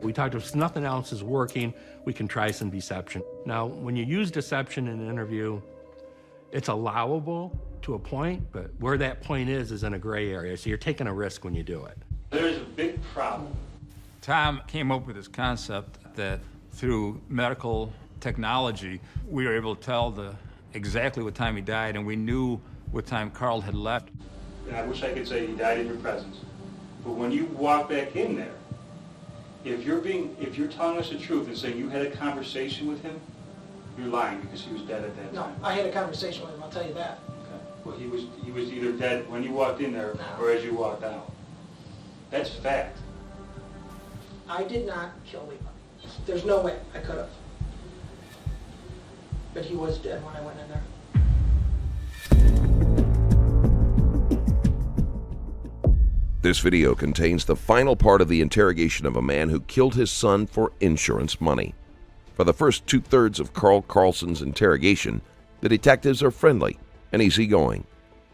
We talked if nothing else is working, we can try some deception. Now, when you use deception in an interview, it's allowable to a point, but where that point is in a gray area. So you're taking a risk when you do it. There's a big problem. Tom came up with this concept that through medical technology, we were able to tell exactly what time he died, and we knew what time Karl had left. And I wish I could say he died in your presence. But when you walk back in there, if you're telling us the truth and saying you had a conversation with him, you're lying because he was dead at that time. No, I had a conversation with him, I'll tell you that. Okay. Well, he was either dead when you walked in there or as you walked out. That's fact. I did not kill Levi. There's no way I could have. But he was dead when I went in there. This video contains the final part of the interrogation of a man who killed his son for insurance money. For the first 2/3 of Karl Karlsen's interrogation, the detectives are friendly and easygoing,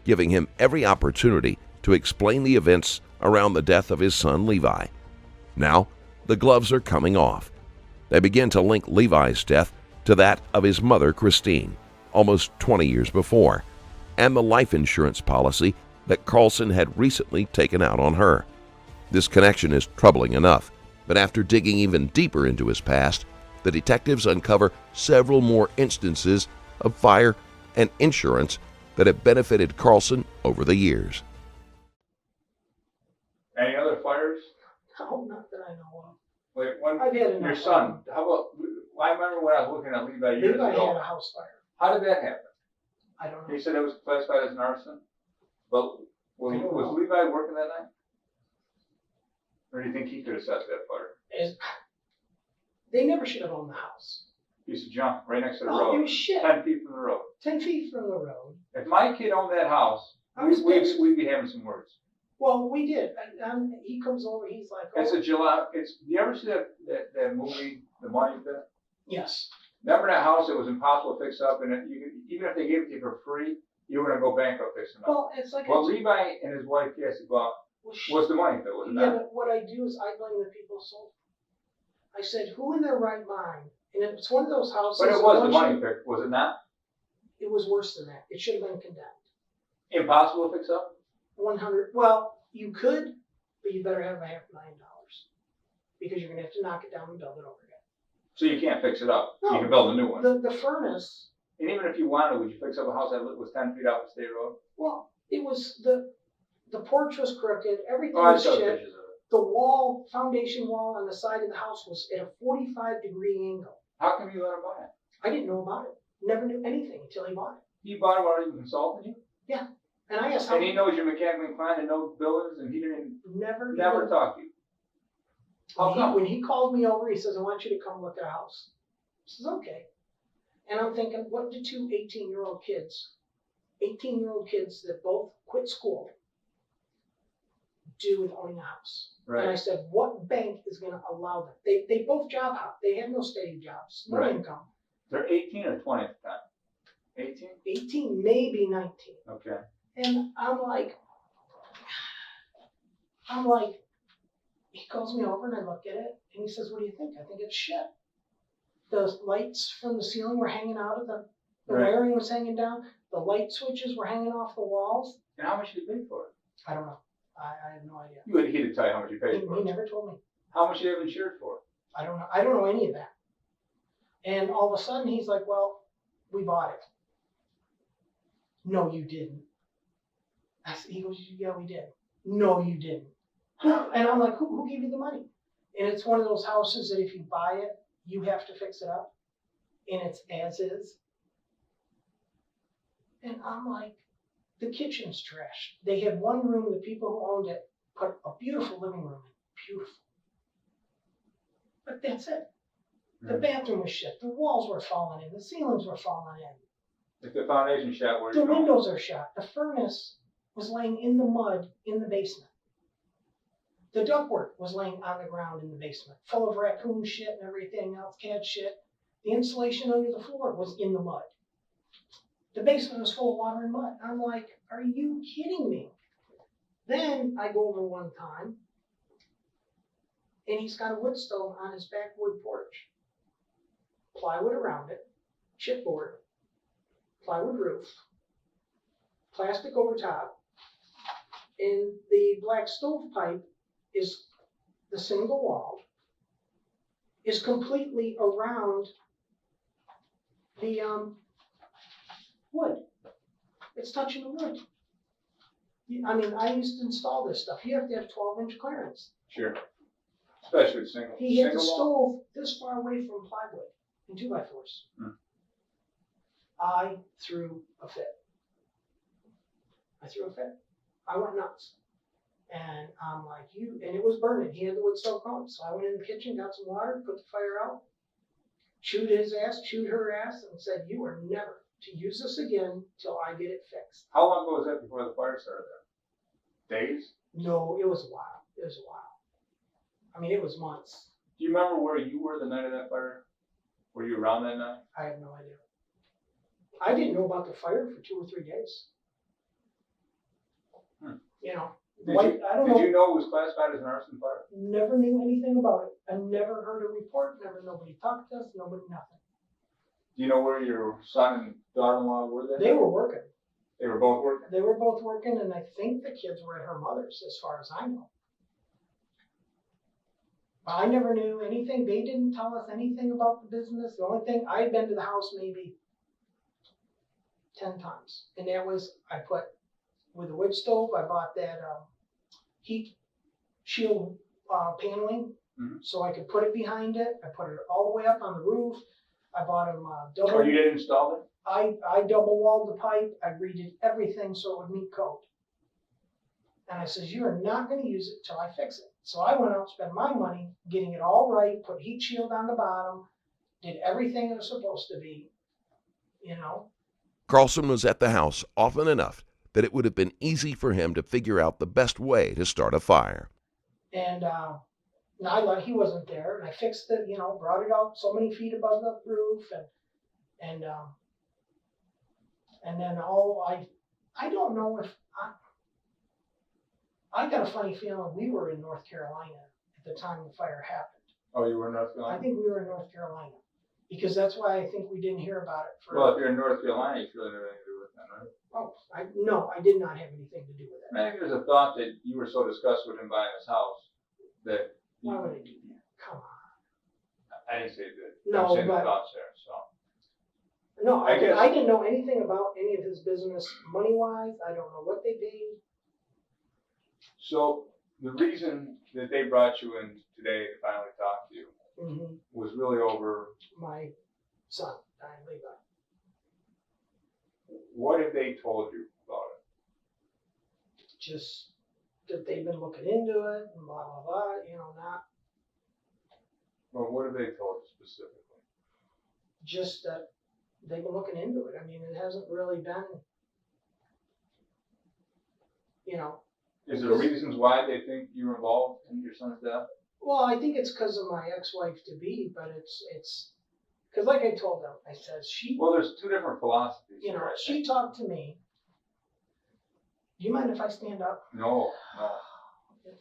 giving him every opportunity to explain the events around the death of his son Levi. Now, the gloves are coming off. They begin to link Levi's death to that of his mother, Christine, almost 20 years before, and the life insurance policy that Karlsen had recently taken out on her. This connection is troubling enough, but after digging even deeper into his past, the detectives uncover several more instances of fire and insurance that have benefited Karlsen over the years. Any other fires? No, not that I know of. Wait, I've had enough. your son, how about, I remember when I was looking at Levi years Levi ago. had a house fire. How did that happen? I don't know. He said it was classified as an arson? But was Levi working that night? Or do you think he could have set that fire? They never should have owned the house. Piece of junk right next to the Oh, road. it was shit. 10 feet from the road. 10 feet from the road. If my kid owned that house, I was pissed. we'd be having some words. Well, we did. He comes over, he's like, oh. It's a July. Do you ever see that movie, The Money Pit? Yes. Remember that house that was impossible to fix up, and even if they gave it to you for free, you were going to go bankrupt fixing it up. Well, it's like... What Levi and his wife Cassie bought was the money pit, wasn't Yeah, that? but what I do is I blame the people who sold it. I said, who in their right mind? And it's one of those houses... But it was the money pit, was it not? It was worse than that. It should have been condemned. Impossible to fix up? 100... Well, you could, but you better have $500,000. Because you're going to have to knock it down and build it over again. So you can't fix it up. No, you can build a new one. The furnace... And even if you wanted, would you fix up a house that was 10 feet off the state road? Well, it was... The porch was crooked. Everything Oh, I was saw shit. pictures of it. The wall, foundation wall on the side of the house was at a 45-degree angle. How come you let him buy it? I didn't know about it. Never knew anything until he bought it. He bought it without even consulting you? Yeah. And I asked how... And he knows you're mechanically inclined and knows buildings, and he didn't Never talk to you. How come? When he called me over, he says, I want you to come look at a house. I says, okay. And I'm thinking, what do two 18-year-old kids that both quit school do with owning a house? Right. And I said, what bank is going to allow them? They both job hop. They have no steady jobs, no Right. income. They're 18 or 20 at the time? 18? 18, maybe 19. Okay. And I'm like, he calls me over and I look at it and he says, what do you think? I think it's shit. The lights from the ceiling were hanging out of the Right. wiring was hanging down. The light switches were hanging off the walls. And how much did you pay for it? I don't know. I have no idea. He didn't tell you how much you paid for He it. never told me. How much you have insured for? I don't know. I don't know any of that. And all of a sudden he's like, well, we bought it. No, you didn't. He goes, yeah, we did. No, you didn't. And I'm like, who gave you the money? And it's one of those houses that if you buy it, you have to fix it up. And it's as is. And I'm like, the kitchen's trash. They had one room, the people who owned it put a beautiful living room in. Beautiful. But that's it. The bathroom was shit. The walls were falling in. The ceilings were falling in. If the foundation shot, where's The windows are shut. The furnace was laying in the mud in the basement. The ductwork was laying on the ground in the basement, full of raccoon shit and everything else, cat shit. The insulation under the floor was in the mud. The basement was full of water and mud. I'm like, are you kidding me? Then I go over one time, and he's got a wood stove on his back wood porch. Plywood around it, chipboard, plywood roof, plastic over top, and the black stovepipe is the single wall, is completely around the wood. It's touching the wood. I mean, I used to install this stuff. You have to have 12-inch clearance. Sure. Especially with single. He hit the single wall. stove this far away from plywood and 2x4s. Hmm. I threw a fit. I went nuts. And I'm like, and it was burning. He had the wood stove going. So I went in the kitchen, got some water, put the fire out, chewed his ass, chewed her ass, and said, you are never to use this again till I get it fixed. How long ago was that before the fire started there? Days? No, it was a while. I mean, it was months. Do you remember where you were the night of that fire? Were you around that night? I have no idea. I didn't know about the fire for 2 or 3 days. You know, I don't know. Did you know it was classified as an arson fire? Never knew anything about it. I never heard a report. Nobody talked to us. Nobody, nothing. Do you know where your son and daughter-in-law were then? They were working. They were both working? They were both working, and I think the kids were at her mother's, as far as I know. I never knew anything. They didn't tell us anything about the business. The only thing, I had been to the house maybe 10 times. And that was, I put, with the wood stove, I bought that heat shield paneling, so I could put it behind it. I put it all the way up on the roof. I bought them double. Oh, you didn't install it? I double walled the pipe. I redid everything so it would meet code. And I says, you are not going to use it till I fix it. So I went out, spent my money getting it all right, put heat shield on the bottom, did everything it was supposed to be, you know. Karlsen was at the house often enough that it would have been easy for him to figure out the best way to start a fire. And he wasn't there, and I fixed it, you know, brought it out so many feet above the roof, and then I don't know if I got a funny feeling we were in North Carolina at the time the fire happened. Oh, you were in North Carolina? I think we were in North Carolina, because that's why I think we didn't hear about it. Well, if you're in North Carolina, you really have anything to do with that, right? Oh, no, I did not have anything to do with it. I think there's a thought that you were so disgusted with him buying his house that Why would I do that? Come on. I didn't say that. No, I'm saying but- the thoughts there, so. No, I guess- I didn't know anything about any of his business money-wise. I don't know what they paid. So the reason that they brought you in today to finally talk to you was really over, My son, Diane Levi. what have they told you about it? Just that they've been looking into it and blah, blah, blah, you know, not Well, what have they told you specifically? just that they've been looking into it. I mean, it hasn't really been, you know. Is there reasons why they think you were involved in your son's death? Well, I think it's because of my ex-wife-to-be, but it's, because like I told them, I said, Well, there's two different philosophies. you know, here, I she think. talked to me. Do you mind if I stand up? No.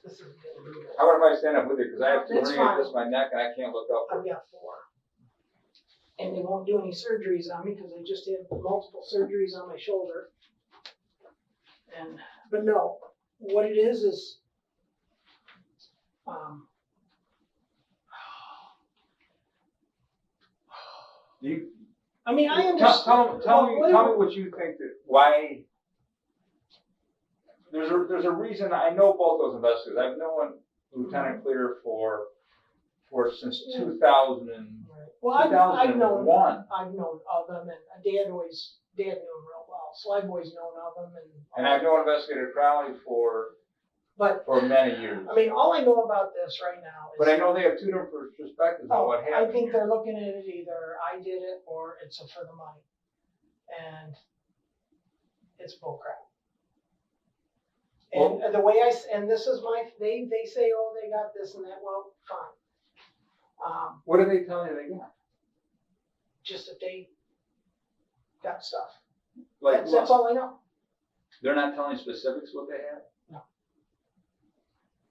This is getting brutal. How about if I stand up with you? Because I have That's herniated fine. my neck and I can't look up. I've got 4. And they won't do any surgeries on me because I just had multiple surgeries on my shoulder. But no, what it is, I mean, I understand. Tell me what you think that why. There's a reason. I know both those investigators. I've known Lieutenant Clear for since 2000 and Well, I've known 2001. of them, and Dad knew him real well, so I've always known of them. And I've known Investigator Crowley for many years. I mean, all I know about this right now is. But I know they have two different perspectives on what happened. I think they're looking at it either I did it or it's for the money. And it's bullcrap. And the way and this is they say, oh, they got this and that. Well, fine. What are they telling you they got? Just that they got stuff. Like That's all I know. They're not telling you specifics what they had? No.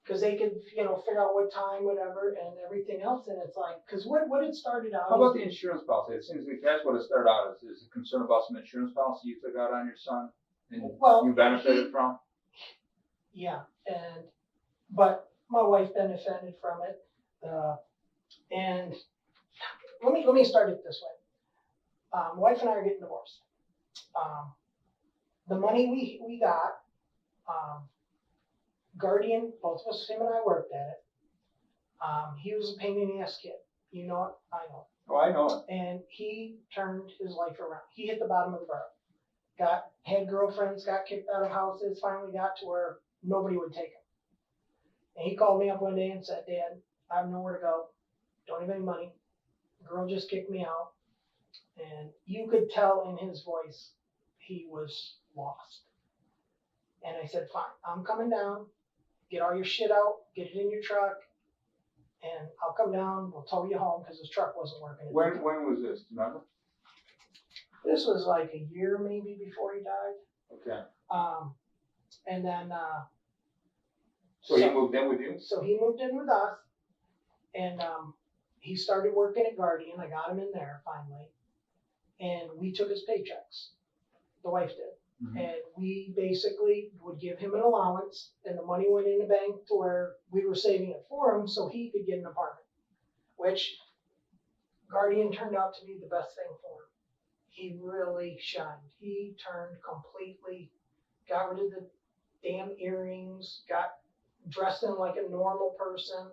because they could, figure out what time, whatever, and everything else. And it's like, because what it started out. How about the insurance policy? It seems like that's what it started out as, is a concern about some insurance policy you took out on your son and Well, you benefited from? Yeah, but my wife benefited from it. And let me start it this way. My wife and I are getting divorced. The money we got, Guardian, both of us, him and I worked at it. He was a pain in the ass kid. You know it, I know it. Oh, I know it. And he turned his life around. He hit the bottom of the barrel. Had girlfriends, got kicked out of houses, finally got to where nobody would take him. And he called me up one day and said, Dad, I have nowhere to go. Don't have any money. The girl just kicked me out. And you could tell in his voice he was lost. And I said, fine, I'm coming down. Get all your shit out, get it in your truck, and I'll come down, we'll tow you home because his truck wasn't working. When was this, do you remember? This was like a year maybe before he died. Okay. And then So he moved in with you? So he moved in with us, and he started working at Guardian. I got him in there finally, and we took his paychecks. The wife did. Mm-hmm. And we basically would give him an allowance, and the money went in the bank to where we were saving it for him so he could get an apartment, which Guardian turned out to be the best thing for him. He really shined. He turned completely, got rid of the damn earrings, got dressed in like a normal person,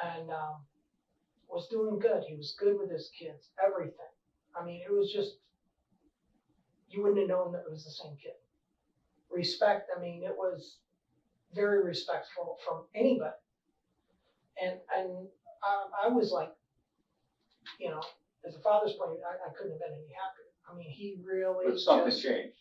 and was doing good. He was good with his kids, everything. I mean, it was just, you wouldn't have known that it was the same kid. Respect, I mean, it was very respectful from anybody. And I was like, as a father's point, I couldn't have been any happier. I mean, he really. But something changed.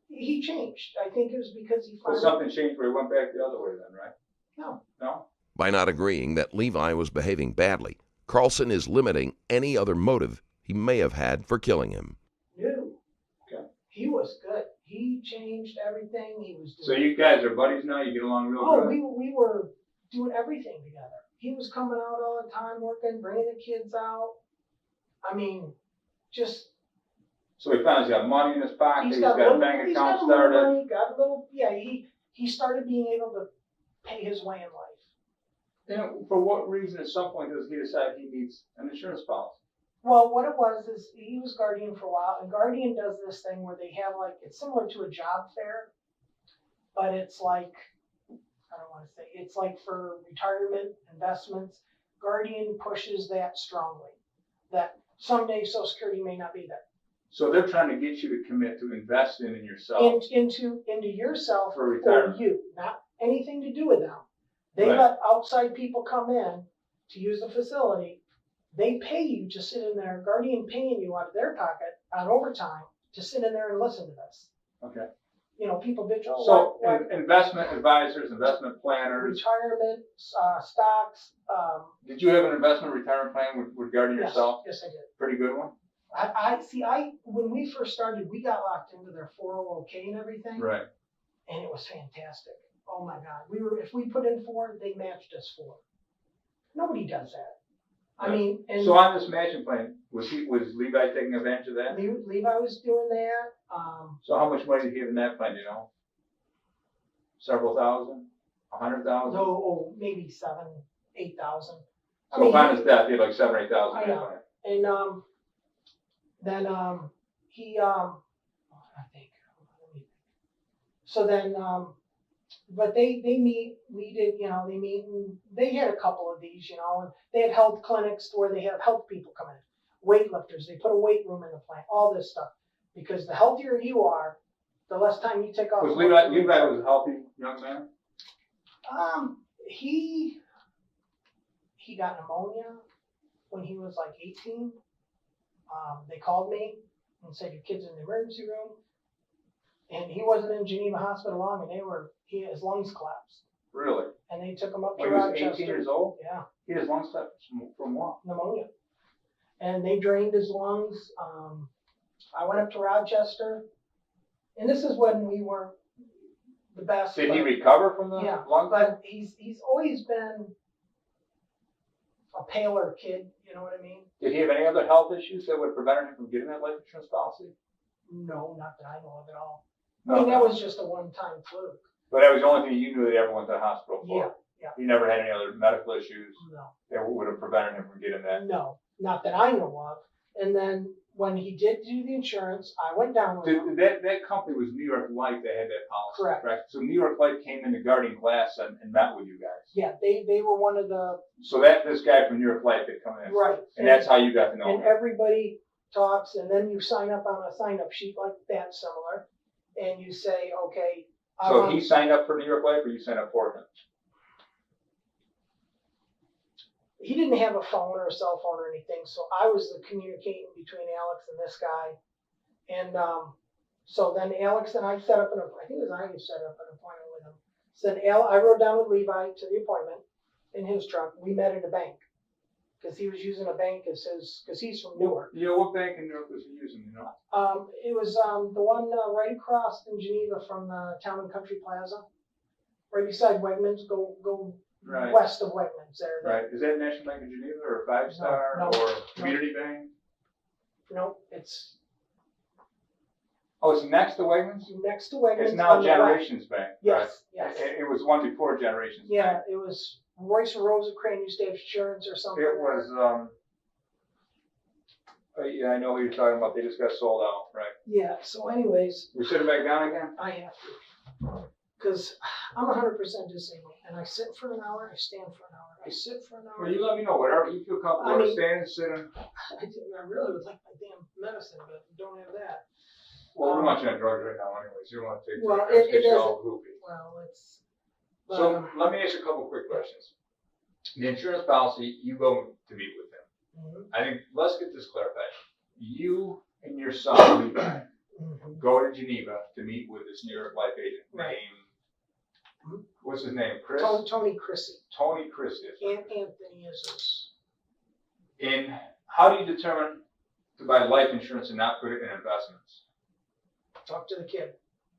He changed. I think it was because he Well, finally. something changed where he went back the other way then, right? No. No? By not agreeing that Levi was behaving badly, Karlsen is limiting any other motive he may have had for killing him. No. Okay. He was good. He changed everything. He was doing. So you guys are buddies now? You get along real good? We were doing everything together. He was coming out all the time, working, bringing the kids out. I mean, just. So he finally got money in his pocket. He's got a bank He's account got a little started. money, got a little. Yeah, he started being able to pay his way in life. For what reason at some point does he decide he needs an insurance policy? Well, what it was is he was Guardian for a while, and Guardian does this thing where they have it's similar to a job fair, but it's like, I don't want to say, it's like for retirement investments. Guardian pushes that strongly, that someday Social Security may not be there. So they're trying to get you to commit to investing in yourself. Into yourself For retirement. For you, not anything to do with them. They Right. let outside people come in to use the facility. They pay you to sit in there, Guardian paying you out of their pocket on overtime to sit in there and listen to this. Okay. People bitch, So investment advisors, investment planners. retirement, stocks. Did you have an investment retirement plan with Guardian Yes, yourself? yes, I did. Pretty good one? When we first started, we got locked into their 401k and everything. Right. And it was fantastic. Oh my God. If we put in 4, they matched us 4. Nobody does that. I mean, and so on this matching plan, was Levi taking advantage of that? Levi was doing that. So how much money did he have in that plan, do you know? Several thousand? 100,000? No, maybe 7,000, 8,000. So upon his death, he had like 7,000 or 8,000 in that know. plan. And then he I think. So then but they meet. We did, they meet, and they had a couple of these, and they had health clinics where they have health people come in, weightlifters. They put a weight room in the plant, all this stuff, because the healthier you are, the less time you take off. Was Levi was a healthy young man? He got pneumonia when he was like 18. They called me and said, your kid's in the emergency room. And he wasn't in Geneva Hospital long, and his lungs collapsed. Really? And they took him up to When he was Rochester. 18 years old? Yeah, He had his lungs collapsed from what? pneumonia. And they drained his lungs. I went up to Rochester, and this is when we weren't the best. Did he but- recover from the Yeah, lung? but he's always been a paler kid, you know what I mean? Did he have any other health issues that would prevent him from getting that life insurance policy? No, not that I know of at all. I mean, that was just a one-time fluke. But that was the only thing you knew that he ever went to the hospital for? Yeah, yeah. He never had any other medical issues No, that would have prevented him from getting that? no, not that I know of. And then when he did do the insurance, I went down with him. That company was New York Life that had that policy, Correct. So New York Life came into Guardian Glass and met with you guys. Yeah, they were one of the, So this guy from New York Life that come in. right. And that's how you got to know And him. everybody talks, and then you sign up on a sign-up sheet like that, similar, and you say, okay. I So want- he signed up for New York Life or you signed up for him? He didn't have a phone or a cell phone or anything, so I was the communicating between Alex and this guy. And so then Alex and I set up I think it was I who set up an appointment with him. So then I rode down with Levi to the appointment in his truck. We met at a bank because he was using a bank as his, because he's from Newark. Yeah, what bank in New York was he using, you know? It was the one right across in Geneva from the Town and Country Plaza, right beside Wegmans. Go Right. west of Wegmans there. Right, is that National Bank of Geneva or Five Star No, or no. Community Bank? Nope, it's Oh, it's next to Wegmans? next to Wegmans. It's now on the left. Generations Bank. Yes, right? yes. It was one before Generations Yeah, Bank. it was Royce and Rosicrane used to have insurance or something. It was, yeah, I know who you're talking about. They just got sold out, right? Yeah, so anyways, We sit it back down again? I have to. Because I'm 100% disabled. And I sit for an hour, I stand for an hour. I sit for an hour. Well, you let me know, whatever you feel comfortable I with, mean- standing, sitting. I really would like my damn medicine, but don't have that. Well, we're not on drugs right now anyways. You don't want to take Well, drugs, it get you is- all goofy. Well, it's. So let me ask you a couple quick questions. The insurance policy, you go to meet with him. Mhm, I think, let's get this clarified. You and your son, Levi, mhm. go to Geneva to meet with this New York Life agent Right. named, Mhm. what's his name, Chris? Tony Chrissy. Tony Christie. And Anthony is his. And how do you determine to buy life insurance and not put it in investments? Talk to the kid.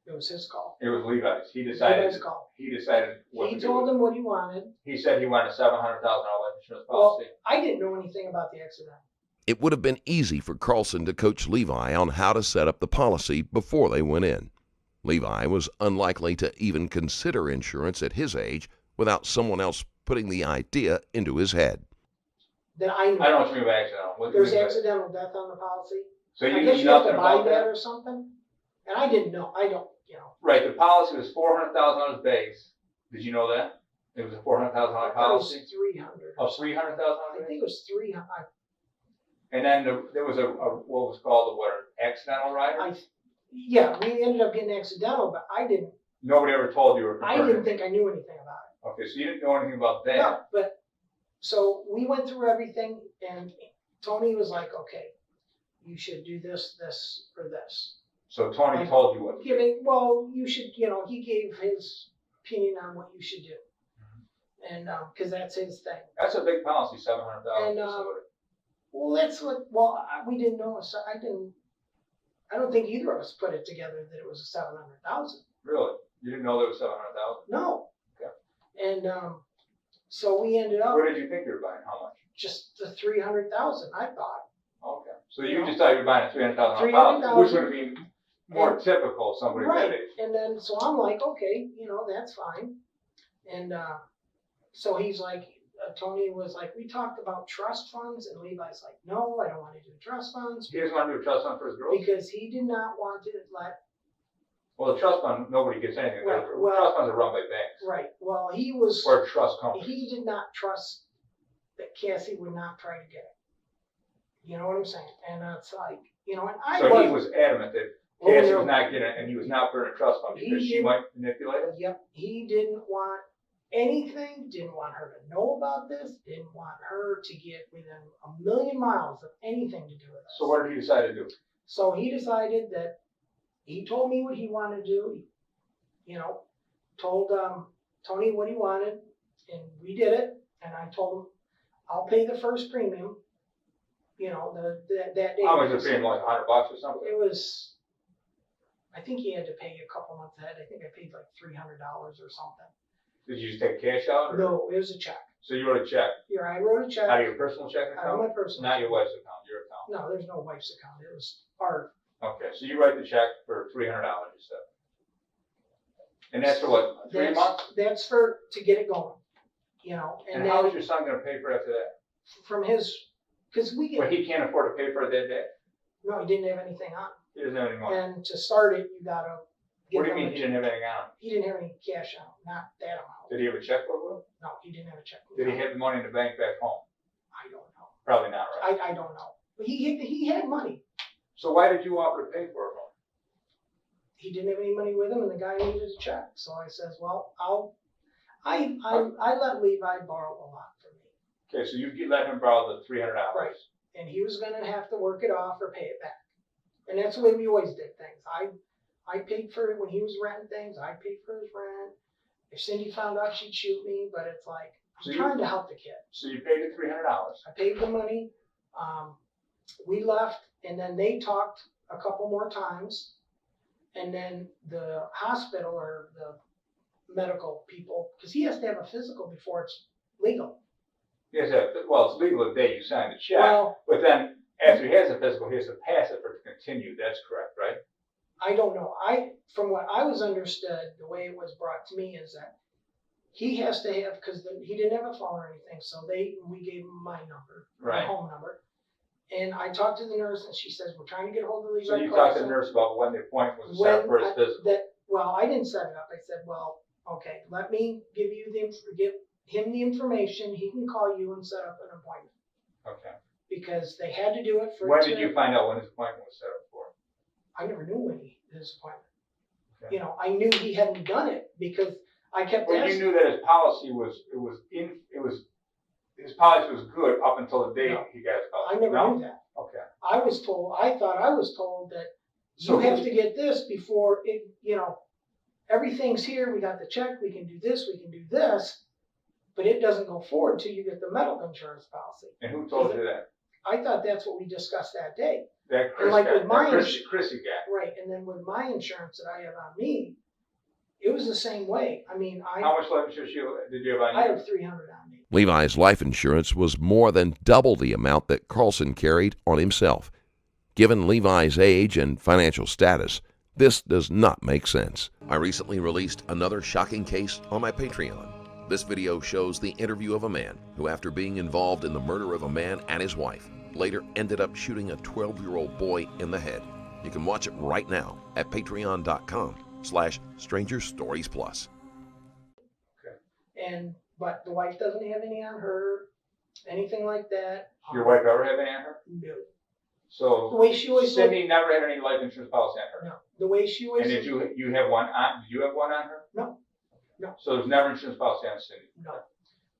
It was his call. It was Levi's. He decided. Levi's call. He decided what He to do. told him what he wanted. He said he wanted a $700,000 life insurance Well, policy. I didn't know anything about the accident. It would have been easy for Karlsen to coach Levi on how to set up the policy before they went in. Levi was unlikely to even consider insurance at his age without someone else putting the idea into his head. That I knew. I don't know what you mean by accidental. What do you There's mean by- accidental death on the policy. So I you guess knew you have nothing to buy about that that? or something. And I didn't know. I don't, Right, the policy was $400,000 base. Did you know that? It was a $400,000 I thought it policy? was 300. Oh, $300,000 I base? think it was 300. And then there was a what was called an accidental rider? Yeah, we ended up getting accidental, but I didn't Nobody ever told you or I confirmed didn't it. think I knew anything about it. Okay, so you didn't know anything about that. No, but so we went through everything, and Tony was like, "Okay, you should do this, this, or this." So Tony told you what to do. Well, you should, he gave his opinion on what you should do, and because that's his thing. That's a big policy, $700,000. And, Well, that's what. Well, we didn't know. So I didn't. I don't think either of us put it together that it was 700,000. Really? You didn't know there was 700,000? No. Okay. And so we ended up What did you think you were buying? How much? just the 300,000. I thought. Okay. So you just thought you were buying a $300,000 $300,000. policy, which would have been more typical of somebody Right. that age. And then so I'm like, okay, that's fine. And so he's like, Tony was like, we talked about trust funds, and Levi's like, no, I don't want to do trust funds He doesn't want to do a trust fund for his girls? because he did not want to let. Well, the trust fund, nobody gets anything. Right, The well- trust funds are run by banks Right. Well, he was. or trust companies. He did not trust that Cassie would not try to get it. You know what I'm saying? And it's like, and I So was. he was adamant that Oh, Cassie no. was not getting it, and he was not putting a trust fund He because she didn't- might manipulate it? Yep, he didn't want anything, didn't want her to know about this, didn't want her to get within a million miles of anything to do with this. So what did he decide to do? So he decided that he told me what he wanted to do. He, told Tony what he wanted, and we did it. And I told him, I'll pay the first premium. That day. How much is it paying, like $100 or something? It was I think he had to pay a couple months ahead. I think I paid like $300 or something. Did you just take cash out? Or? No, it was a check. So you wrote a check Here, I wrote a check. out of your personal checking Out account? of my personal Not your account. wife's account, your account. No, there's no wife's account. It was our. Okay, so you write the check for $300, you said. And that's for what, 3 months? That's to get it going, you know. And then how is your son gonna pay for it after that? from his, because we get. Well, he can't afford to pay for it that day? No, he didn't have anything on. He doesn't have any money. And to start it, you gotta. What do you mean he didn't have anything on? He didn't have any cash on, not that amount. Did he have a checkbook with him? No, he didn't have a checkbook. Did he have the money in the bank back home? I don't know. Probably not, right? I don't know. But he had money. So why did you offer to pay for it? He didn't have any money with him, and the guy needed a check. So I says, well, I let Levi borrow a lot from me. Okay, so you let him borrow the $300. Right. And he was gonna have to work it off or pay it back. And that's the way we always did things. I paid for it when he was renting things. I paid for his rent. If Cindy found out, she'd shoot me. But it's like I'm trying to help the kid. So you paid the $300. I paid the money. We left, and then they talked a couple more times. And then the hospital or the medical people, because he has to have a physical before it's legal. Yes, well, it's legal the day you sign the check. Well, but then after he has a physical, he has to pass it for it to continue. That's correct, right? I don't know. From what I was understood, the way it was brought to me is that he has to have, because he didn't have a phone or anything, so we gave him my number, Right. my home number. And I talked to the nurse, and she says, we're trying to get hold of Levi. So you talked to the nurse about when the appointment was set up for his physical. Well, I didn't set it up. I said, well, okay, let me give him the information. He can call you and set up an appointment. Okay. Because they had to do it for. When did you find out when his appointment was set up for? I never knew when his appointment. Okay. You know, I knew he hadn't done it because I kept Well, asking. you knew that his policy his policy was good up until the day he got his policy. I never knew that. Okay. I thought I was told that you have to get this before it, you know, everything's here. We got the check. We can do this. We can do this. But it doesn't go forward till you get the medical insurance policy. And who told you that? I thought that's what we discussed that day. That Chris And like guy, with mine- Chrissy guy. Right. And then with my insurance that I have on me, it was the same way. I mean, How much life insurance did you have on you? I have 300 on me. Levi's life insurance was more than double the amount that Karlsen carried on himself. Given Levi's age and financial status, this does not make sense. I recently released another shocking case on my Patreon. This video shows the interview of a man who, after being involved in the murder of a man and his wife, later ended up shooting a 12-year-old boy in the head. You can watch it right now at patreon.com/strangerstoriesplus. But the wife doesn't have any on her, anything like that. Your wife ever have any on her? No. So The way she always Cindy never had any life insurance policy on her. No. The way she always. And did you have one on? Did you have one on her? No. No. So there's never insurance policy on Cindy. No.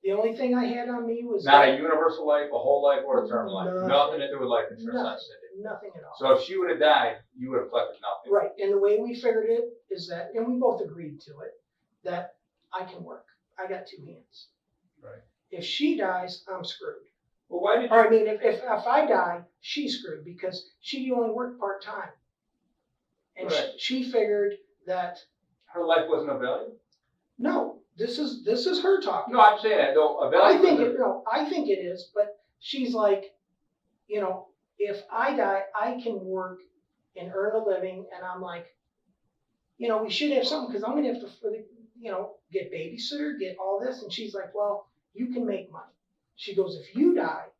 The only thing I had on me was Not a universal life, a whole life, or a term life. Nothing. Nothing to do with life insurance on Cindy. Nothing at all. So if she would have died, you would have collected nothing. Right. And the way we figured it is that, and we both agreed to it, that I can work. I got two hands. Right. If she dies, I'm screwed. Well, why did you? Or I mean, if I die, she's screwed because she only worked part time, and Right. she figured that Her life wasn't of value? no, this is her talking. No, I'm saying that. No, a value. I think it is, but she's like, you know, if I die, I can work and earn a living, and I'm like, you know, we should have something because I'm gonna have to, you know, get babysitter, get all this, and she's like, well, you can make money. She goes, if you die,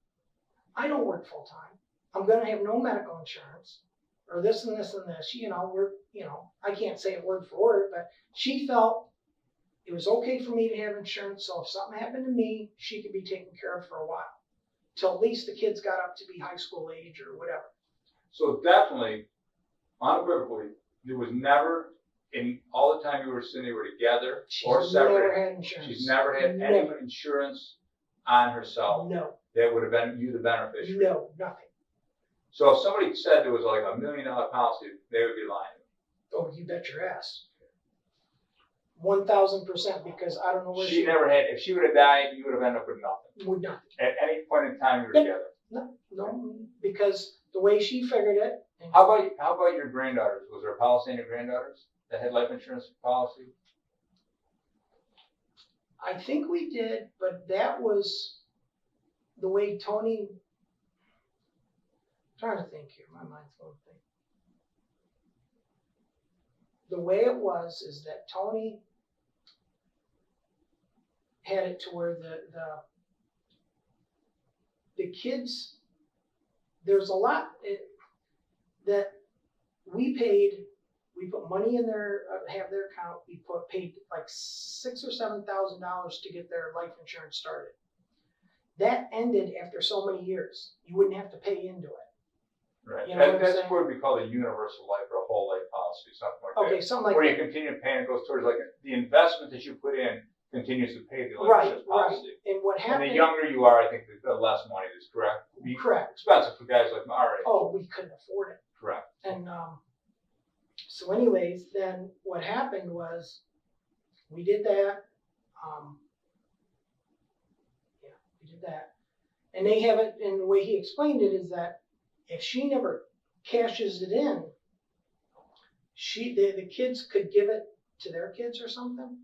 I don't work full time. I'm gonna have no medical insurance, or this and this and this. You know, I can't say it word for word, but she felt it was okay for me to have insurance, so if something happened to me, she could be taken care of for a while, till at least the kids got up to be high school age or whatever. So definitely, unequivocally, there was never, in all the time you were sitting, were together or She's never separate. had insurance. She's never had any insurance on herself No, that would have been you the beneficiary. no, nothing. So if somebody said there was like $1 million policy, they would be lying. Oh, you bet your ass. 1,000%, because I don't know where She never had. If she would have died, you would have ended up with nothing. would not. At any point in time you were Yep. together. No, because the way she figured it, And How about your granddaughters? Was there a policy on your granddaughters that had life insurance policy? I think we did, but that was the way Tony. I'm trying to think here, my mind's going to think. The way it was is that Tony had it to where the kids, there's a lot that we paid. We put money in their have their account. We paid like $6,000 or $7,000 to get their life insurance started. That ended after so many years. You wouldn't have to pay into it. Right. You know what I'm That's saying? what we call a universal life or a whole life policy, something like Okay, that. something like where that. you continue paying, it goes towards like the investment that you put in continues to pay the life Right, insurance right. policy. And what And happened? the younger you are, I think the less money is correct. It'd be Correct. expensive for guys like our age. Oh, we couldn't afford it. Correct. And so anyways, then what happened was we did that. Yeah, we did that. And they have it, and the way he explained it is that if she never cashes it in, the kids could give it to their kids or something.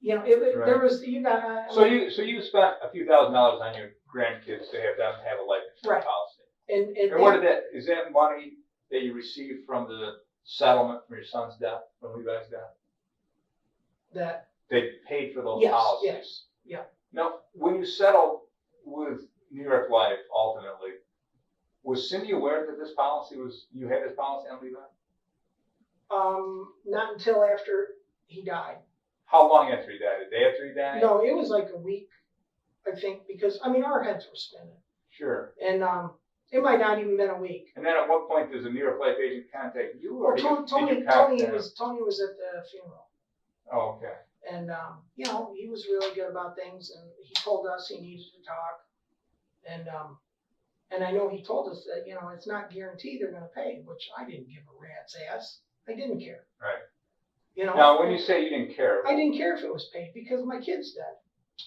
You know, Right. there was, you got. So you spent a few $1,000s on your grandkids to have them have a life insurance Right. policy. And what is that money that you received from the settlement from your son's death, from Levi's death? that, They paid for those yes, policies. yes, yeah. Now, when you settled with New York Life, ultimately, was Cindy aware that this policy you had this policy on Levi? Not until after he died. How long after he died? A day after he died? No, it was like a week, I think, because I mean our heads were spinning, Sure. and it might not even been a week. And then at what point does a New York Life agent contact you, or Well, did Tony you contact them? was at the funeral, Oh, okay. and you know, he was really good about things, and he told us he needed to talk, and I know he told us that, you know, it's not guaranteed they're going to pay, which I didn't give a rat's ass. I didn't care. Right. You know. Now, when you say you didn't care, I didn't care if it was paid because my kid's dead.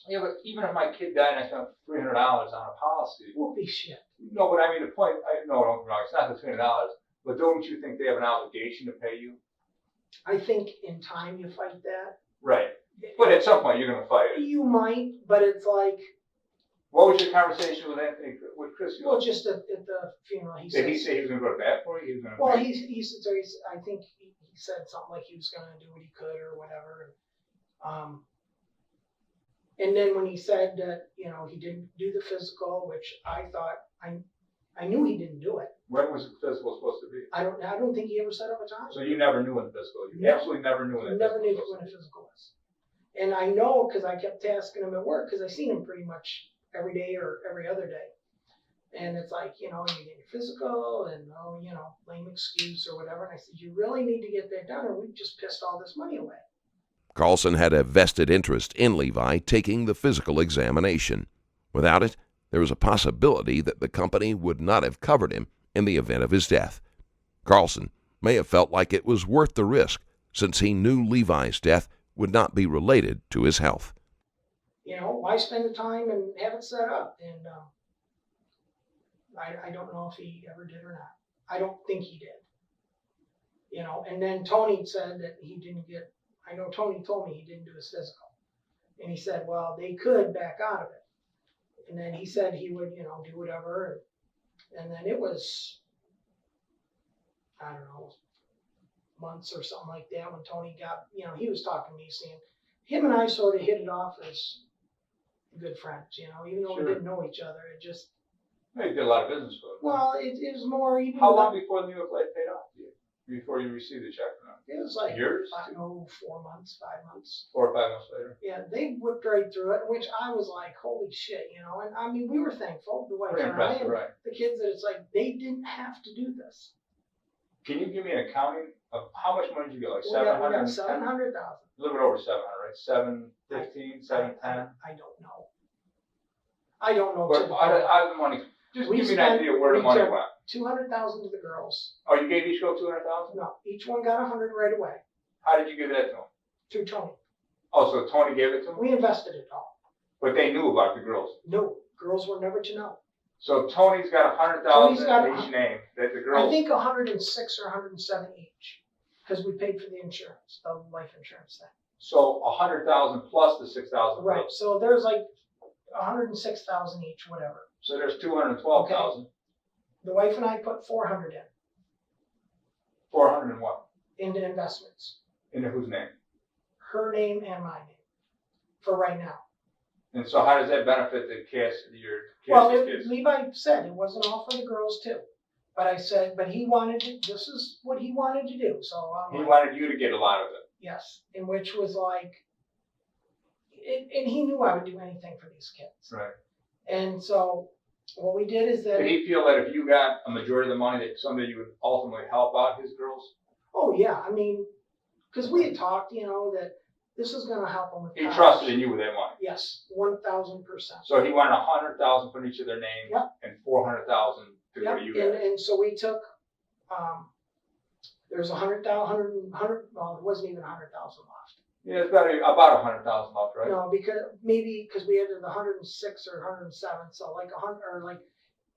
yeah, but even if my kid died and I spent $300 on a policy, Whoopee shit. no, but I mean the point. No, don't get me wrong. It's not the $300, but don't you think they have an obligation to pay you? I think in time you fight that. Right. But at some point you're going to fight it. You might, but it's like, What was your conversation with Anthony, with Chris? well, just at the funeral, he Did he said. say he was going to go to bat for you? He was going to. Well, he said, I think he said something like he was going to do what he could or whatever. And then when he said that, you know, he didn't do the physical, which I thought, I knew he didn't do it. When was the physical supposed to be? I don't think he ever set up a time. So you never knew when the physical. You No. absolutely never knew when I the never knew physical when was. a physical was. And I know because I kept asking him at work because I seen him pretty much every day or every other day. And it's like, you know, you get your physical and, oh, you know, lame excuse or whatever. And I said, you really need to get that done or we've just pissed all this money away. Karlsen had a vested interest in Levi taking the physical examination. Without it, there was a possibility that the company would not have covered him in the event of his death. Karlsen may have felt like it was worth the risk since he knew Levi's death would not be related to his health. You know, why spend the time and have it set up? And I don't know if he ever did or not. I don't think he did. You know, and then Tony said that he didn't get, I know Tony told me he didn't do his physical. And he said, well, they could back out of it. And then he said he would, you know, do whatever. And then it was, I don't know, months or something like that when Tony got, you know, he was talking to me saying, him and I sort of hit it off as good friends, you know, even though Sure. we didn't know each other. It just, Well, you did a lot of business with him. well, it was more even. How long before the New York Life paid off to you? Before you received the check from them? It was like, Years? I don't know, 4 months, 5 months. 4 or 5 months later? Yeah, they whipped right through it, which I was like, holy shit, you know. And I mean, we were thankful, the wife Pretty and I, impressive, and right? the kids, that it's like they didn't have to do this. Can you give me an accounting of how much money did you get? Like We got 700? 700,000. A little bit over 700, right? 715, 710? I don't know. I don't know. But out of the money, just We give me an spent- idea where the we money took- went. 200,000 to the girls. Oh, you gave each girl 200,000? No, each one got 100 right away. How did you give that to them? To Tony. Oh, so Tony gave it to them? We invested it all. But they knew about the girls. No, girls were never to know. So Tony's got Tony's got $100,000 each name that the I girls. think 106 or 107 each, because we paid for the insurance, the life insurance thing. So 100,000 plus the 6,000. Right, so there's like 106,000 each, whatever. So there's 212,000. The wife and I put 400 in, 400 and what? into investments. Into whose name? Her name and my name, for right now. And so how does that benefit the kids, your Well, kids? Levi said it wasn't all for the girls too. But I said, but he wanted to, this is what he wanted to do, so I'm He like, wanted you to get a lot of it. yes, and which was like, and he knew I would do anything for these kids. Right. And so what we did is that, Did he feel that if you got a majority of the money that someday you would ultimately help out his girls? oh yeah, I mean, because we had talked, that this is going to help them with He college. trusted in you with that money. Yes, 1,000%. So he wanted 100,000 for each of their names. Yep. And 400,000 to go Yep, to you guys. and so we took, there's 100,000, well, there wasn't even 100,000 left. Yeah, it's about 100,000 left, right? No, because we added the 106 or 107, so like 100 or like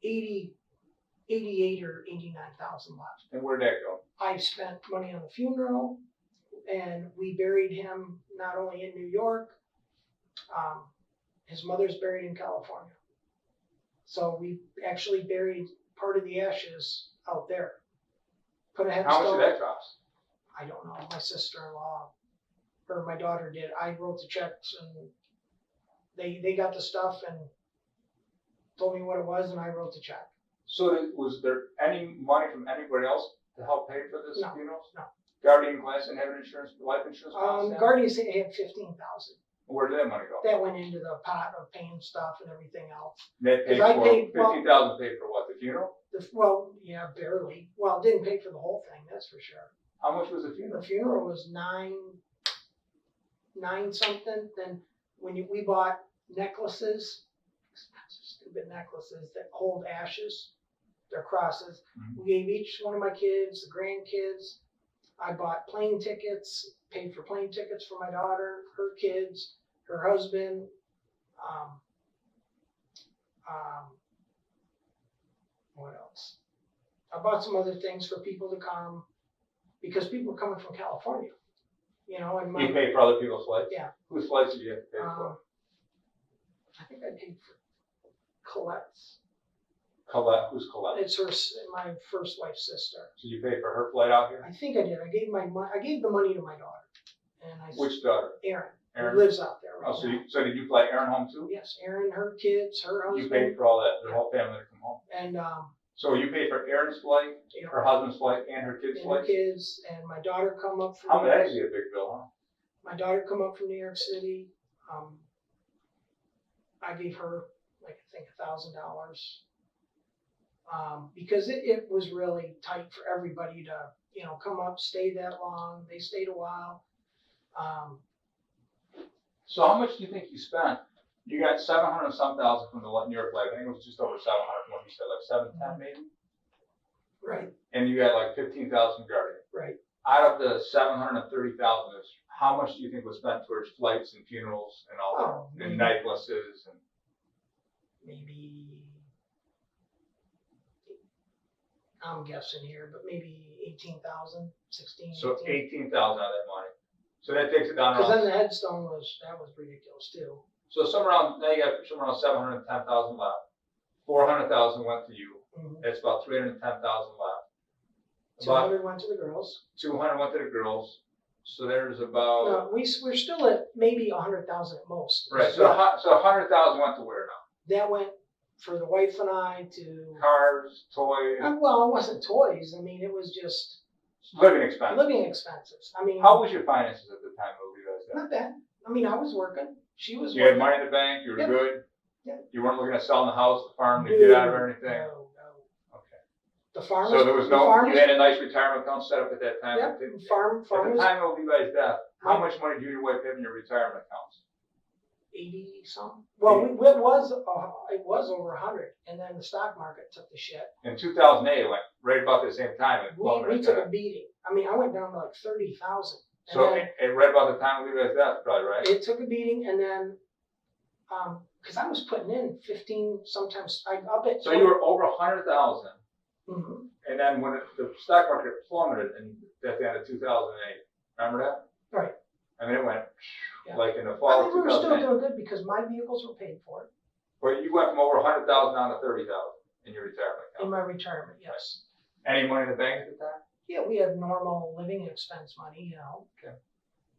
88 or 89,000 left. And where'd that go? I spent money on the funeral, and we buried him not only in New York, his mother's buried in California. So we actually buried part of the ashes out there. Put a headstone. How much did that cost? I don't know. My sister-in-law or my daughter did. I wrote the checks, and they got the stuff and told me what it was, and I wrote the check. So was there any money from anybody else to help pay for this No, funerals? no. Guardian Glass didn't have an insurance, life insurance policy? Guardians had 15,000. Where did that money go? That went into the pot of paying stuff and everything else. That paid 'Cause I for, paid- well- 15,000 paid for what, the funeral? Well, yeah, barely. Well, it didn't pay for the whole thing, that's for sure. How much was the The funeral? funeral was nine something. Then we bought necklaces, stupid necklaces that hold ashes. They're crosses. Mhm. We gave each one of my kids, the grandkids. I bought plane tickets, paid for plane tickets for my daughter, her kids, her husband. What else? I bought some other things for people to come because people were coming from California, and You paid for other people's flights? Yeah. Whose flights did you have to pay for? I think I paid for Colette's. Colette, who's Colette? It's my first wife's sister. So you paid for her flight out here? I think I did. I gave the money to my daughter, and Which daughter? Erin, Erin? who lives out there right Oh, now. so did you fly Erin home too? Yes, Erin, her kids, her You husband, paid for all that, their Yeah. whole family to come home. and So you paid for Erin's flight, you know, her husband's flight, and her kids' and her flight? kids, and my daughter come up from. How that is a big bill, huh? My daughter come up from New York City. I gave her I think $1,000. Because it was really tight for everybody to, come up, stay that long. They stayed a while. So how much do you think you spent? You got 700 and some thousand from the New York flight. I think it was just over 700 from what you said, like 710 maybe? Right, And you got like 15,000 Guardian. right. Out of the 730,000, how much do you think was spent towards flights and funerals and all Oh, that? And maybe- necklaces and Maybe, I'm guessing here, but maybe 18,000, 16. so 18,000 out of that money. So that takes it down Because then around. the headstone was ridiculous too. So somewhere around, now you got somewhere around 710,000 left. 400,000 went to you. Mhm. That's about 310,000 left. About 200 went to the girls. 200 went to the girls. So there's about, No, we're still at maybe 100,000 at most. right, so, so 100,000 went to where now? That went for the wife and I to, Cars, toys, well, it wasn't toys. I mean, it was just living expenses. living expenses. I mean, How was your finances at the time of you guys? not bad. I mean, I was working. She was You had working. money in the bank, you were Yep. good? Yep. You weren't looking at selling the house, the farm to get out of or anything? No. Okay. The farm. So there was the no, farm you had a nice retirement account set up at that time? Yep, At farm the was time of Levi's death, how Right. much money do you and your wife have in your retirement accounts? 80 something. Well, it was over 100, and then the stock market took the shit. In 2008, it went right about the same time. It We plummeted right took down. a beating. I mean, I went down to like 30,000. So, and right about the time of Levi's death, probably, right? It took a beating, and then because I was putting in 15, sometimes I'll bet. So you were over 100,000, Mhm. and then when the stock market plummeted at the end of 2008, remember that? Right. I mean, it went Yeah. like in the I fall think of we were still 2008. doing good because my vehicles were paid for But you went from over 100,000 down to 30,000 in your retirement in account. my retirement, yes. Any money in the bank at the time? Yeah, we had normal living expense money, you know. Okay.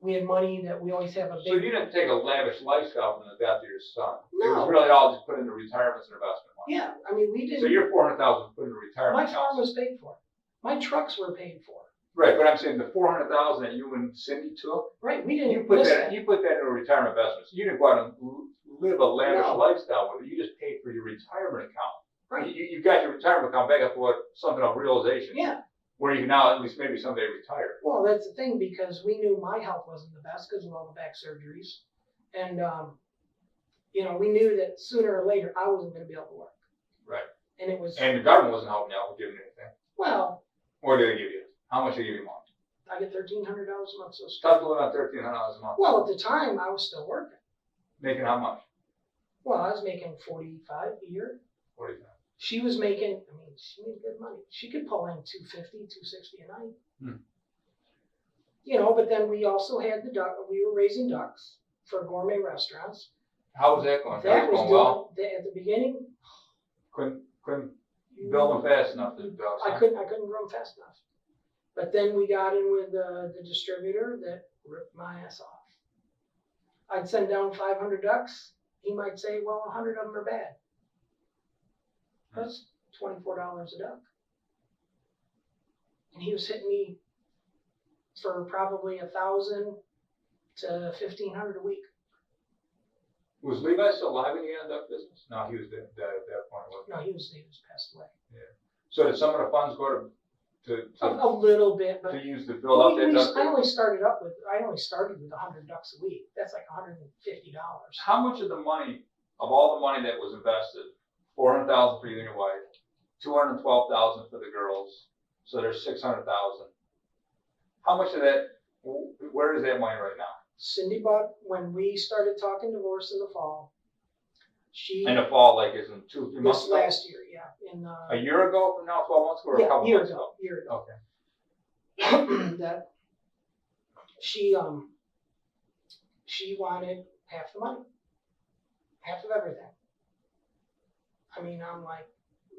We had money that we always have a So you big, didn't take a lavish lifestyle from the death of your son. It No. was really all just put into retirements and investment money. yeah, I mean, we So didn't, your 400,000 was put into retirement my accounts. farm was paid for. My trucks were paid for. Right, but I'm saying the 400,000 that you and Cindy took, Right, we you didn't put miss that into retirement investments. You didn't go out and live a lavish No. lifestyle with it. You just paid for your retirement account. Right. You got your retirement account back up to what something of realization. Yeah. Where you can now at least maybe someday retire. Well, that's the thing, because we knew my health wasn't the best because of all the back surgeries. And, you know, we knew that sooner or later I wasn't going to be able to work. Right. And it was, And the government wasn't helping you out with giving you anything. well, What did they give you? How much did they give you a month? I get $1,300 a month. So It's tough to live on $1,300 a month. well, at the time I was still working. Making how much? Well, I was making 45 a year. What do you think? She was making, I mean, she made good money. She could pull in 250, 260 a night. Hmm. You know, but then we also had we were raising ducks for gourmet restaurants. How was that going? That was going well? at the beginning. Couldn't build them fast enough to do ducks, I huh? couldn't grow them fast enough. But then we got in with the distributor that ripped my ass off. I'd send down 500 ducks. He might say, well, 100 of them are bad. That's $24 a duck. And he was hitting me for probably 1,000 to 1,500 a week. Was Levi still alive in the duck business? No, he was dead at that point, wasn't No, he was passed away. he? So did some of the funds go A little bit, but to use to build up that duck I only business? started with 100 ducks a week. That's like $150. How much of the money, of all the money that was invested, 400,000 for you and your wife, 212,000 for the girls, so there's 600,000. How much of that? Where is that money right now? Cindy bought, when we started talking divorce in the fall, she, In the fall, like isn't 2-3 months this ago? Last year, yeah, in A year ago from now, 12 months ago, or a yeah, couple year months ago, ago? year ago. Okay. That she wanted half the money, half of everything. I mean, I'm like,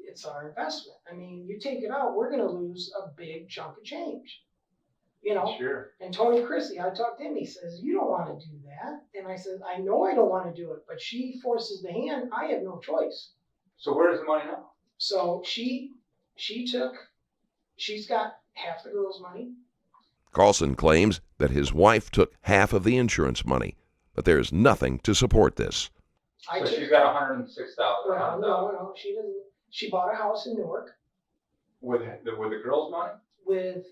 it's our investment. I mean, you take it out, we're gonna lose a big chunk of change. You know, Sure. and Tony Chrissy, I talked to him, he says, you don't wanna do that. And I said, I know I don't wanna do it, but she forces the hand, I have no choice. So where is the money now? So she's got half the girls' money. Karlsen claims that his wife took half of the insurance money, but there is nothing to support this. So she's got 106,000. Well, no, she doesn't. She bought a house in Newark With the girls' money? with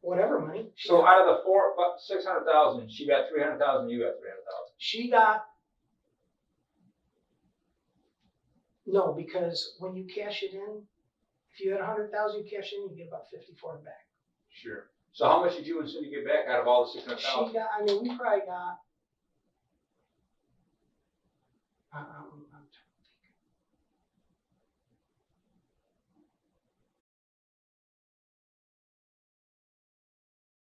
whatever money. So out of the 600,000, she got 300,000. You got 300,000. She got, no, because when you cash it in, if you had 100,000, you cash in, you get about 54 back. Sure. So how much did you and Cindy get back out of all the 600,000? She got, I mean, we probably got, I'm trying to think.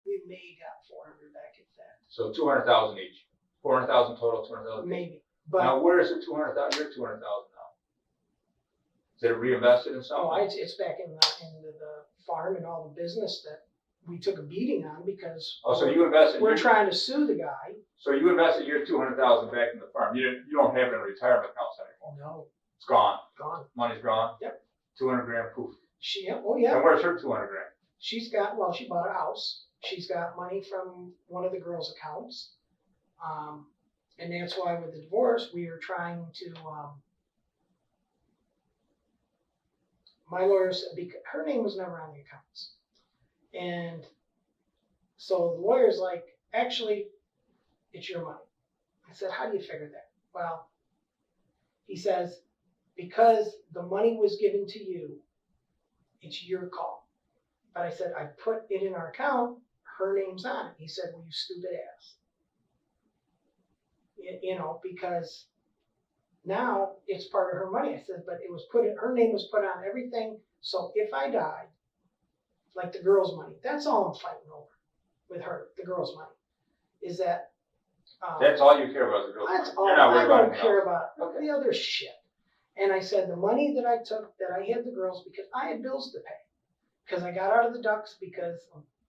We may got 400 back at that, So 200,000 each. 400,000 total, 200,000 each. maybe. But Now where is the 200,000? You're 200,000 now. Is it reinvested in something? it's back in the farm and all the business that we took a beating on because Oh, so you invested. we're trying to sue the guy. So you invested your 200,000 back in the farm. You don't have it in retirement accounts anymore. No, It's gone. gone. Money's gone. Yep. 200 grand poof. Oh yeah. And where's her 200 grand? She bought a house. She's got money from one of the girls' accounts. And that's why with the divorce, we are trying to, my lawyer said, because her name was never on the accounts. And so the lawyer's like, actually, it's your money. I said, how do you figure that? Well, he says, because the money was given to you, it's your call. But I said, I put it in our account, her name's on it. He said, well, you stupid ass. You know, because Now it's part of her money. I said, but it was her name was put on everything. So if I died, like the girls' money, that's all I'm fighting over with her, the girls' money, is that. That's all you care about, the girls' money. That's all. You're not worried I about don't anything care else. about Okay. the other shit. And I said the money that I took, that I had the girls, because I had bills to pay. Because I got out of the ducks because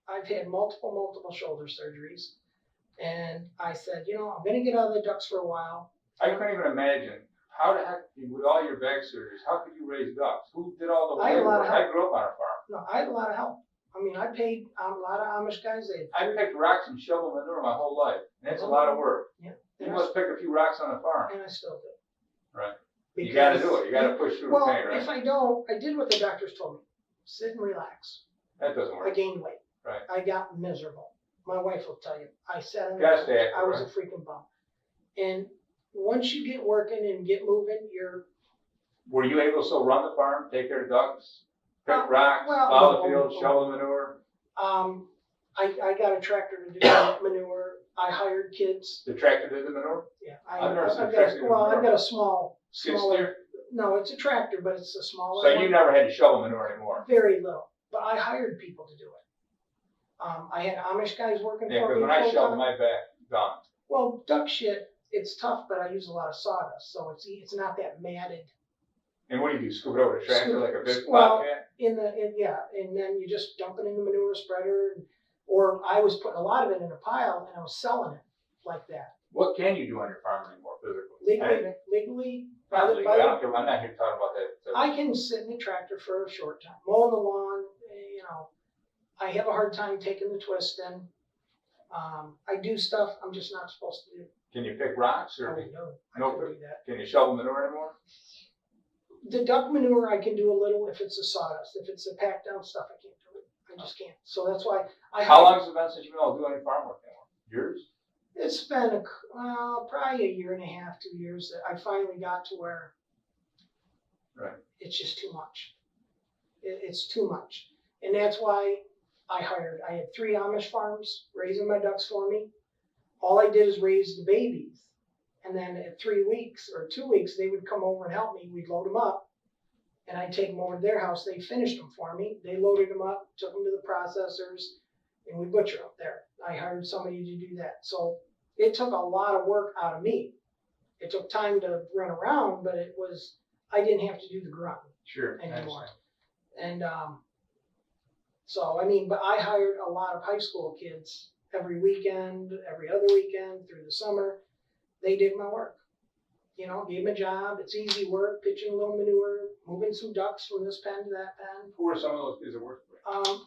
I've had multiple shoulder surgeries. And I said, I'm going to get out of the ducks for a while. I couldn't even imagine, how the heck, with all your back surgeries, how could you raise ducks? Who did all the I had a lot labor? of I help. grew up on a farm. No, I had a lot of help. I mean, I paid a lot of Amish guys. I picked rocks and shovel manure my whole life, and that's a lot of work. Yeah. You must pick a few rocks on the farm. And I still do. Right. Because, You gotta do it. You gotta push through well, the pain, right? if I don't, I did what the doctors told me. Sit and relax. That doesn't I work. gained weight. Right. I got miserable. My wife will tell you. I sat on the Gotta couch. stay active, I was right? a freaking bum. And once you get working and get moving, Were you able to still run the farm, take care of ducks, pick rocks, well, plow no, the field, no. shovel manure? I got a tractor to do manure. I hired kids. The tractor did the manure? Yeah. I've never seen a I've tractor do I've manure. got a smaller. Skid-steer? No, it's a tractor, but it's a smaller So one. you never had to shovel manure anymore? Very little. But I hired people to do it. I had Amish guys working Yeah, for because me when I full shoveled time. my back, done. Well, duck shit, it's tough, but I use a lot of sawdust, so it's not that matted. And what do? Scoop it over the tractor like a big Well, bobcat? and then you just dump it in the manure spreader, or I was putting a lot of it in a pile and I was selling it like that. What can you do on your farm anymore physically? Anything? Legally, Not by legally. the- I don't care. I'm not here talking about that. I can sit in the tractor for a short time, mowing the lawn. I have a hard time taking the twist in. I do stuff I'm just not supposed to do. Can you pick rocks Oh, or no, I no, can't do that. can you shovel manure anymore? The duck manure I can do a little if it's a sawdust. If it's a packed down stuff, I can't do it. I just can't. So that's why How long has it been since you've been able to do any farm work anymore? Years? It's been probably a year and a half, 2 years that I finally got to where Right. it's just too much. It's too much. And that's why I had 3 Amish farms raising my ducks for me. All I did is raise the babies. And then at 3 weeks or 2 weeks, they would come over and help me. We'd load them up and I'd take them over to their house. They finished them for me. They loaded them up, took them to the processors, and we butcher them there. I hired somebody to do that. So it took a lot of work out of me. It took time to run around, but I didn't have to do the grunt Sure. I anymore. understand. And so, but I hired a lot of high school kids every weekend, every other weekend through the summer. They did my work. Gave them a job. It's easy work, pitching a little manure, moving some ducks from this pen to that pen. Who were some of those kids that worked for you?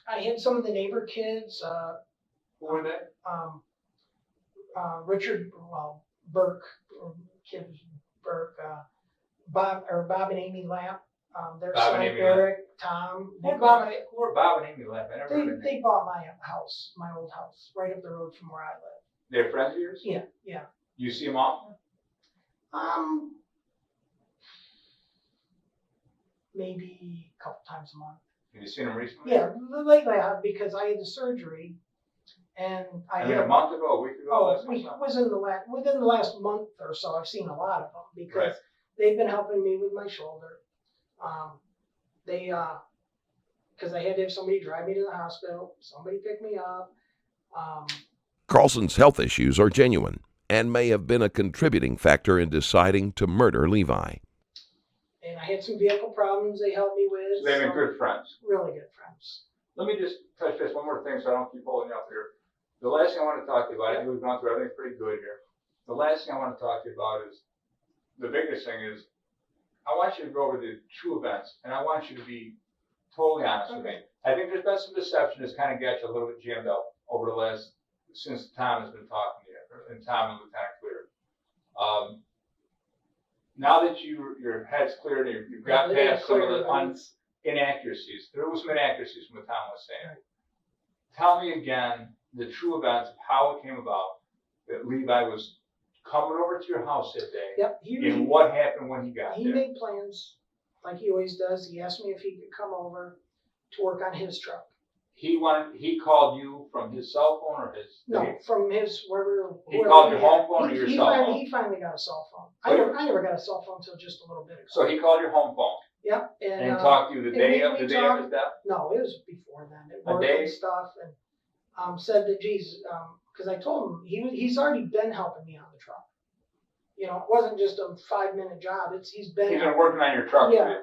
I had some of the neighbor kids, Who were they? Richard, Burke, kid Burke, Bob and Amy Lamp, their Bob son and Amy Eric, Tom. Who are Bob and Amy Lamp? I never heard of them. They bought my house, my old house, right up the road from where I live. They're friends of yours? Yeah. You see them often? Maybe a couple times a month. Have you seen them recently? Yeah, lately I have, because I had the surgery, and I mean, a month ago, a week ago, within the last month or so, I've seen a lot of them because Right. they've been helping me with my shoulder. Because I had to have somebody drive me to the hospital, somebody pick me up. Karlsen's health issues are genuine and may have been a contributing factor in deciding to murder Levi. And I had some vehicle problems they helped me with. They've been good friends. Really good friends. Let me just touch base one more thing so I don't keep holding you up here. The last thing I want to talk to you about, I think we've gone through everything pretty good here. The last thing I want to talk to you about is, the biggest thing is, I want you to go over the true events, and I want you to be totally honest with me. I think there's been some deception that's kind of got you a little bit jammed up over the last, since Tom has been talking to you, and Tom and Lieutenant Clear. Now that your head's clear and you've got past some of the inaccuracies, there was some inaccuracies from what Tom was saying. Right. Tell me again the true events of how it came about that Levi was coming over to your house that day. Yep. And what happened when he got He there. made plans like he always does. He asked me if he could come over to work on his truck. He called you from his cell phone or his? No, from his, wherever. He whoever called your had. home phone or your cell phone? He finally got a cell phone. But- I never got a cell phone until just a little bit ago. So he called your home phone Yep, and and, talked to you the and day we of his death? no, it was before then, it A worked day? and stuff, and, said that, geez, cause I told him, he's already been helping me on the truck. You know, it wasn't just a 5-minute job, he's been. He's been working on your truck for Yeah. you.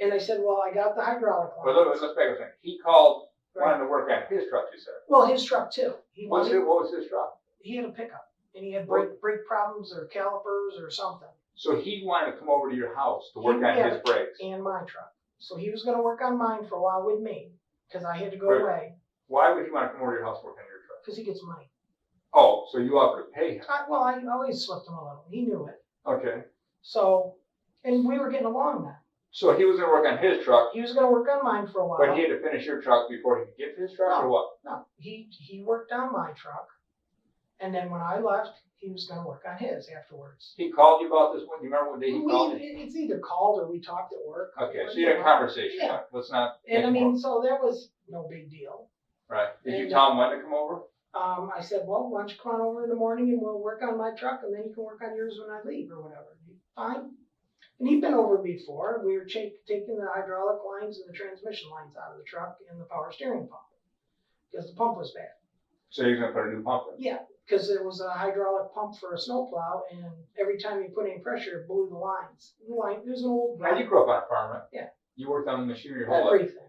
And I said, well, I got the hydraulic But lines. let's back a second. He called, Right. wanted to work on his truck, you said. Well, his truck too. What was his truck? He had a pickup, and he had brake problems or calipers or something, So he wanted to come over to your house to work on Yeah, his brakes. and my truck. So he was gonna work on mine for a while with me, cause I had to go Right. away, Why would he want to come over to your house to work on your truck? cause he gets money. Oh, so you offered to pay him. I always slipped him a little, he knew it. Okay. So, and we were getting along then. So he was going to work on his truck, He was gonna work on mine for a while. but he had to finish your truck before he could get to his truck, or what? No, he worked on my truck, and then when I left, he was gonna work on his afterwards. He called you about this one? Do you remember what day he called you? It's either called or we talked at work. Okay, so you had a conversation. Yeah. Let's not. And I make it mean, more- so that was no big deal. Right. Did you and, tell him when to come over? I said, well, why don't you come on over in the morning and we'll work on my truck and then you can work on yours when I leave or whatever. Fine. And he'd been over before. We were taking the hydraulic lines and the transmission lines out of the truck and the power steering pump because the pump was bad. So you're going to put a new pump in? Yeah, because there was a hydraulic pump for a snowplow and every time you put any pressure, it blew the lines. There's an old Now, you grew up on a farm, right? Yeah. You worked on machinery your whole life? everything.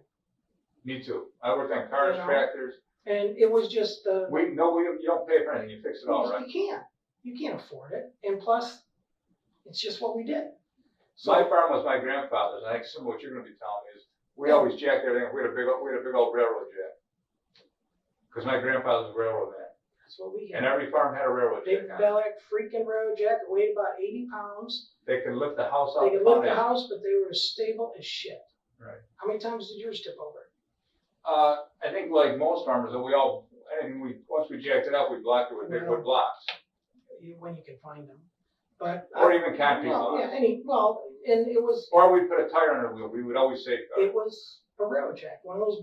Me too. I worked on cars, You know? tractors. And it was just the You don't pay for anything. You fix it all, right? You can't afford it. And plus, it's just what we did. So My farm was my grandfather's. I think some of what you're going to be telling me is we always jacked everything. We had a big old railroad jack. Because my grandfather was a railroad man. that's what we And had. every farm had a railroad Big jack on it. Bellick freaking road jack, it weighed about 80 pounds. They could lift the house off They the could lift the foundation. house, but they were as stable as shit. Right. How many times did yours tip over? I think like most farmers, once we jacked it up, we blocked it with big wood blocks. When you can find them. But Or even concrete well, blocks. yeah, and it was Or we'd put a tire under the wheel. We would always safeguard. it was a railroad jack. One of those,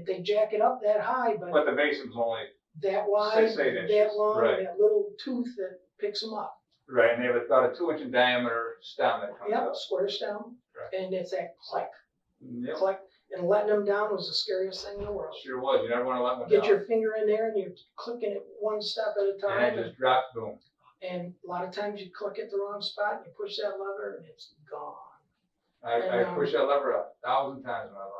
they jack it up that high, but But the basin was only, that wide, 6 to 8 inches, that long, right. that little tooth that picks them up. right, and they have about a 2-inch in diameter stem that comes Yep, up. square stem, Right. and it's that click, Yep, click, and letting them down was the scariest thing in the world. sure was. You never want to let one Get down. your finger in there and you're clicking it one step at a And time, it just drops, boom. and a lot of times you click it the wrong spot, and you push that lever, and it's gone. I And, pushed that lever 1,000 times in my life.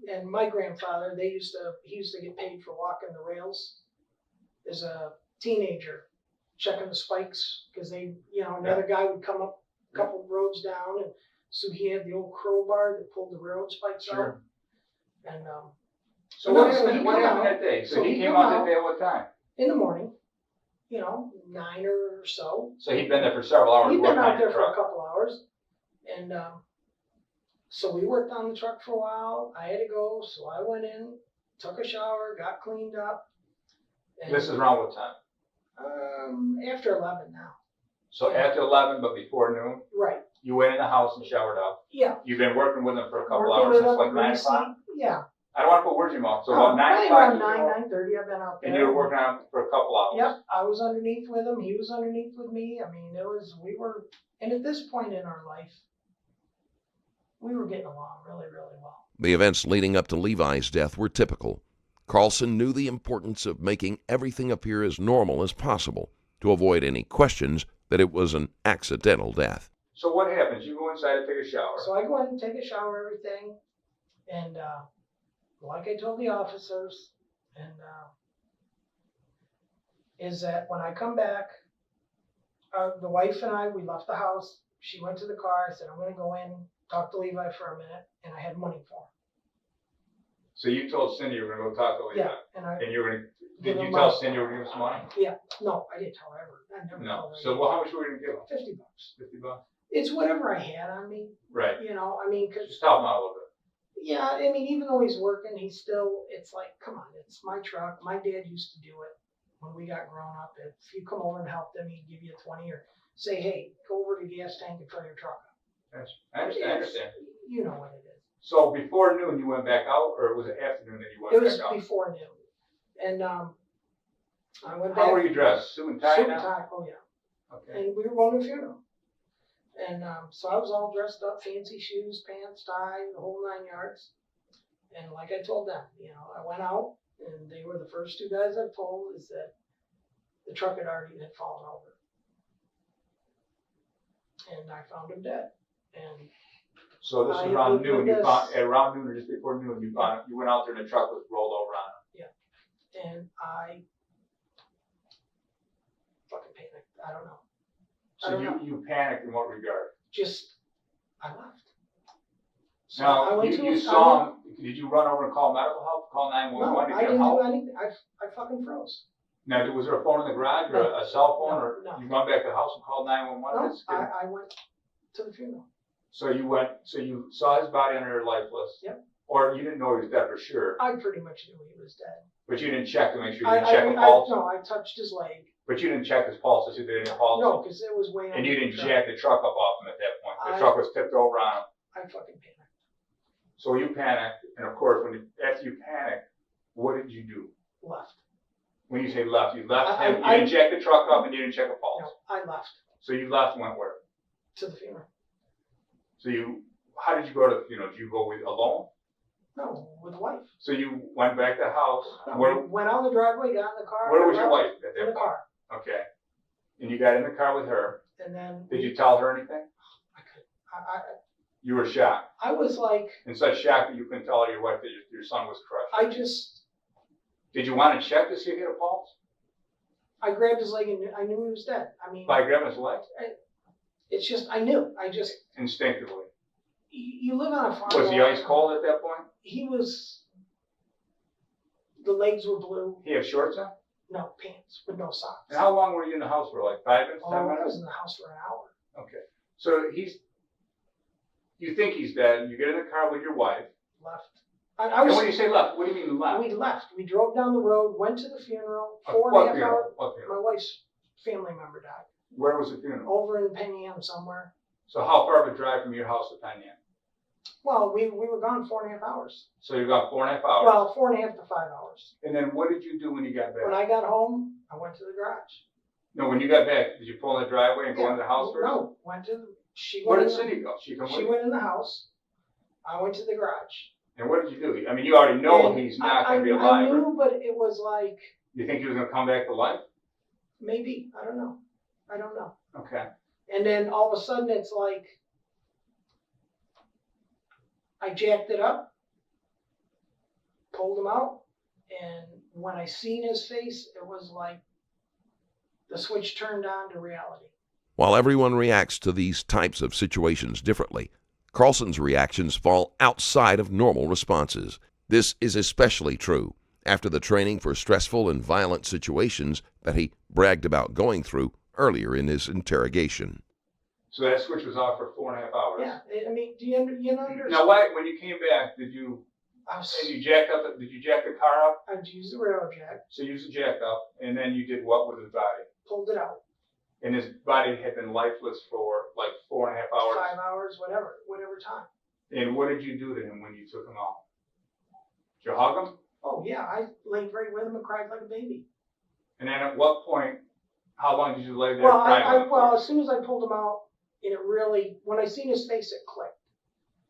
And my grandfather, he used to get paid for walking the rails as a teenager, checking the spikes, because another guy would come up a couple roads down, and so he had the old crowbar that pulled the railroad spikes out. Sure. And So what happened that day? So he came out that day at what time? in the morning, 9 or so. So he'd been there for several hours He'd been working out on there your for a truck. couple hours, and so we worked on the truck for a while. I had to go, so I went in, took a shower, got cleaned up. And, This is around what time? after 11 now. So Yeah. after 11, but before noon, Right. you went in the house and showered up. Yeah. You've been working with him for a couple Working hours with since him, like 9 greasy. o'clock. Yeah. I don't want to put words in your mouth. So about 9 Probably o'clock. around you came 9, home, 9:30. I've been out there. and you were working on it for a couple hours. Yep. I was underneath with him. He was underneath with me. I mean, and at this point in our life, we were getting along really, really well. The events leading up to Levi's death were typical. Karlsen knew the importance of making everything appear as normal as possible to avoid any questions that it was an accidental death. So what happens? You go inside and take a shower. So I go in and take a shower, everything, and like I told the officers, and is that when I come back, the wife and I, we left the house. She went to the car. I said, I'm going to go in, talk to Levi for a minute, and I had money for him. So you told Cindy you were going to go talk to Levi. Yeah, and And you were going to, Give did him you tell money. Cindy you were going to give him some money? no, I didn't tell her ever. I never No. told her. So how much were you going to give him? $50. $50? It's whatever I had on me, Right. I mean, because Just help him out a little bit. yeah, I mean, even though he's working, it's like, come on, it's my truck. My dad used to do it when we got grown up. If you come over and help them, he'd give you a 20 or say, hey, go over to the gas tank and fill your truck up. Yes. I understand. You know what it is. So before noon, you went back out, or was it afternoon that you It went was back out? before noon. And I went back. How were you dressed? Suit and tie Suit now? and tie, oh yeah. Okay. And we were going to a funeral. And so I was all dressed up, fancy shoes, pants, tie, the whole 9 yards. And like I told them, you know, I went out, and they were the first 2 guys I told is that the truck had fallen over. And I found him dead. And So this I was around looked noon. at You this. found around noon or just before noon. You found you went out there and the truck was rolled over on him. and I fucking panicked. I don't know. I So don't know. you panicked in what regard? Just I left. So Now I went you to saw him. Did you run over and call medical help? Call 911 No, to I get didn't help? do anything. I fucking froze. Now, was there a phone in the garage or No. a cell phone, No, or no. you run back to the house and call 911? No, I went to the funeral. So you saw his body under lifeless. Yep. Or you didn't know he was dead for sure, I pretty much knew he was dead. but you didn't check to make sure you didn't check a pulse. No, I touched his leg. But you didn't check his pulse to see if there was any pulse. No, because it was way And you under didn't the truck. jack the truck up off him at that point. The I- truck was tipped over on him. I fucking panicked. So you panicked, and of course, after you panicked, what did you do? Left. When you say left, you left I- him. You I- didn't jack the truck up, and you didn't check a pulse. No, I left So you left and went where? to the funeral. So how did you go to the funeral? Did you go alone? No, with the wife. So you went back to the house. No, Where we went out in the driveway, got in the car. was your left wife at In that the point? car. Okay. And you got in the car with her. And then Did you tell her anything? You were shocked. I was like, And such shocked that you couldn't tell your wife that your son was crushed. Did you want to check to see if he had a pulse? I grabbed his leg and I knew he was dead. I mean, By grabbing his leg? it's just, I knew. Instinctively. You live on a farm. Was he ice cold at that point? The legs were blue. He had shorts on? No, pants, with no socks. And how long were you in the house for? Like 5 minutes, 10 I was minutes? in the house for an hour. Okay. So you think he's dead. You get in the car with your wife. Left. And when you say left, what do you mean left? We left. We drove down the road, went to the funeral, What 4.5 funeral? hours. What funeral? My wife's family member died. Where was the funeral? Over in Penn Am somewhere. So how far of a drive from your house to Penn Yan? Well, we were gone 4.5 hours. So you got 4.5 hours. Well, 4.5 to 5 hours. And then what did you do when you got back? When I got home, I went to the garage. No, when you got back, did you pull in the driveway and go in the house first? No, went to she Where went did in Cindy go? She come the, with she you? went in the house. I went to the garage. And what did you do? I mean, you already know And he's not going to be I alive. right? knew, but it was like, You think he was going to come back to life? maybe, I don't know. Okay. And then all of a sudden it's like, I jacked it up, pulled him out, and when I seen his face, it was like the switch turned on to reality. While everyone reacts to these types of situations differently, Karlsen's reactions fall outside of normal responses. This is especially true after the training for stressful and violent situations that he bragged about going through earlier in his interrogation. So that switch was off for 4.5 hours. Yeah, I mean, do you understand? Now, when you came back, did you jack the car up? I'd use the railroad jack, So you used the jack up, and then you did what with his body? pulled it out, And his body had been lifeless for like 4.5 hours. 5 hours, whatever time. And what did you do to him when you took him out? Did you hug him? Oh yeah, I laid right with him and cried like a baby. And then at what point, how long did you lay there Well, crying on the floor? as soon as I pulled him out, and it really, when I seen his face, it clicked.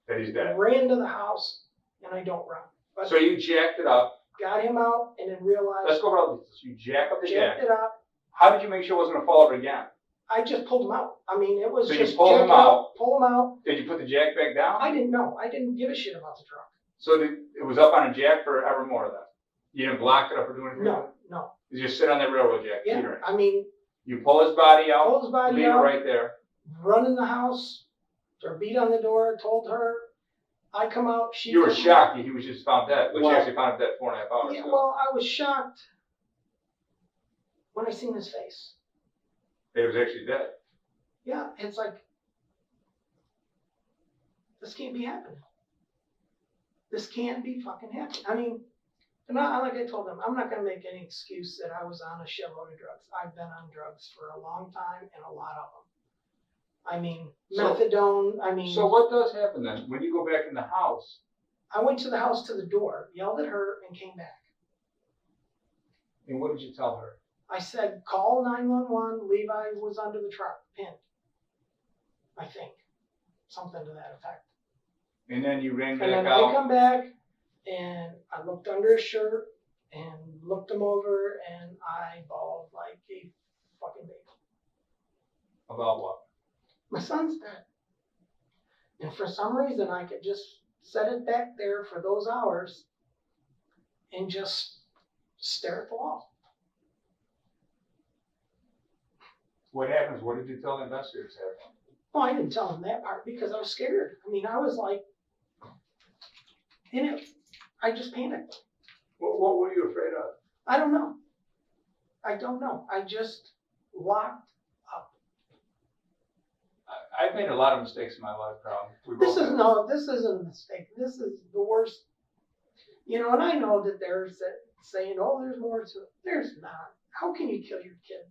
That he's I dead. ran to the house, and I don't run. But So you jacked it up. got him out, and then realized, Let's go about this. You jack up the jack. jacked it up. How did you make sure it wasn't going to fall over again? I just pulled him out. I mean, it was So you just pulled jack him it up, out. pull him out. Did you put the jack back down? I didn't know. I didn't give a shit about the truck. So it was up on a jack forevermore then? You didn't block it up or do anything? No. You just sit on that railroad jack, Yeah, teetering. I mean, You pull his body out, pull his body leave it out, right there. run in the house, or beat on the door, told her. I come out, she. You were comes- shocked that he was just found dead, but Well, you actually found him dead 4.5 hours Yeah, ago. well, I was shocked when I seen his face. He was actually dead. Yeah, it's like, this can't be happening. This can't be fucking happening. I mean, and like I told them, I'm not going to make any excuse that I was on a shitload of drugs. I've been on drugs for a long time and a lot of them. I mean, So- methadone, I mean. So what does happen then? When you go back in the house, I went to the house to the door, yelled at her, and came back. and what did you tell her? I said, call 911, Levi was under the truck, pinned. I think, something to that effect. And then you ran And back then I out. come back, and I looked under his shirt, and looked him over, and I bawled like a fucking baby. About what? My son's dead. And for some reason, I could just set it back there for those hours and just stare at the wall. What happens? What did you tell the investigators happened? Well, I didn't tell him that part because I was scared. I mean, I was like, I just panicked. What were you afraid of? I don't know. I don't know. I just locked up. I've made a lot of mistakes in my life, Carl. This isn't a mistake. This is the worst. You know, and I know that there's that saying, oh, there's more to it. There's not. How can you kill your kid?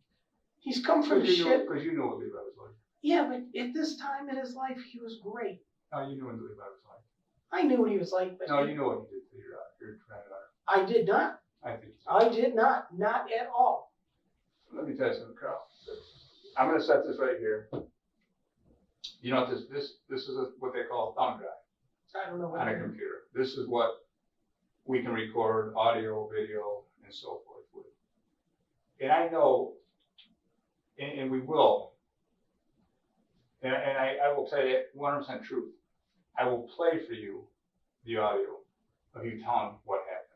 He's come from shit. Because you know what Levi was like. Yeah, but at this time in his life, he was great. No, you knew what Levi was like. I knew what he was like, but No, you know what he did to your granddaughter. I did not. I think. I did not. Not at all. Let me tell you something, Carl. I'm going to set this right here. You know, this is what they call a thumb drive I don't know what on a it is. computer. This is what we can record audio, video, and so forth with. And I know, and we will, and I will tell you 100% truth. I will play for you the audio of you telling what happened.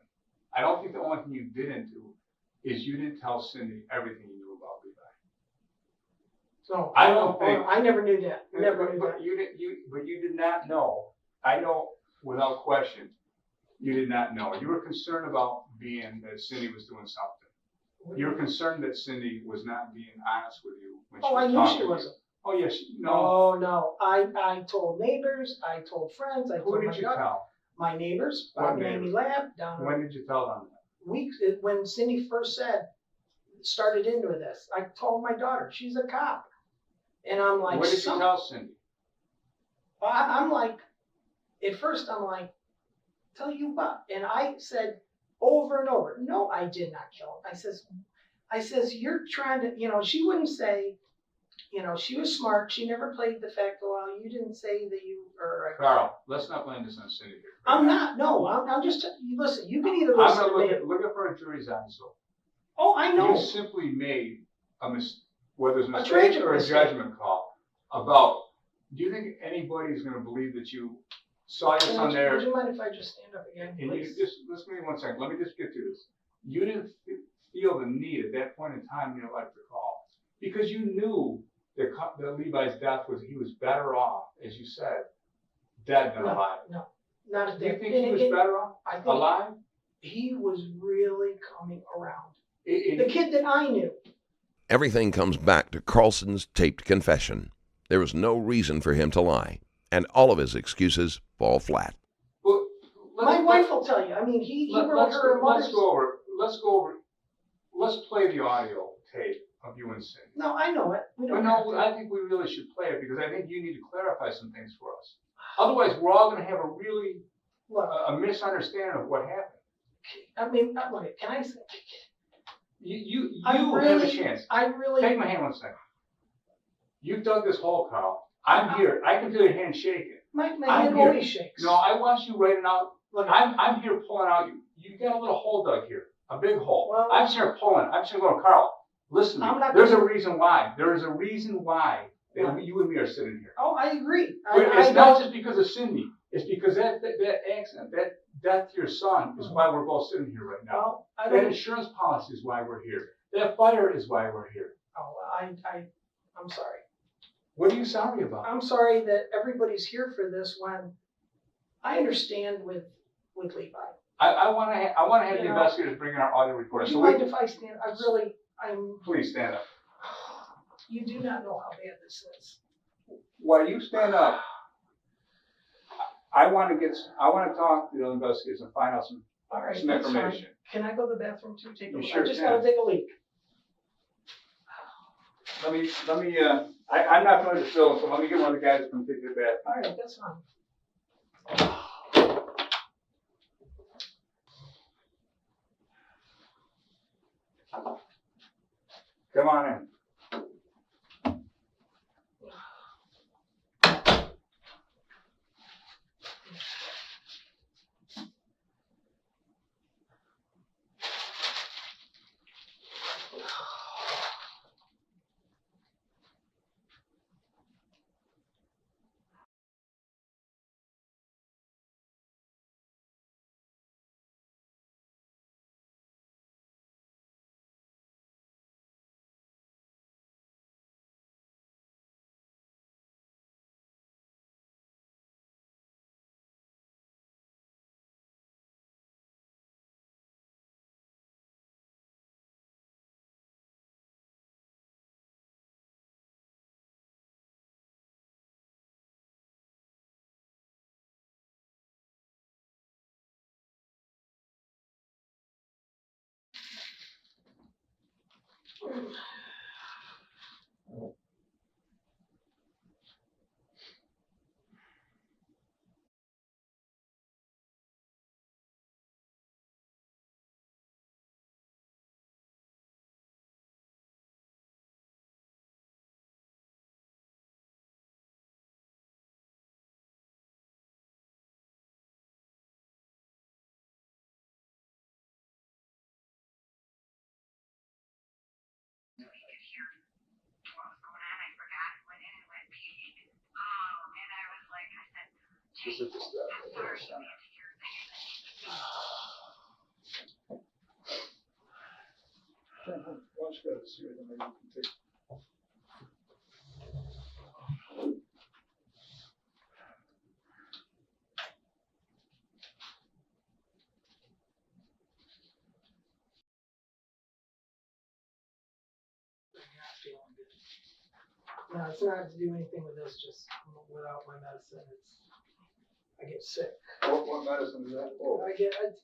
I don't think the only thing you didn't do is you didn't tell Cindy everything you knew about Levi. No, I don't think- I never knew that. Never knew But that. you did not know. I know without question, you did not know. You were concerned about being that Cindy was doing something. You were concerned that Cindy was not being honest with you when she Oh, was I knew talking she to you. wasn't. Oh yes, no. No. I told neighbors. I told friends. I Who told did my you daughter. tell? My neighbors. What Bob and Amy neighbors? Lab down When did you tell them that? weeks when Cindy first started into this. I told my daughter. She's a cop, and I'm like, What did you tell Cindy? I'm like, at first I'm like, tell you what, and I said over and over, no, I did not kill him. I says, you're trying to, she wouldn't say, she was smart. She never played the fact, well, you didn't say that you are. Carl, let's not blame this on Cindy here. I'm not. No, I'm just. Listen, you can either I'm listen gonna to me. look for a jury's eyes. So Oh, I know. you simply made whether it's a mistake tragic or a mistake. judgment call about. Do you think anybody's going to believe that you saw your son there? Would you mind if I just stand up again, And you please? just listen to me 1 second. Let me just get through this. You didn't feel the need at that point in time in your life to call because you knew that Levi's death he was better off, as you said, dead than alive. No, not at Do you that. think he was better off I think alive? he was really coming around. It- The kid that I knew. Everything comes back to Karlsen's taped confession. There was no reason for him to lie, and all of his excuses fall flat. well, My wife will tell you. I mean, he wrote her mother's. Let's play the audio tape of you and Cindy. No, I know it. We But don't have no, to. I think we really should play it because I think you need to clarify some things for us. Otherwise, we're all going to have a really Look, a misunderstanding of what happened. I mean, look, can I say? You I have a really- chance. I really. Take my hand 1 second. You dug this hole, Carl. I'm here. I can feel your hand shaking. My I'm hand here. always shakes. No, I want you writing out. Look, I'm here pulling out. You got a little hole dug here, a big hole. Well- I'm just here pulling. I'm just going, Carl. Listen to I'm me. not There's a gonna- reason why. There is a reason why that What? you and me are sitting here. Oh, I agree. But I it's not don't- just because of Cindy. It's because that accident, that death to your son is why we're both sitting here right now. Well, I That don't. insurance policy is why we're here. That fire is why we're here. Oh, I'm sorry. What are you sorry about? I'm sorry that everybody's here for this when I understand with Levi. I want to have the You know, investigators bring in our audio recorder. Would So you mind if I stand? please stand up. You do not know how bad this is. While you stand up, I want to talk to the investigators and find out some All right, some that's fine. information. Can I go to the bathroom too? You I sure just can. gotta take a leak. Let me I'm not going to film, so let me get one of the guys to come take your bath. All right, that's fine. Come on in. This is the stuff. Watch that, see what maybe you can take. No, it's not to do anything with this, just without my medicine, I get sick. What medicine is that? Oh,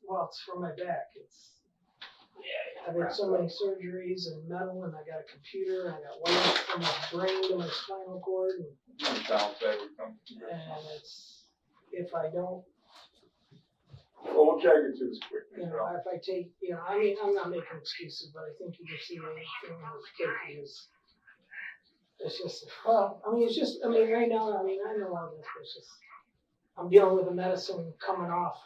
Well, it's for my back, I've had so many surgeries and metal, and I got a computer, and I got wires from my brain to my spinal cord, and if I don't, well, we'll try to get to this quick. if I take, I mean, I'm not making excuses, but I think you can see anything that's taken is, it's just, right now, I know all this, but it's just, I'm dealing with the medicine coming off,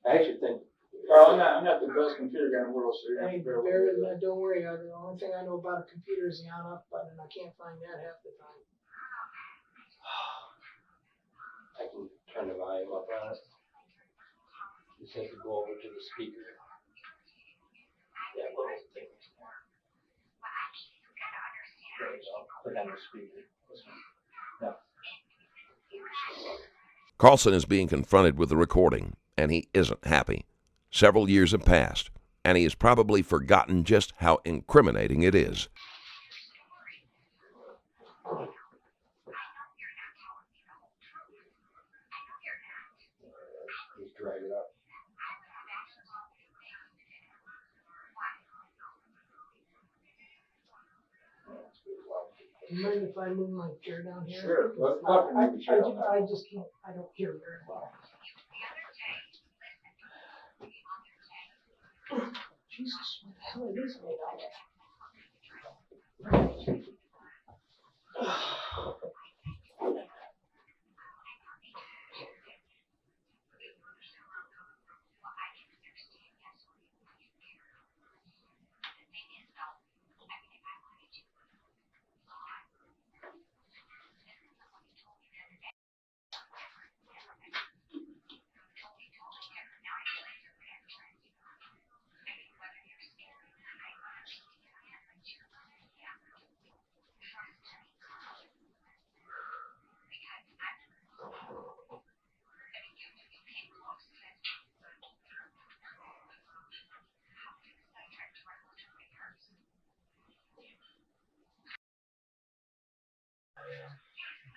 I actually think, Carl, I'm not the best computer guy in the world, so you're going to bear with me. don't worry, the only thing I know about a computer is the on-off button, and I can't find that half the time. I can turn the volume up on it. Just have to go over to the speaker. That little thing. There you go. Put on the speaker. No. Karlsen is being confronted with the recording, and he isn't happy. Several years have passed, and he has probably forgotten just how incriminating it is. Just drag it up. Do you mind if I move my chair down here? Sure. Let's talk and make the chair down. I just can't, I don't hear very well. Jesus, what the hell it is made out of?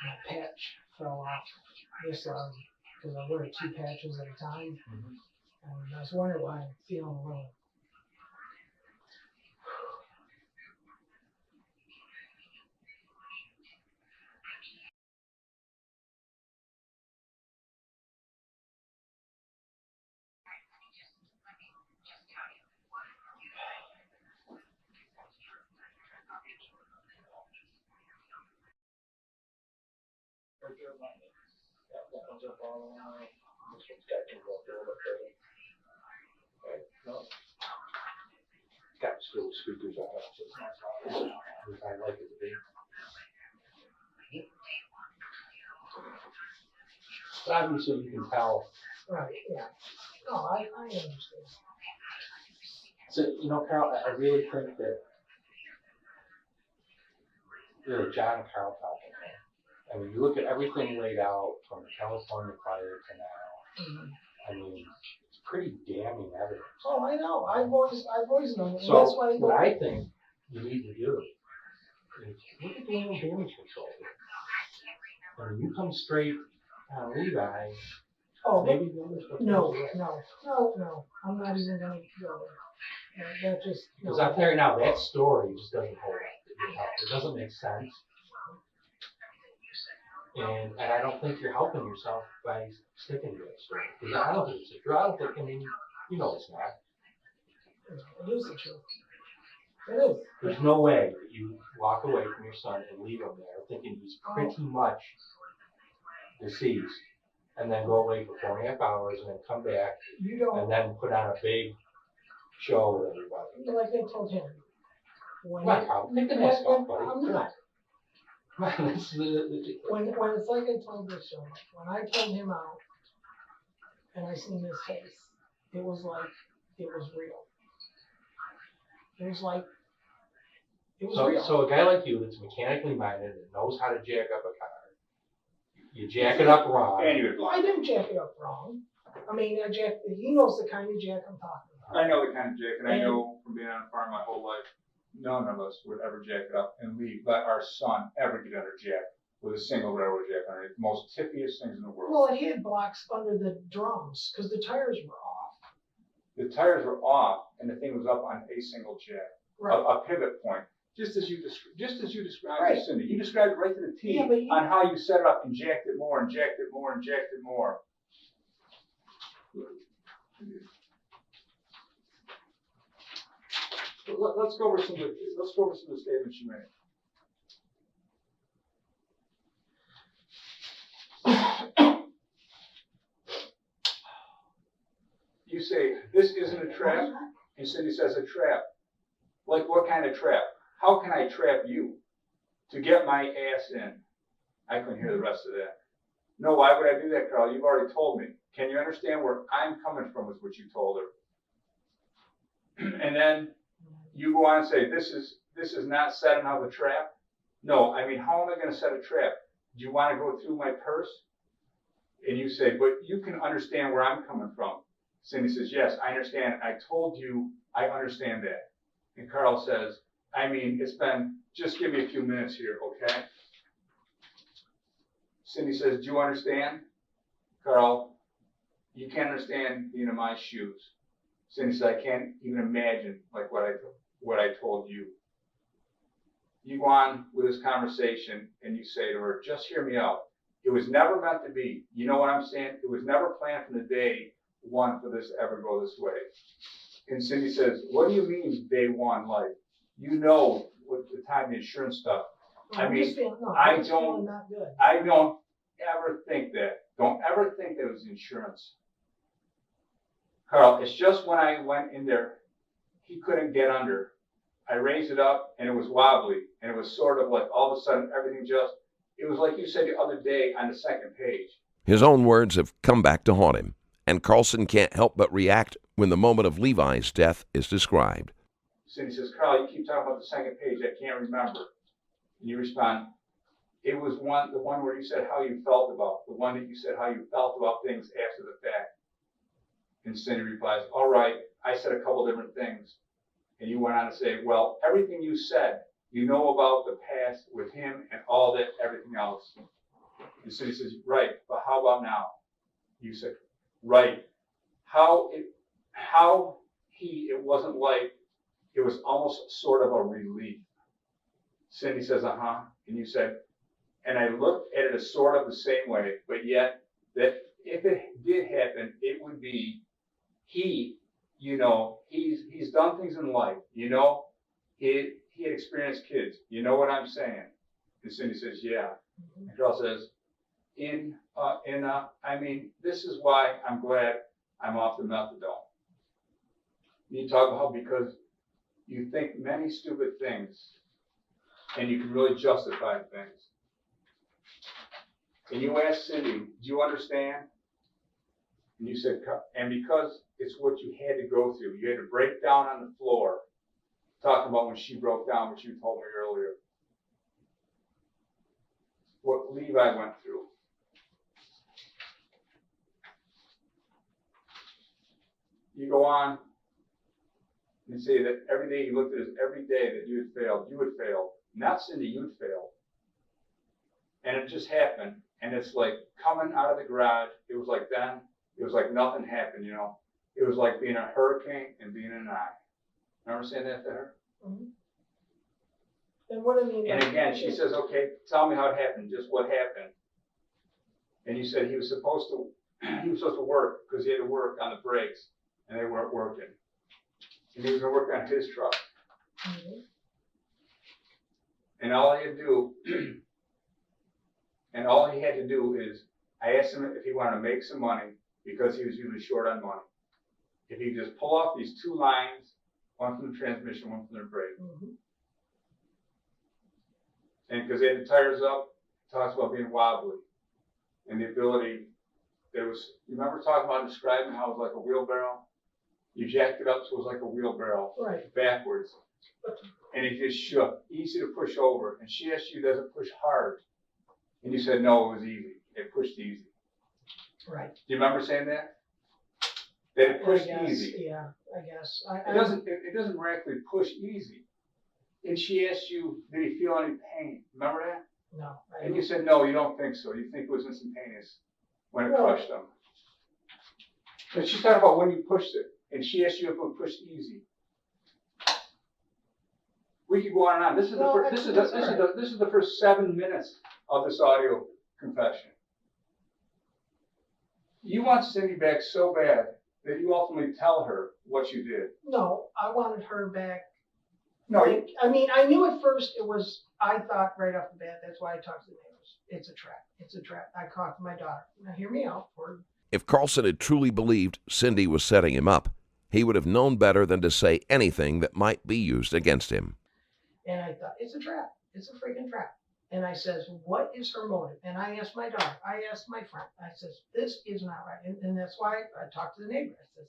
My patch fell off this because I wear 2 patches at a time. And I was wondering why I'm feeling a little. Got little speakers on it, so it's not loud. I like it to be. But obviously, you can tell. Right, yeah. No, I understand. So, Carl, I really think that really John and Karl talking. I mean, you look at everything laid out from the California fire to now. I mean, it's pretty damning evidence. Oh, I know. I've always known it. So That's why what I think you need to do is look at the animal damage control. I mean, you come straight on Levi. Oh, Maybe the other stuff. no. I'm not even gonna go there. That just Because I'm there now, that story just doesn't hold up. It doesn't make sense. And I don't think you're helping yourself by sticking to that story. Because I don't think it's true. I don't think, it's not. It is the truth. It is. There's no way that you walk away from your son and leave him there thinking he's pretty much deceased and then go away for 4.5 hours and then come back You don't. and then put on a big show with everybody. Like I told him. Take the mask off, buddy. I'm not. When it's like I told this show, when I pulled him out and I seen his face, it was like it was real. It was like it was real. So a guy like you that's mechanically minded and knows how to jack up a car, you jack it up wrong. And you would I didn't jack it up wrong. I mean, he knows the kind of jack I'm talking about. I know the kind of jack, and I know from being on a farm my whole life, none of us would ever jack it up and let our son ever get under jack with a single railroad jack on it. The most tippiest things in the world. Well, it had blocks under the drums because the tires were off. The tires were off, and the thing was up on a single jack, Right. a pivot point. Just as you described Right. it, Cindy. You described it right to the T on how you set it up and jacked it more and jacked it more and jacked it more. Let's go over some of the statements you made. You say, this isn't a trap, and Cindy says, a trap. Like what kind of trap? How can I trap you? To get my ass in. I couldn't hear the rest of that. No, why would I do that, Karl? You've already told me. Can you understand where I'm coming from with what you told her? And then you go on and say, this is not setting out the trap? No, I mean, how am I going to set a trap? Do you want to go through my purse? And you say, but you can understand where I'm coming from. Cindy says, yes, I understand. I told you I understand that. And Karl says, I mean, just give me a few minutes here, okay? Cindy says, do you understand? Karl, you can't understand being in my shoes. Cindy says, I can't even imagine like what I told you. You go on with this conversation and you say to her, just hear me out. It was never meant to be. You know what I'm saying? It was never planned from the day one for this to ever go this way. And Cindy says, what do you mean day one? Like, you know, with the time the insurance stuff. I don't ever think that. Don't ever think that it was insurance. Karl, it's just when I went in there, he couldn't get under. I raised it up and it was wobbly. And it was sort of like all of a sudden everything it was like you said the other day on the second page. His own words have come back to haunt him, and Karlsen can't help but react when the moment of Levi's death is described. Cindy says, Karl, you keep talking about the second page. I can't remember. And you respond, it was the one where you said how you felt about, the one that you said how you felt about things after the fact. And Cindy replies, all right, I said a couple different things. And you went on to say, well, everything you said, you know about the past with him and all that, everything else. And Cindy says, right, but how about now? You said, right. It wasn't like, it was almost sort of a relief. Cindy says, uh-huh. And you said, and I looked at it as sort of the same way, but yet that if it did happen, it would be he's done things in life, he had experienced kids. You know what I'm saying? And Cindy says, yeah. And Karl says, I mean, this is why I'm glad I'm off the methadone. You talk about because you think many stupid things and you can really justify things. And you asked Cindy, do you understand? And you said, and because it's what you had to go through, you had to break down on the floor, talking about when she broke down, what you told me earlier. What Levi went through. You go on and say that every day you looked at us, every day that you had failed. Not Cindy, you had failed. And it just happened. And it's like coming out of the garage. It was like then, it was like nothing happened, you know. It was like being a hurricane and being an eye. Remember saying that to her? Mm-hmm. And what I mean. And again, she says, okay, tell me how it happened, just what happened. And you said he was supposed to work because he had to work on the brakes and they weren't working. And he was going to work on his truck. Mm-hmm. And all he had to do is, I asked him if he wanted to make some money because he was usually short on money. If he just pull off these two lines, one from the transmission, one from the brake. Mm-hmm. And because they had the tires up, it talks about being wobbly. And the ability, you remember talking about describing how it was like a wheelbarrow? You jacked it up so it was like a wheelbarrow. Right. Backwards. And it just shook, easy to push over. And she asked you, does it push hard? And you said, no, it was easy. It pushed easy. Right. Do you remember saying that? That it pushed easy. Yeah, I guess. It doesn't miraculously push easy. And she asked you, did he feel any pain? Remember that? No. And you said, no, you don't think so. You think it was instantaneous when it crushed them. But she's talking about when you pushed it. And she asked you if it would push easy. We could go on and on. This is the first 7 minutes of this audio confession. You want Cindy back so bad that you ultimately tell her what you did. No, I wanted her back. No, I mean, I knew at first it was, I thought right off the bat, that's why I talked to the neighbors. It's a trap. It's a trap. I talked to my daughter. Now hear me out. If Karlsen had truly believed Cindy was setting him up, he would have known better than to say anything that might be used against him. And I thought, it's a trap. It's a freaking trap. And I says, what is her motive? And I asked my daughter. I asked my friend. I says, this is not right. And that's why I talked to the neighbor. I says,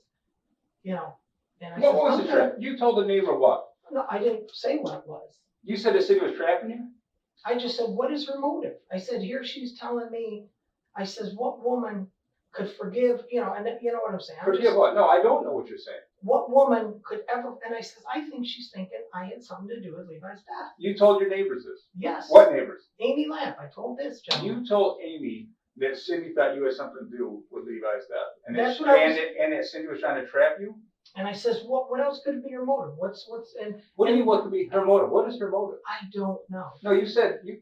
you know. And I what was the trap? You told the neighbor what? No, I didn't say what it was. You said the Cindy was trapping you? I just said, what is her motive? I said, here she's telling me. I says, what woman could forgive, you know, and you know what I'm saying. Forgive what? No, I don't know what you're saying. What woman could ever, and I says, I think she's thinking I had something to do with Levi's death. You told your neighbors this? Yes. What neighbors? Amy Lamp, I told this gentleman. You told Amy that Cindy thought you had something to do with Levi's death. And That's and that Cindy was trying to trap you? And I says, what else could be her motive? What do you mean what could be her motive? What is her motive? I don't know. No, you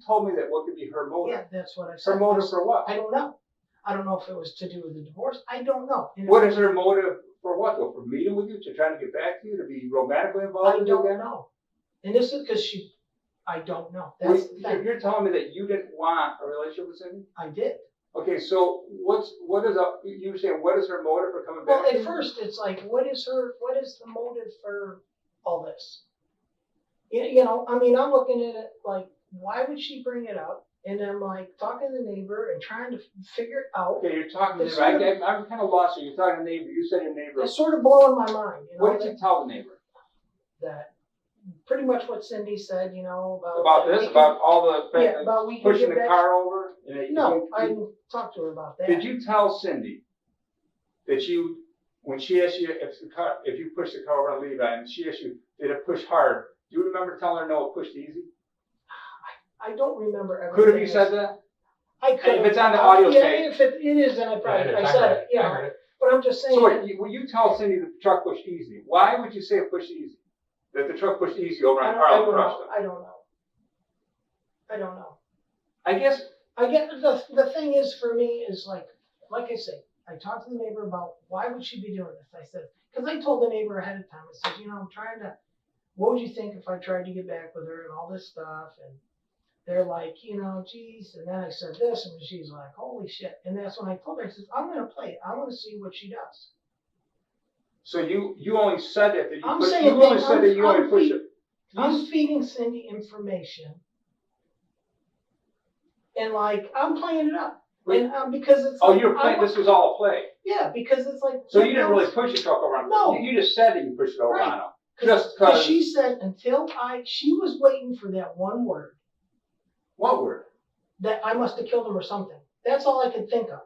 told me that what could be her motive. Yeah, that's what I said. Her motive for what? I don't know. I don't know if it was to do with the divorce. I don't know. What is her motive for what though? For meeting with you, to try to get back to you, to be romantically involved with you again? I don't know. And this is because I don't know. That's the thing. You're telling me that you didn't want a relationship with Cindy? I did. Okay, so you were saying what is her motive for coming back? Well, at first it's like, what is the motive for all this? You know, I mean, I'm looking at it like, why would she bring it up? And I'm like talking to the neighbor and trying to figure it out. Okay, you're talking to the neighbor. I'm kind of lost here. You're talking to the neighbor. You said your neighbor. It's sort of blowing my mind. You know, what did you tell the neighbor? That pretty much what Cindy said, you know, about this, about all the about we pushing the car over. No, I didn't talk to her about that. Did you tell Cindy that when she asked you if you pushed the car over on Levi, and she asked you, did it push hard? Do you remember telling her no, it pushed easy? I don't remember everything. Could have you said that? I could. If it's on the audio tape. Yeah, if it is, then I said it. Yeah, but I'm just saying. So when you tell Cindy that the truck pushed easy, why would you say it pushed easy? That the truck pushed easy over on Karl and crushed him? I don't know. I guess the thing is for me is like I say, I talked to the neighbor about why would she be doing this. I said, because I told the neighbor ahead of time. I said, you know, I'm trying to. What would you think if I tried to get back with her and all this stuff? And they're like, you know, geez. And then I said this, and she's like, oh holy shit. And that's when I told her, I said, I'm going to play it. I want to see what she does. So you only said that you I'm push, saying you only that said that you only push it. I'm feeding Cindy information. And like, I'm playing it up. And because it's Oh, like, you're playing, this was all a play. yeah, because it's like. So you didn't really push the truck over on him. No. You just said that you pushed it over Right. on him. Because Just because. she said she was waiting for that one word. What word? That I must have killed him or something. That's all I could think of.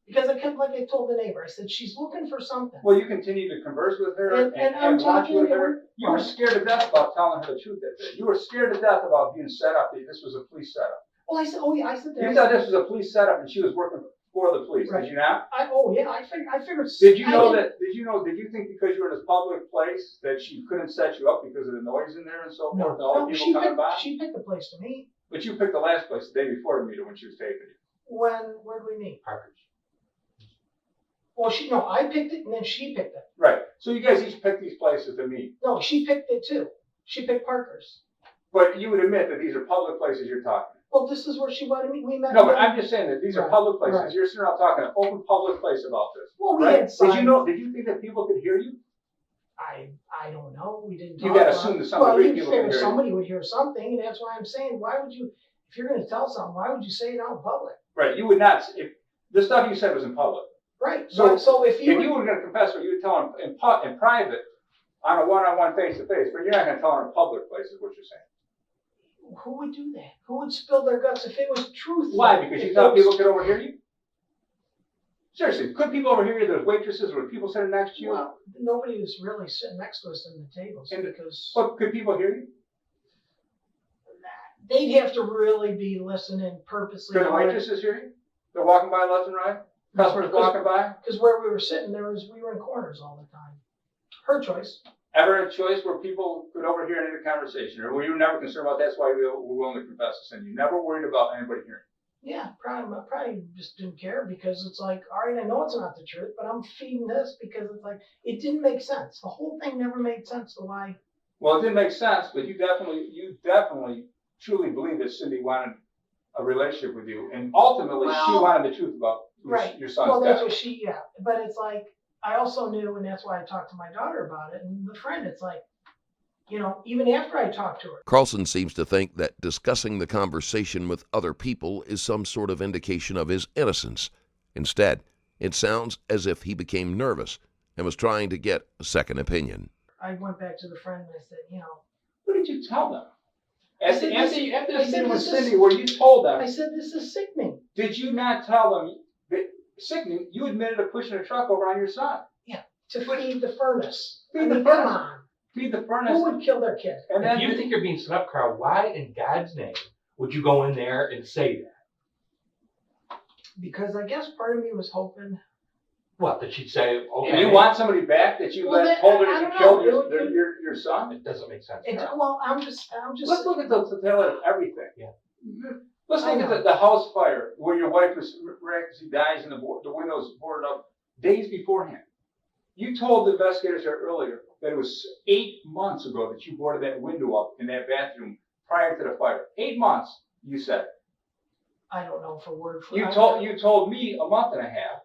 Because I kept, like I told the neighbor, I said, she's looking for something. Well, you continued to converse with her And have I'm lunch talking with to her. her. You were scared to death about telling her the truth that day. You were scared to death about being set up. That this was a police setup. Well, I said, oh yeah, I said that. You thought this was a police setup and she was working for the police, Right. did you not? I figured. Did you think because you were in this public place that she couldn't set you up because of the noise in there and so forth, and all the people coming by? She picked the place to meet. But you picked the last place the day before to meet her when she was taking you. Where did we meet? Parker's. Well, I picked it and then she picked it. Right. So you guys each picked these places to meet. No, she picked it too. She picked Parker's. But you would admit that these are public places you're talking. Well, this is where she wanted me. We met. No, but I'm just saying that these are Right, public places. right. You're sitting around talking an open public place about this. Well, we right? had signs. Did you think that people could hear you? I don't know. We didn't. You talk gotta about assume it. that some well, degree you people figure can hear you. somebody would hear something, and that's why I'm saying, why would you, if you're going to tell something, why would you say it out in public? Right. You would not. If the stuff you said was in public. Right. So So if you were going to confess, or you would tell them in private, on a one-on-one, face-to-face, but you're not going to tell them in public places what you're saying. who would do that? Who would spill their guts if it was truth? Why? Because If you it thought was- people could overhear you? Seriously, could people overhear you? There's waitresses or people sitting next to you. Well, nobody was really sitting next to us in the tables And- because But could people hear you? they'd have to really be listening purposely. Could the waitresses hear you? They're walking by left and right. Customers walking by. Because where we were sitting, we were in corners all the time. Her choice. Ever a choice where people could overhear any of the conversation, or were you never concerned about? That's why we were willing to confess this, and you never worried about anybody hearing. Yeah, probably just didn't care because it's like, all right, I know it's not the truth, but I'm feeding this because it's like, it didn't make sense. The whole thing never made sense to why. Well, it didn't make sense, but you definitely truly believe that Cindy wanted a relationship with you, and ultimately she Well, wanted the truth about your son's Well, that's death. what but it's like, I also knew, and that's why I talked to my daughter about it, and the friend, it's like, even after I talked to her. Karlsen seems to think that discussing the conversation with other people is some sort of indication of his innocence. Instead, it sounds as if he became nervous and was trying to get a second opinion. I went back to the friend and I said, What did you tell them? I said, After I this said, meeting with this is- Cindy, where you told them, I said, this is sickening. did you not tell them that sickening? You admitted to pushing a truck over on your son. To feed the furnace. Feed I the mean, furnace. Come on. Feed the furnace. Who would kill their kid? And then If you think you're being set up, Carl, why in God's name would you go in there and say that? Because I guess part of me was hoping. What, that she'd say, okay. And you want somebody back that you Well, told her I that you don't killed know. your son? It doesn't make sense. It, Carl. well, I'm just. Let's look at the totality of everything. Yeah. Let's look at the house fire where your wife was miraculously dies and the windows boarded up days beforehand. You told the investigators there earlier that it was 8 months ago that you boarded that window up in that bathroom prior to the fire. 8 months, you said. I don't know for word for. You told me a month and a half.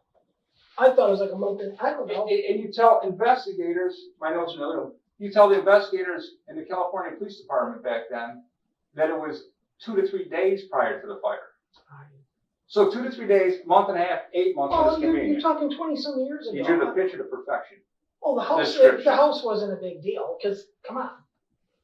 I thought it was like a month. I don't know. And you tell investigators, my notes in the other room, you tell the investigators in the California Police Department back then that it was 2 to 3 days prior to the fire. So 2 to 3 days, month and a half, 8 months when Oh, it's you're convenient. talking 20-some years ago. You drew the picture to perfection. Oh, the house. description. The house wasn't a big deal because come on.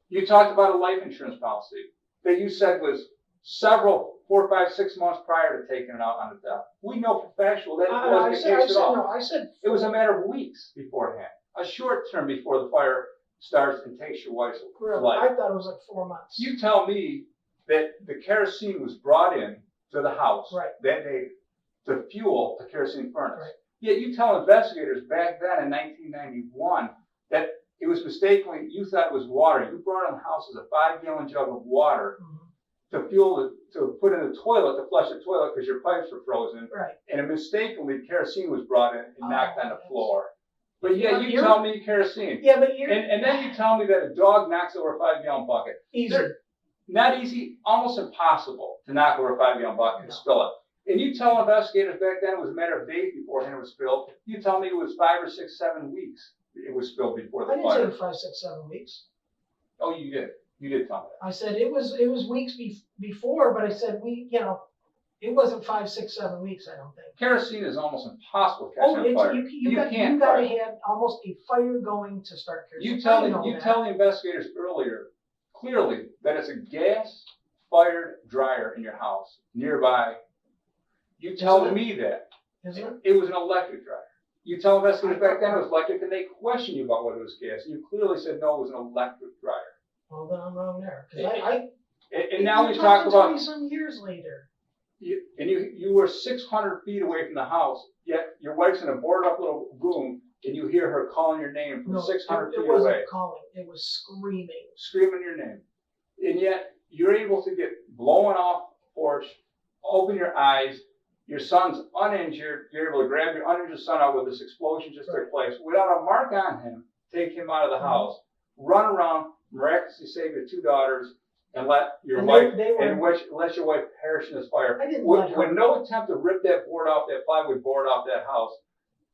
You talked about a life insurance policy that you said was several, 4, 5, 6 months prior to taking it out on the death. We know for factual that it wasn't the case at all. I said. It was a matter of weeks beforehand, a short term before the fire starts and takes your wife's Really, life. I thought it was like 4 months. You tell me that the kerosene was brought in to the house Right. that day to fuel the kerosene furnace. Right. Yet you tell investigators back then in 1991 that it was mistakenly, you thought it was water. You brought in the house as a 5-gallon jug of water to fuel to put in the toilet, to flush the toilet because your pipes were frozen. Right. And mistakenly kerosene was brought in and knocked on the that's- floor. But yet you You're- tell me kerosene. Yeah, but you're And then you tell me that a dog knocks over a 5-gallon bucket. easy. Not easy, almost impossible to knock over a 5-gallon bucket and No. spill it. And you tell investigators back then it was a matter of days before it was spilled. You tell me it was 5 or 6, 7 weeks it was spilled before the I didn't say fire. 5, 6, 7 weeks. Oh, you did. You did tell me that. I said it was weeks before, but I said it wasn't 5, 6, 7 weeks. I don't think. Kerosene is almost impossible to catch Oh, on fire. you got can't to fire. have almost a fire going to start kerosene. You tell the investigators earlier clearly that it's a gas-fired dryer in your house nearby. You tell me that it was an electric dryer. You tell investigators back then it was electric, and they question you about whether it was gas. And you clearly said no, it was an electric dryer. Well, then I'm wrong there. And now we talk about 20-some years later. you were 600 feet away from the house, yet your wife's in a boarded up little room, and you hear her calling your name from 600 feet it wasn't away. calling. It was screaming. Screaming your name. And yet you're able to get blown off the porch, open your eyes, your son's uninjured, you're able to grab your uninjured son out where this explosion just took place without a mark on him, take him out of the house, run around, miraculously save your 2 daughters, and let your wife let your wife perish in this fire. I didn't let her. With no attempt to rip that board off, that plywood board off that house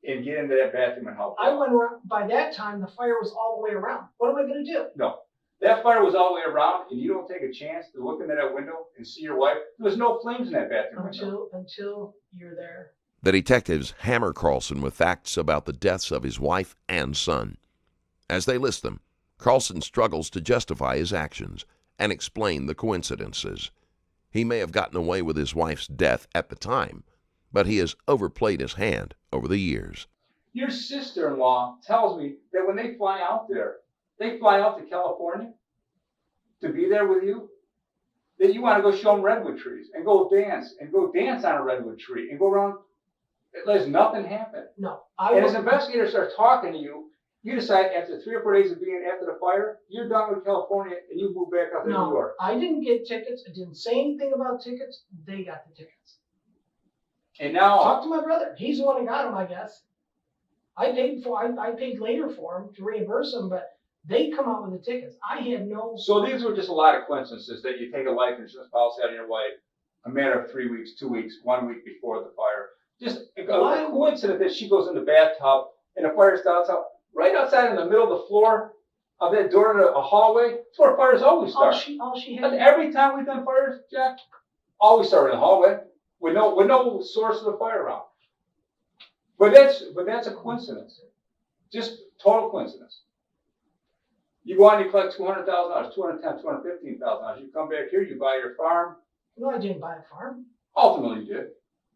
and get into that bathroom and help. I went around. By that time, the fire was all the way around. What am I going to do? No. That fire was all the way around, and you don't take a chance to look into that window and see your wife. There was no flames in that bathroom window. Until you're there. The detectives hammer Karlsen with facts about the deaths of his wife and son. As they list them, Karlsen struggles to justify his actions and explain the coincidences. He may have gotten away with his wife's death at the time, but he has overplayed his hand over the years. Your sister-in-law tells me that when they fly out there, they fly out to California to be there with you, that you want to go show them redwood trees and go dance on a redwood tree and go around. There's nothing happened. No. And as investigators start talking to you, you decide after 3 or 4 days of being after the fire, you're done with California and you move back up to New York. I didn't get tickets. I didn't say anything about tickets. They got the tickets. And now Talk to my brother. He's the one who got them, I guess. I paid later for them to reimburse them, but they come out with the tickets. I had no. So these were just a lot of coincidences that you take a life insurance policy out of your wife a matter of 3 weeks, 2 weeks, 1 week before the fire. Just a coincidence that she goes in the bathtub and the fire starts out right outside in the middle of the floor of that door to a hallway. That's where fires always start. All she had. And every time we've done fires, Jack, always start in the hallway with no source of the fire around. But that's a coincidence. Just total coincidence. You go on, you collect $200,000, $210,000, $215,000. You come back here, you buy your farm. No, I didn't buy a farm. Ultimately, you did.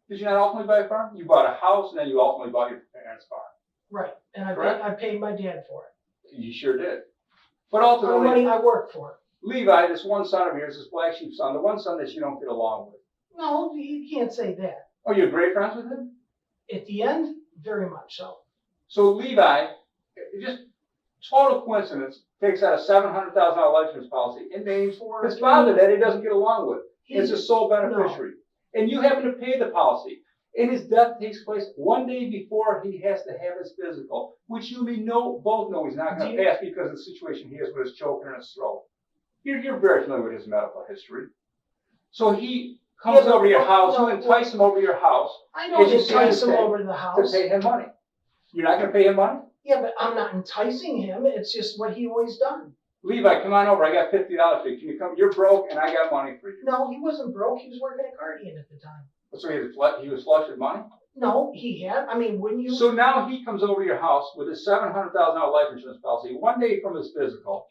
Did you not ultimately buy a farm? You bought a house, and then you ultimately bought your parents' farm. Right, and I paid my dad for it. You sure did. But The ultimately, money I worked for it. Levi, this one son of yours, this black sheep son, the one son that you don't get along with. No, you can't say that. Oh, you're great friends with him? At the end, very much so. So Levi, just total coincidence, takes out a $700,000 life insurance policy and names his father that he doesn't get along with. It's a sole beneficiary. No. And you happen to pay the policy. And his death takes place 1 day before he has to have his physical, which you both know he's not going to pass because of the situation he has with his choking and his throat. You're very familiar with his medical history. So he comes over to your house, you entice him over to your house. I don't entice him over to the house. To pay him money. You're not going to pay him money? Yeah, but I'm not enticing him. It's just what he always done. Levi, come on over. I got $50 for you. Can you come? You're broke, and I got money for you. No, he wasn't broke. He was working at Guardian at the time. So he was flush with money? No, he had. I mean, wouldn't you? So now he comes over to your house with his $700,000 life insurance policy 1 day from his physical.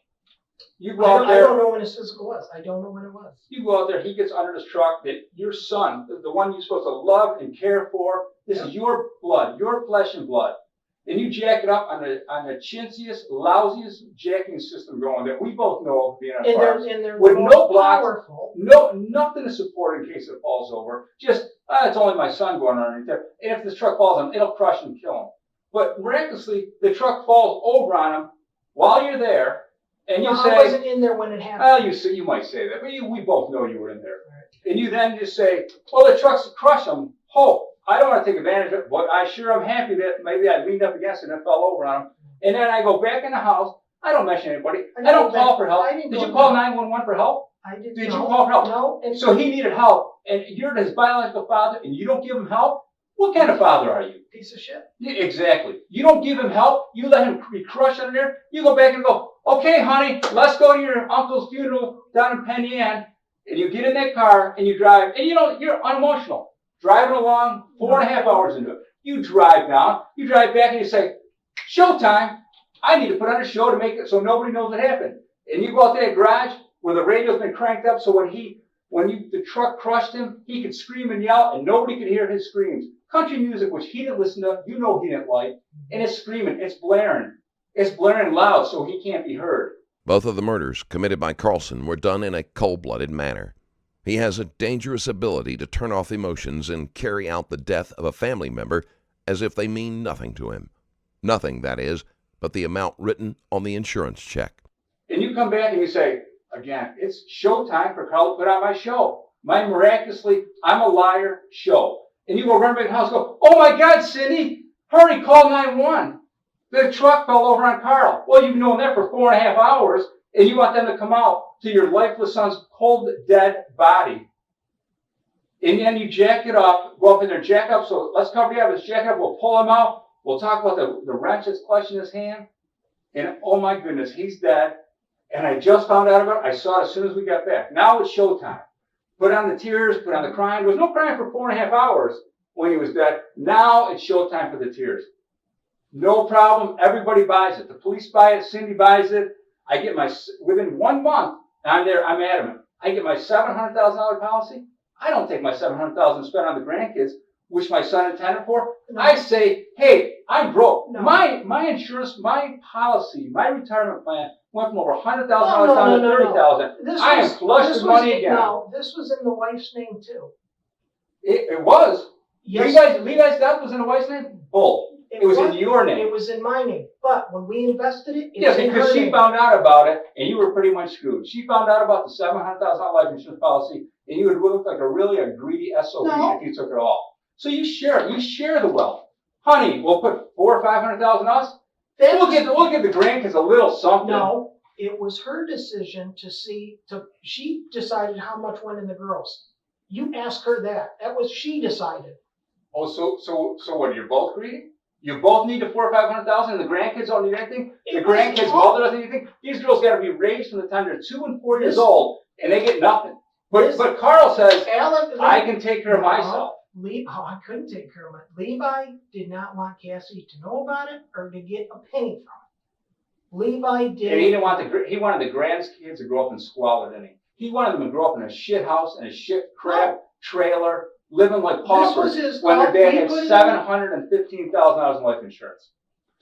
You go out there. I don't know when his physical was. I don't know when it was. You go out there. He gets under this truck that your son, the one you're supposed to love and care for, this is your blood, your flesh and blood. And you jack it up on the chintziest, lousiest jacking system going that we both know of being on farms. With no blocks, nothing to support in case it falls over. Just, it's only my son going underneath there. And if this truck falls on him, it'll crush and kill him. But miraculously, the truck falls over on him while you're there, and you say, I wasn't in there when it happened. Well, you might say that, but we both know you were in there. Right. And you then just say, well, the truck's crush him. Oh, I don't want to take advantage of it, but I sure am happy that maybe I leaned up against it and it fell over on him. And then I go back in the house. I don't mention anybody. I don't call for help. Did you call 911 for help? I didn't. Did you call for help? No. So he needed help, and you're his biological father, and you don't give him help, what kind of father are you? Piece of shit. Yeah, exactly. You don't give him help. You let him be crushed under there. You go back and go, okay, honey, let's go to your uncle's funeral down in Penn Yan. And you get in that car and you drive, and you're unemotional. Driving along, 4.5 hours into it. You drive down, you drive back, and you say, showtime. I need to put on a show to make it so nobody knows what happened. And you go out to that garage where the radio's been cranked up so the truck crushed him, he could scream and yell and nobody could hear his screams. Country music, which he didn't listen to, he didn't like, and it's screaming, it's blaring. It's blaring loud so he can't be heard. Both of the murders committed by Karlsen were done in a cold-blooded manner. He has a dangerous ability to turn off emotions and carry out the death of a family member as if they mean nothing to him. Nothing, that is, but the amount written on the insurance check. And you come back and you say, again, it's showtime for Karl to put on my show. My miraculously, I'm a liar show. And you go run back to the house and go, oh my God, Cindy, hurry, call 911. The truck fell over on Karl. Well, you've known that for 4.5 hours, and you want them to come out to your lifeless son's cold, dead body. And then you jack it up, go up in there, jack up. So let's cover you up. Let's jack up. We'll pull him out. We'll talk about the wrench that's clutching his hand. And oh my goodness, he's dead. And I just found out about it. I saw it as soon as we got back. Now it's showtime. Put on the tears, put on the crying. There was no crying for 4.5 hours when he was dead. Now it's showtime for the tears. No problem. Everybody buys it. The police buy it. Cindy buys it. I get within 1 month, I'm adamant. I get my $700,000 policy. I don't take my $700,000 and spend on the grandkids, which my son intended for. No. I say, hey, I'm broke. No. My insurance, my policy, my retirement plan went from over $100,000 down to $30,000. I am flush with money again. No, this was in the wife's name too. It was. Yes. Levi's death was in the wife's name? Bull. It was in your name. It was in my name. But when we invested it, yes, because she found out about it, and you were pretty much screwed. She found out about the $700,000 life insurance policy, and you would look like a greedy SOB if you took it all. So you share the wealth. Honey, we'll put $400,000 or $500,000 on us. We'll give the grandkids a little something. No, it was her decision she decided how much went in the girls. You ask her that. That was she decided. Oh, so what? You're both greedy? You both need the $400,000 or $500,000, and the grandkids don't need anything. The grandkids' mother doesn't need anything. These girls got to be raised from the time they're 2 and 4 years old, and they get nothing. But Karl says, I can take care of myself. I couldn't take care of it. Levi did not want Cassie to know about it or to get a penny from it. Levi did. And he wanted the grandkids to grow up in squalor, didn't he? He wanted them to grow up in a shit house and a shit crap trailer, living like paupers when their dad had $715,000 in life insurance.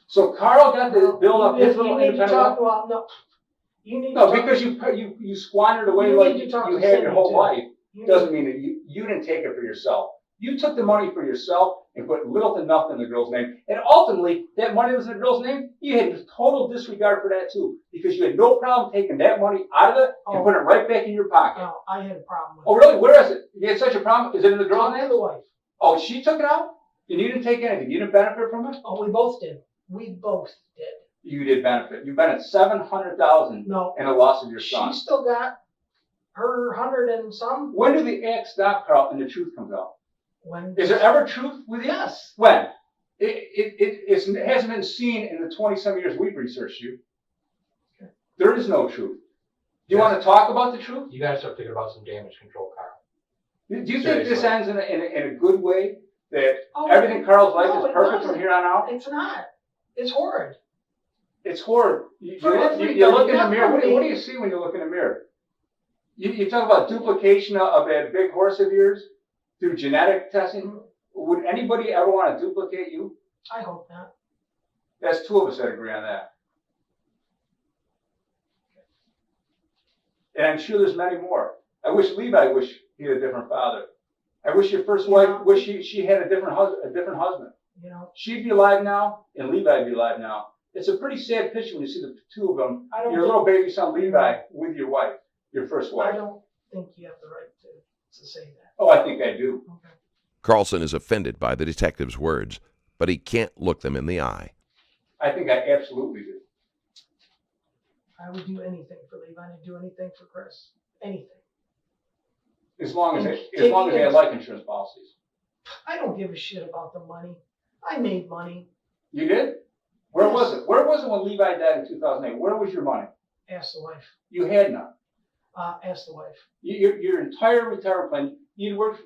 So Karl got to build up his little independent life. Because you squandered away like you had your whole life. Doesn't mean that you didn't take it for yourself. You took the money for yourself and put little to nothing in the girl's name. And ultimately, that money was in the girl's name. You had total disregard for that too, because you had no problem taking that money out of it and putting it right back in your pocket. No, I had a problem with it. Oh, really? Where is it? You had such a problem? Is it in the girl's name? The wife. Oh, she took it out? And you didn't take anything? You didn't benefit from it? Oh, we both did. We both did. You did benefit. You benefited $700,000 in the loss of your son. She still got her 100 and some. When do the act stop, Karl, and the truth comes out? When? Is there ever truth with you? Yes. When? It hasn't been seen in the 20-some years we've researched you. Okay. There is no truth. Do you want to talk about the truth? You got to start thinking about some damage control, Karl. Do you think this ends in a good way? That everything in Karl's life is perfect from here on out? It's not. It's horrid. It's horrid. You look in the mirror. What do you see when you look in the mirror? You talk about duplication of that big horse of yours through genetic testing. Would anybody ever want to duplicate you? I hope not. That's 2 of us that agree on that. And I'm sure there's many more. I wish he had a different father. I wish your first wife she had a different husband. You know, she'd be alive now, and Levi'd be alive now. It's a pretty sad picture when you see the 2 of them. Your little baby son Levi with your wife, your first wife. I don't think you have the right to say that. Oh, I think I do. Okay. Karlsen is offended by the detective's words, but he can't look them in the eye. I think I absolutely do. I would do anything for Levi. I'd do anything for Chris. Anything. As long as And they had life insurance policies. I don't give a shit about the money. I made money. You did? Where Yes. was it? Where was it when Levi died in 2008? Where was your money? Ask the wife. You had none. Ask the wife. Your entire retirement plan, you were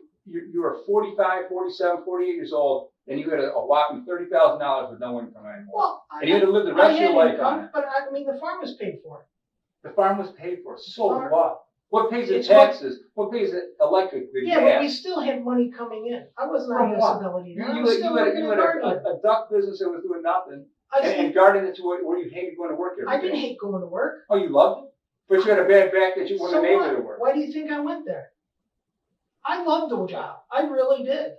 45, 47, 48 years old, and you had a whopping $30,000 with no income anymore. Well, And you had to live the rest of your life on it. But I mean, the farm was paid for. The farm was paid for. So Farm- what? What pays the It's what- taxes? What pays the electric, the Yeah, but we gas? still had money coming in. I wasn't on From what? disability. You I was still had working at Guardian. a duck business that was doing nothing, I and gardening to where you hated going to work every day. I didn't hate going to work. Oh, you loved it? But you had a bad back that you So wouldn't have made what? it to work. Why do you think I went there? I loved the job. I really did.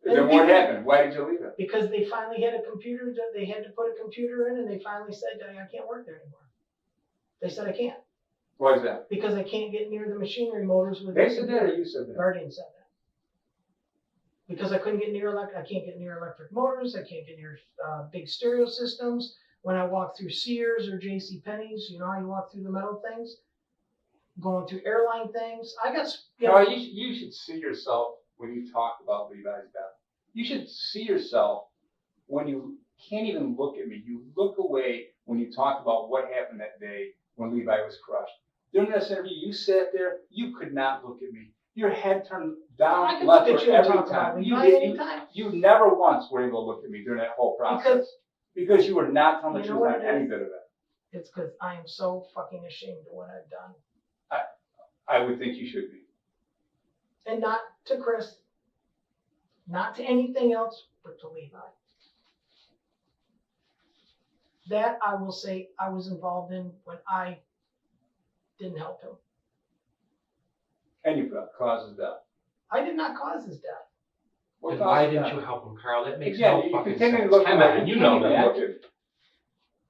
Then what happened? Why did you leave it? Because they finally had a computer, they had to put a computer in, and they finally said, I can't work there anymore. They said I can't, Why is that? because I can't get near the machinery motors with They the said that or you said that? Guardian said that. Because I couldn't get near I can't get near electric motors, I can't get near big stereo systems. When I walk through Sears or J.C. Penney's, you know how you walk through the metal things? Going through airline things, I got, You should see yourself when you talk about Levi's death. You should see yourself when you can't even look at me. You look away when you talk about what happened that day when Levi was crushed. During this interview, you sat there, you could not look at me. Your head turned down, I can left, look at you and every talk about time. Levi anytime. You never once were able to look at me during that whole process. Because you were not telling the You know truth what on it any is? bit of it. It's because I am so fucking ashamed of what I've done. I would think you should be. And not to Chris, not to anything else, but to Levi. That I will say I was involved in when I didn't help him. And you caused his death. I did not cause his death. What Then caused why his didn't death? you help him, Carl? That makes Yeah, no you fucking continue to sense. look Come away. on, you know that.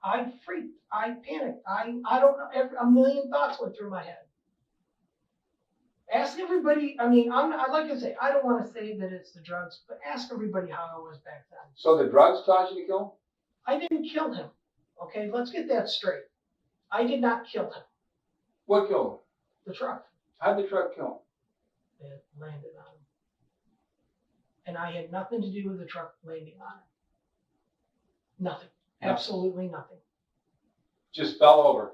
I freaked. I panicked. I don't know. A million thoughts went through my head. Ask everybody. I mean, I like I say, I don't want to say that it's the drugs, but ask everybody how I was back then. So the drugs caused you to kill him? I didn't kill him. Okay, let's get that straight. I did not kill him. What killed him? The truck. How'd the truck kill him? It landed on him. And I had nothing to do with the truck landing on him. Nothing. Absolutely nothing. Just fell over.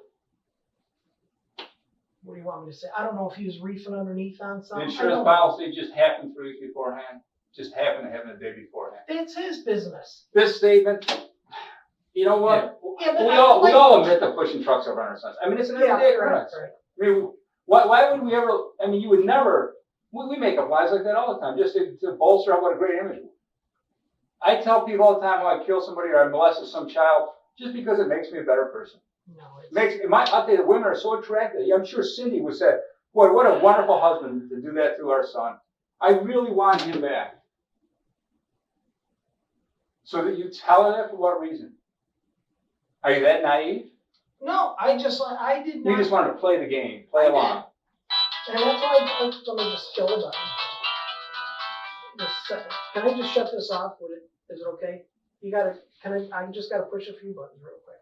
What do you want me to say? I don't know if he was reefing underneath on The something. I insurance don't know. policy just happened 3 weeks beforehand. Just happened to happen the day beforehand. It's his business. This statement, you know what? Yeah, but we I all like- admit to pushing trucks over our sons. I mean, it's an Yeah, everyday right, occurrence. right. I mean, why would we ever? I mean, you would never. We make up lies like that all the time, just to bolster up what a great image. I tell people all the time how I kill somebody or I molested some child just because it makes me a better person. No, it's I'll tell you, the women are so attractive. I'm sure Cindy would say, boy, what a wonderful husband to do that to our son. I really want him back. So that you tell her that for what reason? Are you that naive? no. I did not. You just wanted to play the game, play I along. And that's why let me just kill the button. Just a second. Can I just shut this off? Is it okay? I just gotta push a few buttons real quick.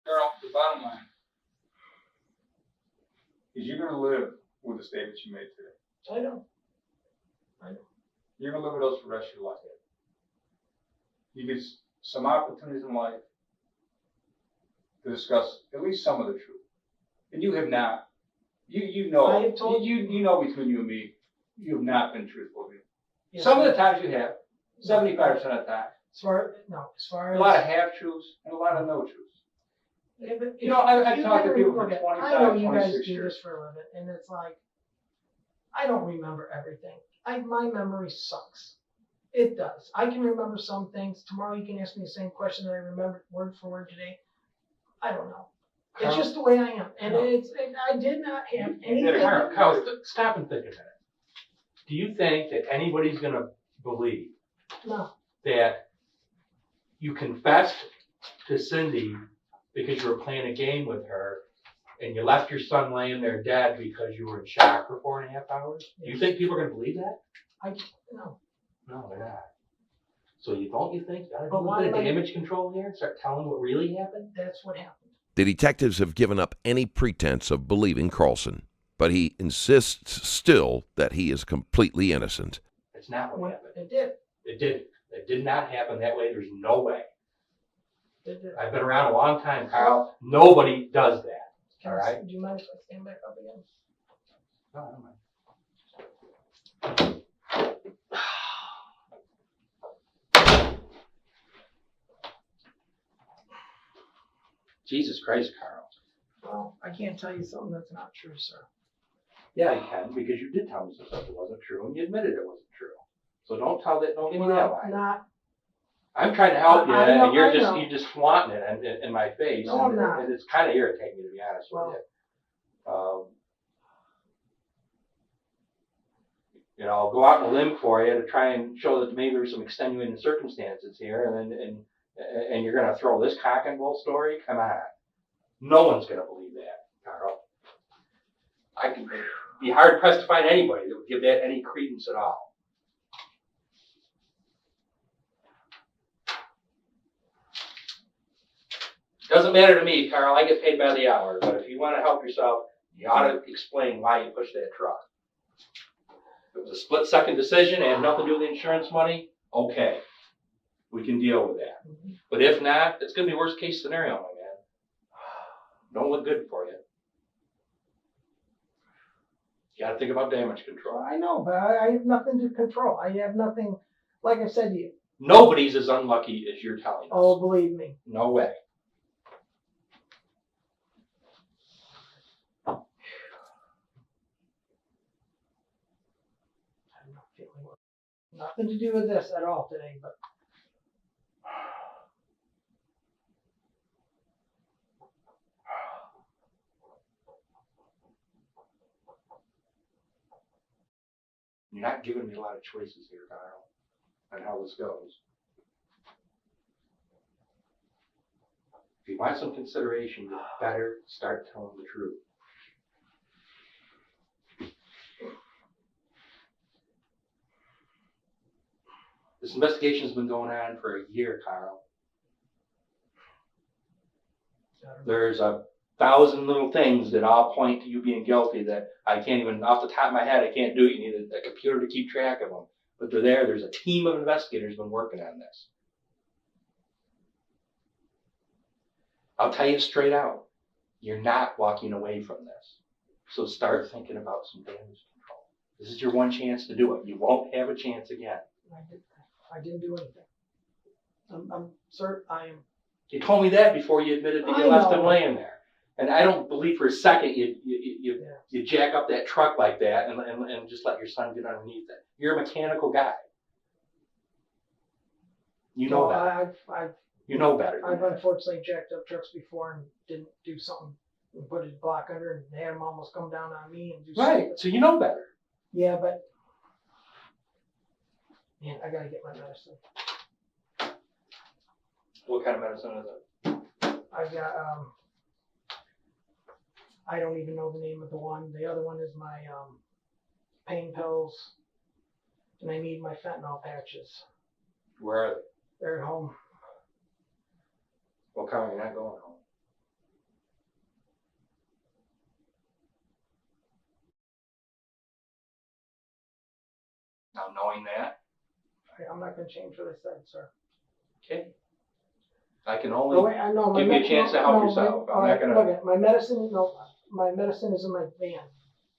Carl, the bottom line is you're going to live with the statements you made today. I know. You're going to live with those for the rest of your life. You get some opportunities in life to discuss at least some of the truth. And you have not. You know. I have told you know between you and me, you have not been truthful with me. Yes, Some of the times you have. 75% of the time. As far A as lot of half truths and a lot of no truths. Yeah, but You know, I've you talked to never people for look at- 25, I know you guys 26 do years. this for a living, and it's like, I don't remember everything. My memory sucks. It does. I can remember some things. Tomorrow you can ask me the same question that I remembered word for word today. I don't know. It's Carl- just the way I am, and Carl- I did not have You did anything. it, Carl, stop and think a minute. Do you think that anybody's going to believe No. that you confessed to Cindy because you were playing a game with her, and you left your son laying there dead because you were in shock for 4.5 hours? Do you think people are going to believe that? No. No, they're not. So don't you think you got to But do a why bit of am I- damage control here and start telling what really happened? That's what happened. The detectives have given up any pretense of believing Karlsen, but he insists still that he is completely innocent. It's not what When happened. it did. It did. It did not happen that way. There's no way. It did. I've been around a long time, Carl. Nobody does that. Can All I- right. Do you mind if I stand back up again? No, I don't mind. Jesus Christ, Carl. Well, I can't tell you something that's not true, sir. Yeah, you can, because you did tell me some stuff that wasn't true, and you admitted it wasn't true. So don't give me that lie. Not. I'm trying to help you, I know, and you're I know. just flaunting it in my face. No, I'm and not. It's kind of irritating me, to be honest Well. with you. You know, I'll go out on a limb for you to try and show that maybe there's some extenuating circumstances here, and you're going to throw this cock and bull story? Come on. No one's going to believe that, Carl. I can be hard pressed to find anybody that would give that any credence at all. Doesn't matter to me, Carl. I get paid by the hour. But if you want to help yourself, you ought to explain why you pushed that truck. If it was a split-second decision, it had nothing to do with the insurance money, okay. We can deal with that. But if not, it's going to be worst-case scenario, my man. Don't look good for you. You got to think about damage control. Well, I know, but I have nothing to control. I have nothing, like I said to you. Nobody's as unlucky as you're telling us. Oh, believe me. No way. I have no feeling. Nothing to do with this at all today, but. You're not giving me a lot of choices here, Kyle, on how this goes. If you want some consideration, you better start telling the truth. This investigation's been going on for a year, Carl. There's 1,000 little things that all point to you being guilty that I can't even, off the top of my head, I can't do it. You need a computer to keep track of them. But they're there. There's a team of investigators been working on this. I'll tell you straight out, you're not walking away from this. So start thinking about some damage control. This is your one chance to do it. You won't have a chance again. I didn't do anything. Sir, I am. You told me that before you admitted that you left him laying there. And I don't believe for a second you jack up that truck like that and just let your son get underneath it. You're a mechanical guy. You know better. You know better. I've unfortunately jacked up trucks before and didn't do something and put his block under and had him almost come down on me and do something. Right, so you know better. Yeah, but man, I gotta get my medicine. What kind of medicine is it? I got I don't even know the name of the one. The other one is my pain pills, and I need my fentanyl patches. Where are they? They're at home. Well, Carl, you're not going home. Now, knowing that, I'm not gonna change what I said, sir. okay, I can only No, wait, I know. give you a chance to help yourself. I'm not gonna. Look at my medicine. No, my medicine is in my van,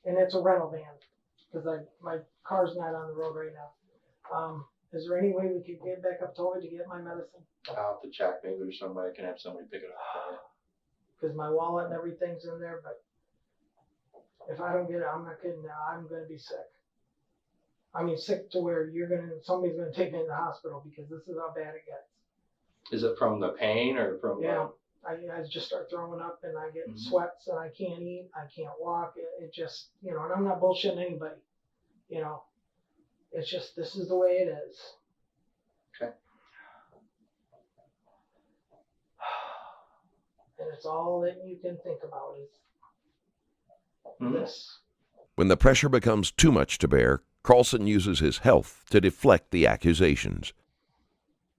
and it's a rental van because my car's not on the road right now. Is there any way we could get back up to it to get my medicine? I'll have to check. Maybe there's somebody I can have somebody pick it up for you. Because my wallet and everything's in there, but if I don't get it, I'm not kidding now. I'm gonna be sick. I mean, sick to where somebody's gonna take me to the hospital because this is how bad it gets. Is it from the pain or from? Yeah, I just start throwing up and I get sweats and I can't eat, I can't walk. It just, and I'm not bullshitting anybody. It's just, this is the way it is. Okay. And it's all that you can think about is this. When the pressure becomes too much to bear, Karlsen uses his health to deflect the accusations.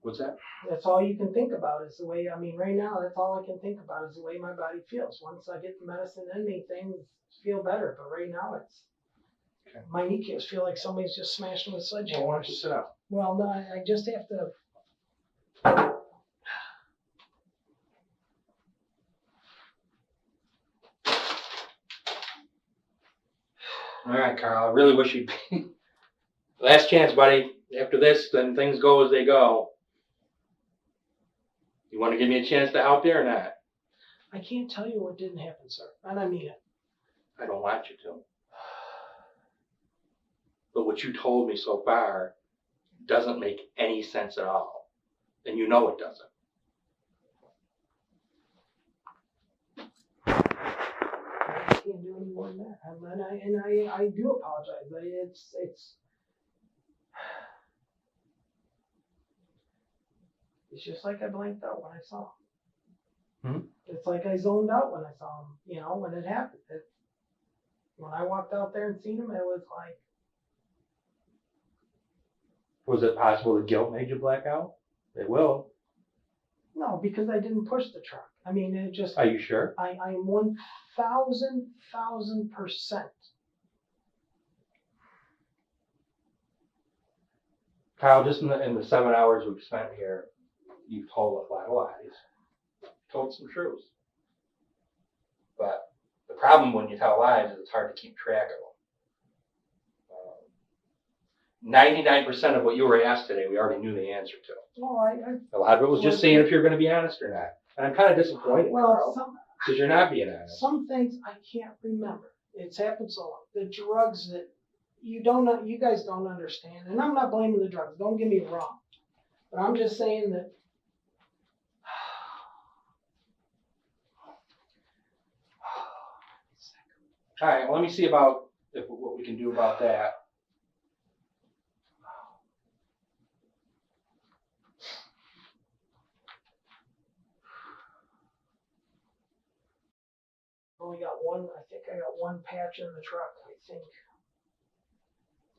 What's that? That's all you can think about is the way, I mean, right now, that's all I can think about is the way my body feels. Once I get the medicine in me, things feel better. But right now, it's, Okay. my kneecaps feel like somebody's just smashed them with Well, sledgehammer. why don't you sit down? Well, no, I just have to. All right, Carl, I really wish you'd be. Last chance, buddy. After this, then things go as they go. You want to give me a chance to help you or not? I can't tell you what didn't happen, sir. And I mean it. I don't want you to. But what you told me so far doesn't make any sense at all. And you know it doesn't. I can't do any more than that. And I do apologize. It's just like I blanked out when I saw him. It's like I zoned out when I saw him, you know, when it happened. When I walked out there and seen him, it was like, Was it possible the guilt made you black out? It will. no, because I didn't push the truck. I mean, it just, Are you sure? I'm 1,000%. Kyle, just in the 7 hours we've spent here, you've told a lot of lies. Told some truths. But the problem when you tell lies is it's hard to keep track of them. 99% of what you were asked today, we already knew the answer to. Well, A lot of it was just seeing if you're going to be honest or not. And I'm kind of disappointed, Carl, because you're not being honest. some things I can't remember. It's happened so long. The drugs that you guys don't understand, and I'm not blaming the drugs. Don't get me wrong, but I'm just saying that. All right, well, let me see about what we can do about that. Only got one. I think I got one patch in the truck. I think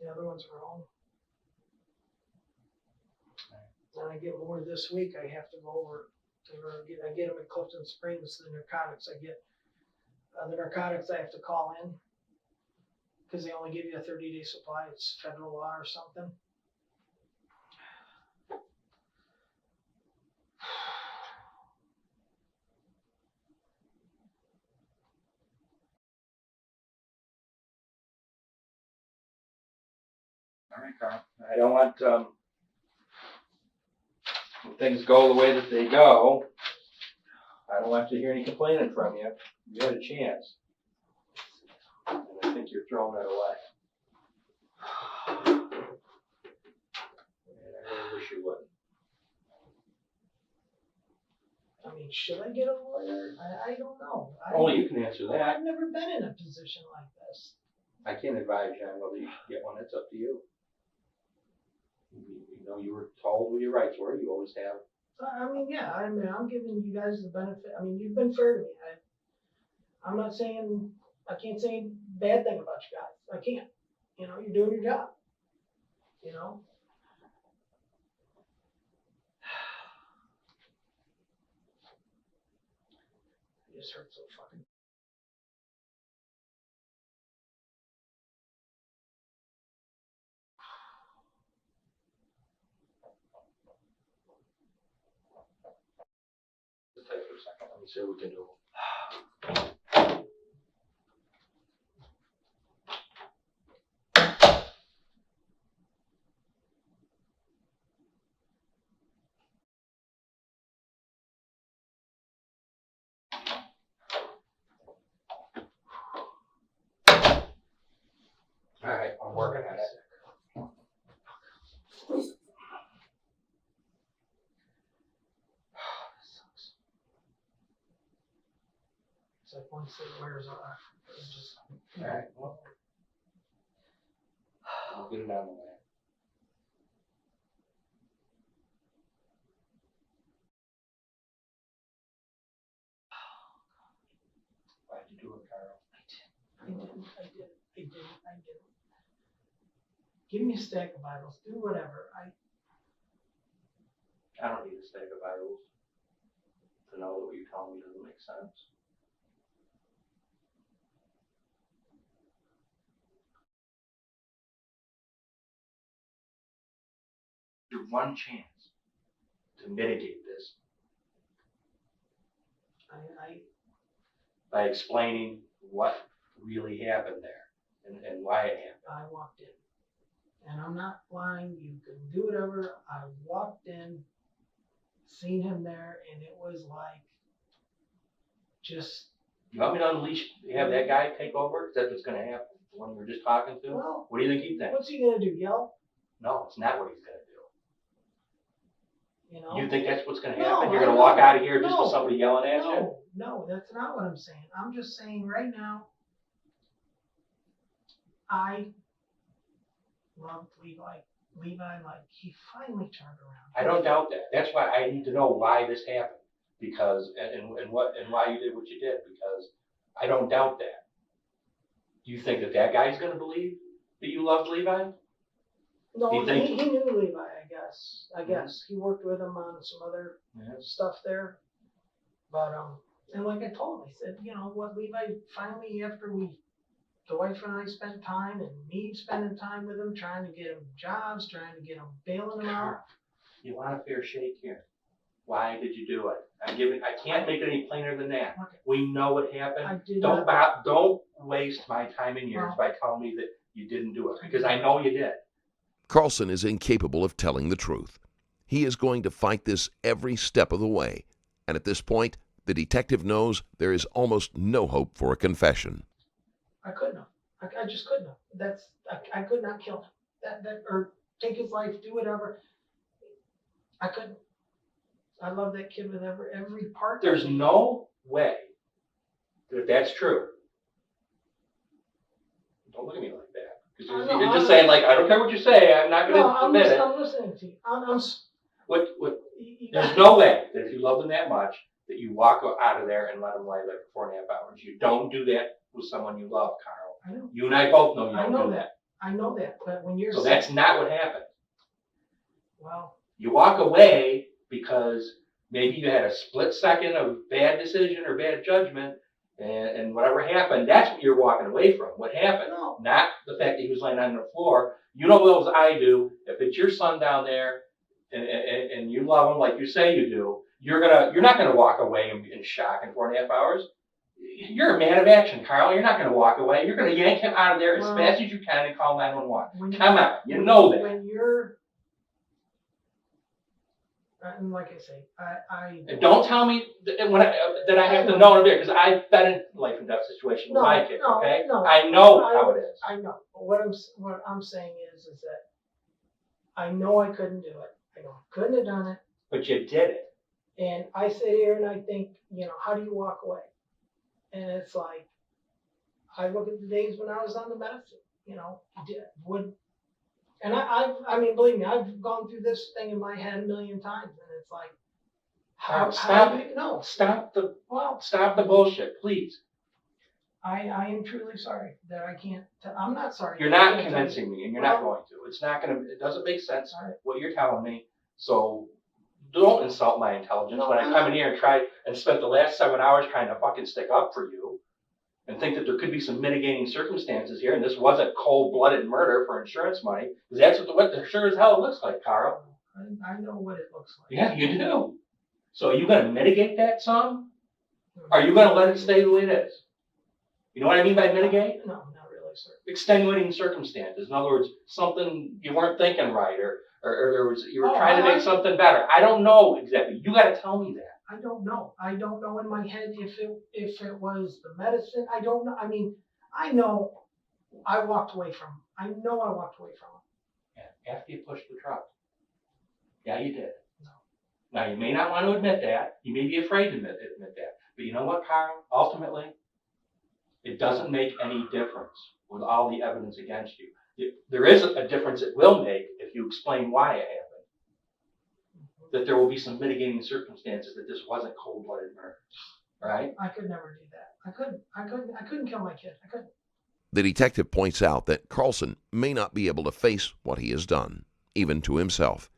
the other ones are home. And I get more this week. I have to go over. I get them in Clifton Springs. The narcotics I get. The narcotics I have to call in because they only give you a 30-day supply. It's federal law or something. All right, Carl. I don't want when things go the way that they go. I don't want to hear any complaining from you. You had a chance, and I think you're throwing it away. And I really wish you wouldn't. I mean, should I get a lawyer? I don't know. Only you can answer that. I've never been in a position like this. I can't advise you on whether you should get one. It's up to you. You know, you were told what your rights were. You always have. I mean, yeah. I mean, I'm giving you guys the benefit. I mean, you've been fair to me. I'm not saying I can't say a bad thing about you guys. I can't. You know, you're doing your job. You know. It just hurts so fucking. Just take for a second. Let me see what we can do. All right, I'm working on it. It's like once it wears off, it's just. All right, well, we'll get it out of the way. do it, Carl. I didn't. Give me a stack of Bibles, do whatever. I don't need a stack of Bibles to know that what you're telling me doesn't make sense. Your one chance to mitigate this by explaining what really happened there and why it happened. I walked in. And I'm not lying, you can do whatever. I walked in, seen him there, and it was like, just, You want me to unleash, have that guy take over? Is that what's going to happen? The one we were just talking to? well, What do you think he thinks? what's he gonna do, yell? No, it's not what he's going to do. You know? You think that's what's going to No, happen? You're I going to don't. walk out of here just No, with somebody yelling at you? No, that's not what I'm saying. I'm just saying right now, I loved Levi. Like, he finally turned around. I don't doubt that. That's why I need to know why this happened, because and why you did what you did, because I don't doubt that. Do you think that guy's going to believe that you loved Levi? No, Do you think- he knew Levi, I guess. He worked with him on some other stuff there. But, and like I told him, I said, you know what, Levi, finally, after the wife and I spent time, and me spending time with him, trying to get him jobs, trying to get him, bailing him out. You want a fair shake here. Why did you do it? I can't make it any plainer than that. Okay. We know what happened. I did Don't waste my time and yours by telling me that you didn't do it, because I know you did. Karlsen is incapable of telling the truth. He is going to fight this every step of the way. And at this point, the detective knows there is almost no hope for a confession. I couldn't have. I just couldn't have. I could not kill him. Or take his life, do whatever. I couldn't. I love that kid with every part. There's no way that if that's true. Don't look at me like that. Because you're just saying, like, I don't care what you say, I'm not going to admit it. I'm listening to you. There's no way that if you loved him that much, that you walk out of there and let him lie there for 4.5 hours. You don't do that with someone you love, Carl. I know. You and I both know you I don't know do that. I know that. But when you're So that's not what happened. well, You walk away because maybe you had a split second of bad decision or bad judgment, and whatever happened, that's what you're walking away from. What happened? no. Not the fact that he was laying on the floor. You know well as I do, if it's your son down there and you love him like you say you do, you're not gonna walk away in shock in 4.5 hours. You're a man of action, Carl. You're not gonna walk away. You're gonna yank him out of there as fast as you can and call 911. Come on, you know that. When you're, and like I say, I And don't tell me that I have to know there, because I've been in life and death situations with my kids. Okay, I know how it is. I know. But what I'm saying is that I know I couldn't do it. I know I couldn't have done it. But you did it. And I sit here and I think, how do you walk away? And it's like, I look at the days when I was on the medicine, and I mean, believe me, I've gone through this thing in my head a million times, and it's like, Stop the bullshit, please. I am truly sorry that I can't. I'm not sorry. You're not convincing me, and you're not going to. It's not gonna. It doesn't make sense what you're telling me. So don't insult my intelligence when I come in here and try and spent the last 7 hours trying to fucking stick up for you, and think that there could be some mitigating circumstances here, and this wasn't cold-blooded murder for insurance money, because that's what the sure as hell looks like, Carl. I know what it looks like. Yeah, you do. So are you going to mitigate that some? Are you going to let it stay the way it is? You know what I mean by mitigate? No, not really, sir. Extenuating circumstances. In other words, something you weren't thinking right, or you were trying to make something better. I don't know exactly. You got to tell me that. I don't know. I don't know in my head if it was the medicine. I don't know. I mean, I know I walked away from him. I know I walked away from him. Yeah, after you pushed the truck. Yeah, you did. No. Now, you may not want to admit that. You may be afraid to admit that. But you know what, Carl? Ultimately, it doesn't make any difference with all the evidence against you. There is a difference it will make if you explain why it happened. That there will be some mitigating circumstances that this wasn't cold-blooded murder. Right? I could never do that. I couldn't kill my kid. I couldn't. The detective points out that Karlsen may not be able to face what he has done, even to himself.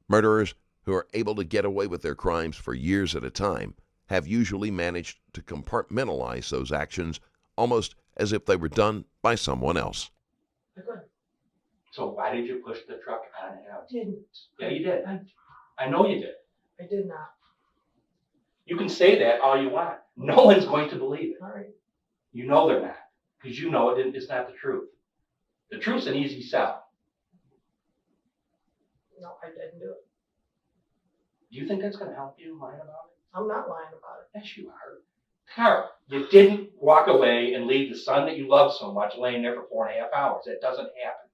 Murderers who are able to get away with their crimes for years at a time have usually managed to compartmentalize those actions almost as if they were done by someone else. I couldn't. So why did you push the truck on him? I didn't. Yeah, you did. I I know you did. did not. You can say that all you want. No one's going to believe it. All right. You know they're not, because you know it's not the truth. The truth's an easy sell. No, I didn't do it. Do you think that's going to help you lying about it? I'm not lying about it. Yes, you are. Carl, you didn't walk away and leave the son that you love so much laying there for 4.5 hours. That doesn't happen.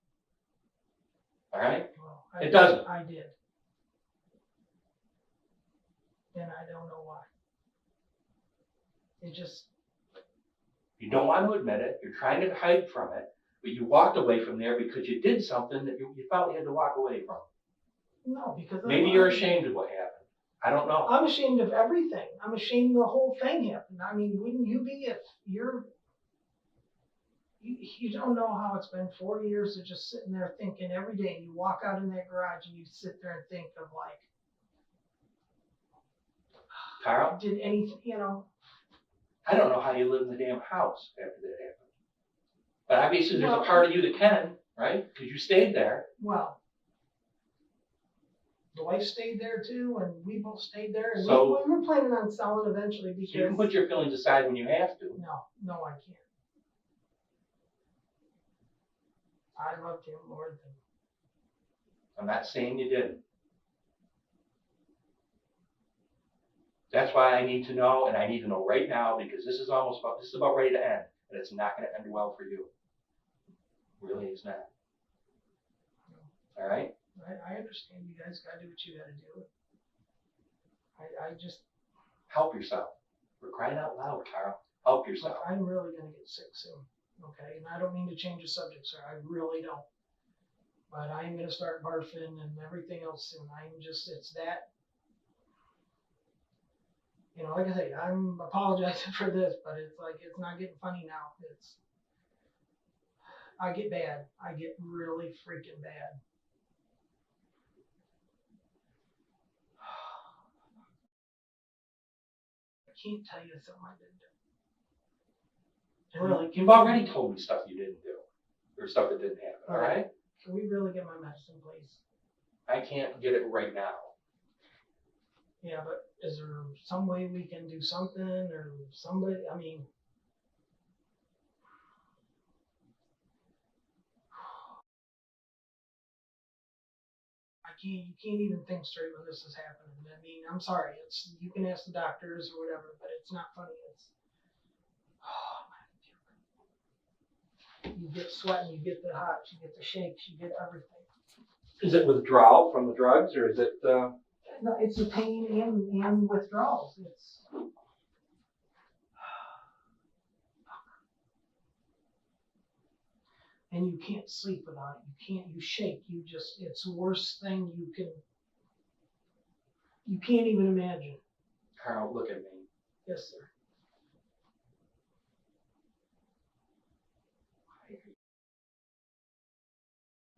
All right? Well, It doesn't. I did. And I don't know why. It just, You don't want to admit it. You're trying to hide from it. But you walked away from there because you did something that you felt you had to walk away from. no, because Maybe you're ashamed of what happened. I don't know. I'm ashamed of everything. I'm ashamed the whole thing happened. I mean, wouldn't you be if you don't know how it's been 4 years of just sitting there thinking every day. You walk out in that garage and you sit there and think of like, Carl, did anything, you know? I don't know how you live in the damn house after that happened. But obviously there's Well- a part of you that can, right? Because you stayed there. Well, the wife stayed there too, and we both stayed there. And So- we were planning on selling eventually So you can because put your feelings aside when you have to. no, I can't. I loved him more than. I'm not saying you didn't. That's why I need to know, and I need to know right now, because this is about ready to end, and it's not going to end well for you. Really, it's not. All right? I understand you guys gotta do what you gotta do. I just, Help yourself. We're crying out loud, Carl. Help look, yourself. I'm really gonna get sick soon, okay? And I don't mean to change the subject, sir, I really don't. But I am gonna start barfing and everything else soon, it's that. You know, like I say, I'm apologizing for this, but it's like, it's not getting funny now, I get bad, I get really freaking bad. I can't tell you something I didn't do. And really, You've already told me stuff you didn't do, or stuff that didn't happen, all right? can we really get my medicine, please? I can't get it right now. Yeah, but is there some way we can do something or somebody, I mean. You can't even think straight when this is happening. I mean, I'm sorry, you can ask the doctors or whatever, but it's not funny. You get sweating, you get the hot, you get the shakes, you get everything. Is it withdrawal from the drugs, or is it, No, it's the pain and withdrawals. And you can't sleep without it. You shake. It's the worst thing you can't even imagine. Carl, look at me. Yes, sir.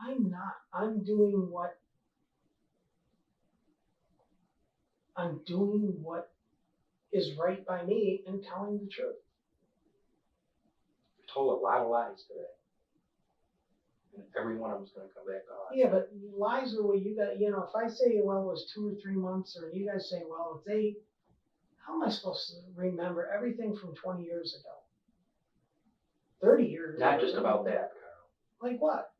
I'm not. I'm doing what is right by me and telling the truth. You told a lot of lies today. And every one of them's going to come back on. Yeah, but lies are what you got, if I say, well, it was 2 or 3 months, or you guys say, well, it's 8, how am I supposed to remember everything from 20 years ago? 30 years ago? Not just about that, Carl. Like what?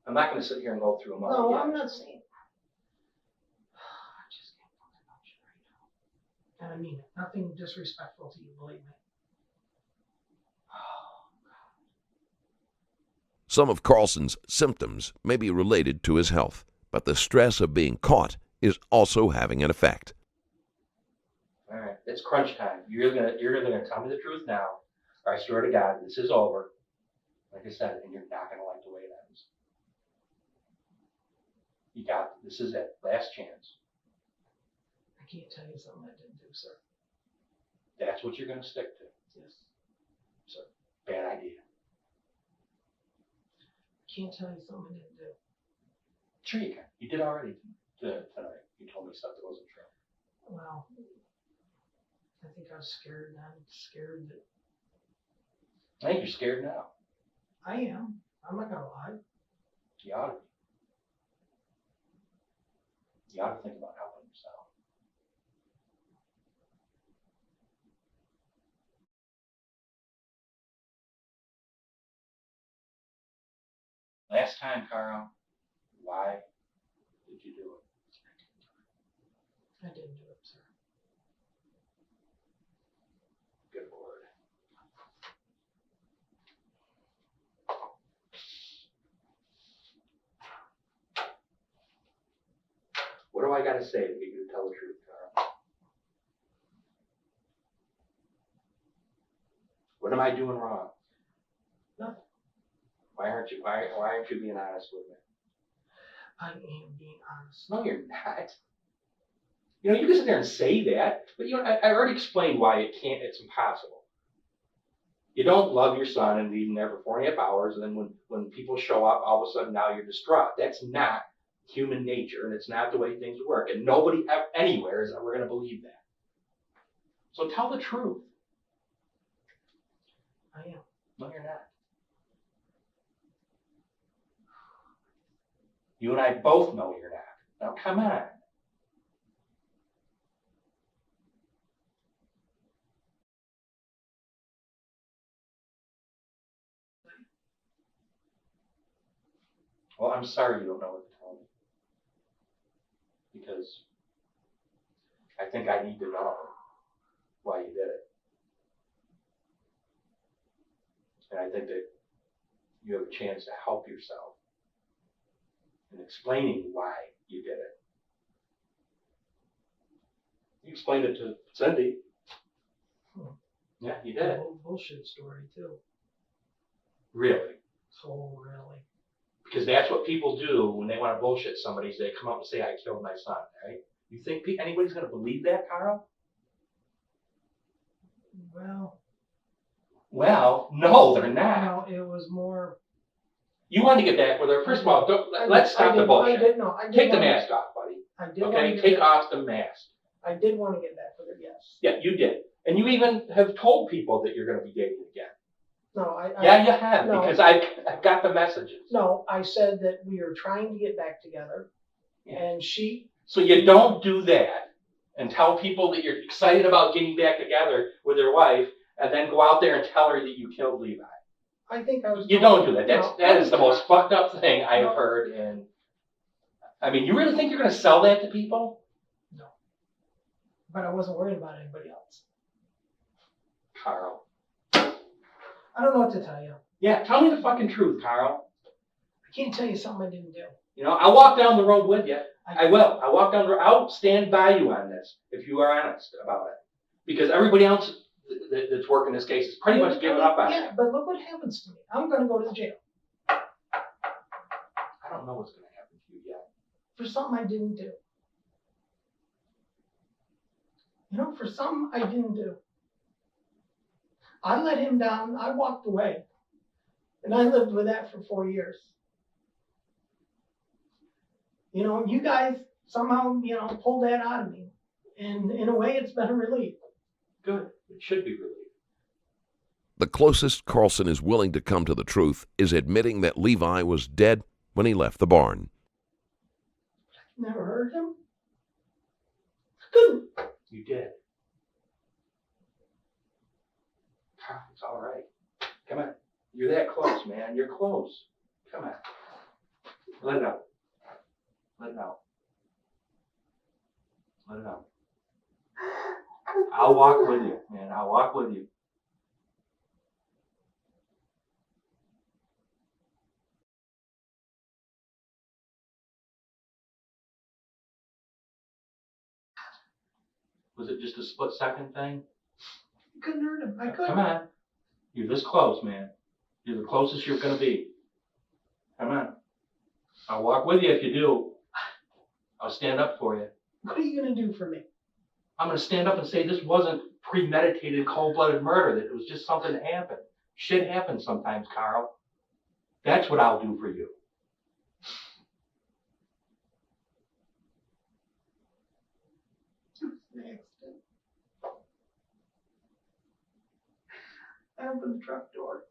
I'm not going to sit here and go through them all. No, again. I'm not saying. I just can't talk about you right now. And I mean it. Nothing disrespectful to you, believe me. Some of Karlsen's symptoms may be related to his health, but the stress of being caught is also having an effect. All right, it's crunch time. You're gonna tell me the truth now, or I swear to God, this is over. Like I said, and you're not gonna like the way it ends. This is it, last chance. I can't tell you something I didn't do, sir. That's what you're gonna stick to. Yes. can't tell you something I didn't do. Sure you can. You did already tonight. You told me stuff that wasn't true. Well, I think I was scared. I'm scared that I think you're scared now. I am. I'm not gonna lie. You ought to be. You ought to think about helping yourself. Last time, Carl, why did you do it? I didn't do it, sir. Good word. What do I got to say to get you to tell the truth, Carl? What am I doing wrong? Nothing. Why aren't you being honest with me? I am being honest. No, you're not. You know, you can sit there and say that, but you know, I already explained why it's impossible. You don't love your son and leave him there for 4.5 hours, and then when people show up, all of a sudden now you're distraught. That's not human nature, and it's not the way things work, and nobody anywhere is ever going to believe that. So tell the truth. I am. No, you're not. You and I both know you're not. Now, come on. Well, I'm sorry you don't know what to tell me. Because I think I need to know why you did it. And I think that you have a chance to help yourself in explaining why you did it. You explained it to Cindy. Yeah, you did. A whole bullshit story too. Really? So really. Because that's what people do when they want to bullshit somebody. Is they come up and say, I killed my son, right? You think anybody's going to believe that, Carl? Well, no, they're not. No, it was more. You want to get back with her. First of all, let's stop the bullshit. I did Take the want to- mask off, buddy. I did want Okay, to take get off the mask. I did want to get back with her, yes. Yeah, you did. And you even have told people that you're going to be dating again. No, Yeah, you have, no. because I've got the messages. No, I said that we are trying to get back together, Yeah. and she. So you don't do that and tell people that you're excited about getting back together with your wife, and then go out there and tell her that you killed Levi. I think I was. You don't do that. No, That is the most fucked up thing I have No. heard. And I mean, you really think you're going to sell that to people? No. But I wasn't worried about anybody else. Carl. I don't know what to tell you. Yeah, tell me the fucking truth, Carl. I can't tell you something I didn't do. You know, I'll walk down the road with you. I will. I'll walk down the road. I'll stand by you on this if you are honest about it. Because everybody else that's working this case is pretty much giving up on it. Yeah, but look what happens to me. I'm going to go to jail I don't know what's going to happen to you yet. for something I didn't do. You know, for something I didn't do. I let him down. I walked away. And I lived with that for 4 years. You know, you guys somehow, pulled that out of me. And in a way, it's been a relief. Good. It should be relief. The closest Karlsen is willing to come to the truth is admitting that Levi was dead when he left the barn. Never heard him. Couldn't. You did. Carl, it's all right. Come on. You're that close, man. You're close. Come on. Let it out. Let it out. Let it out. I'll walk with you, man. I'll walk with you. Was it just a split-second thing? Couldn't hurt him. I couldn't. Come on. You're this close, man. You're the closest you're going to be. Come on. I'll walk with you if you do. I'll stand up for you. What are you going to do for me? I'm going to stand up and say this wasn't premeditated, cold-blooded murder, that it was just something that happened. Shit happens sometimes, Carl. That's what I'll do for you. An accident. I opened the truck door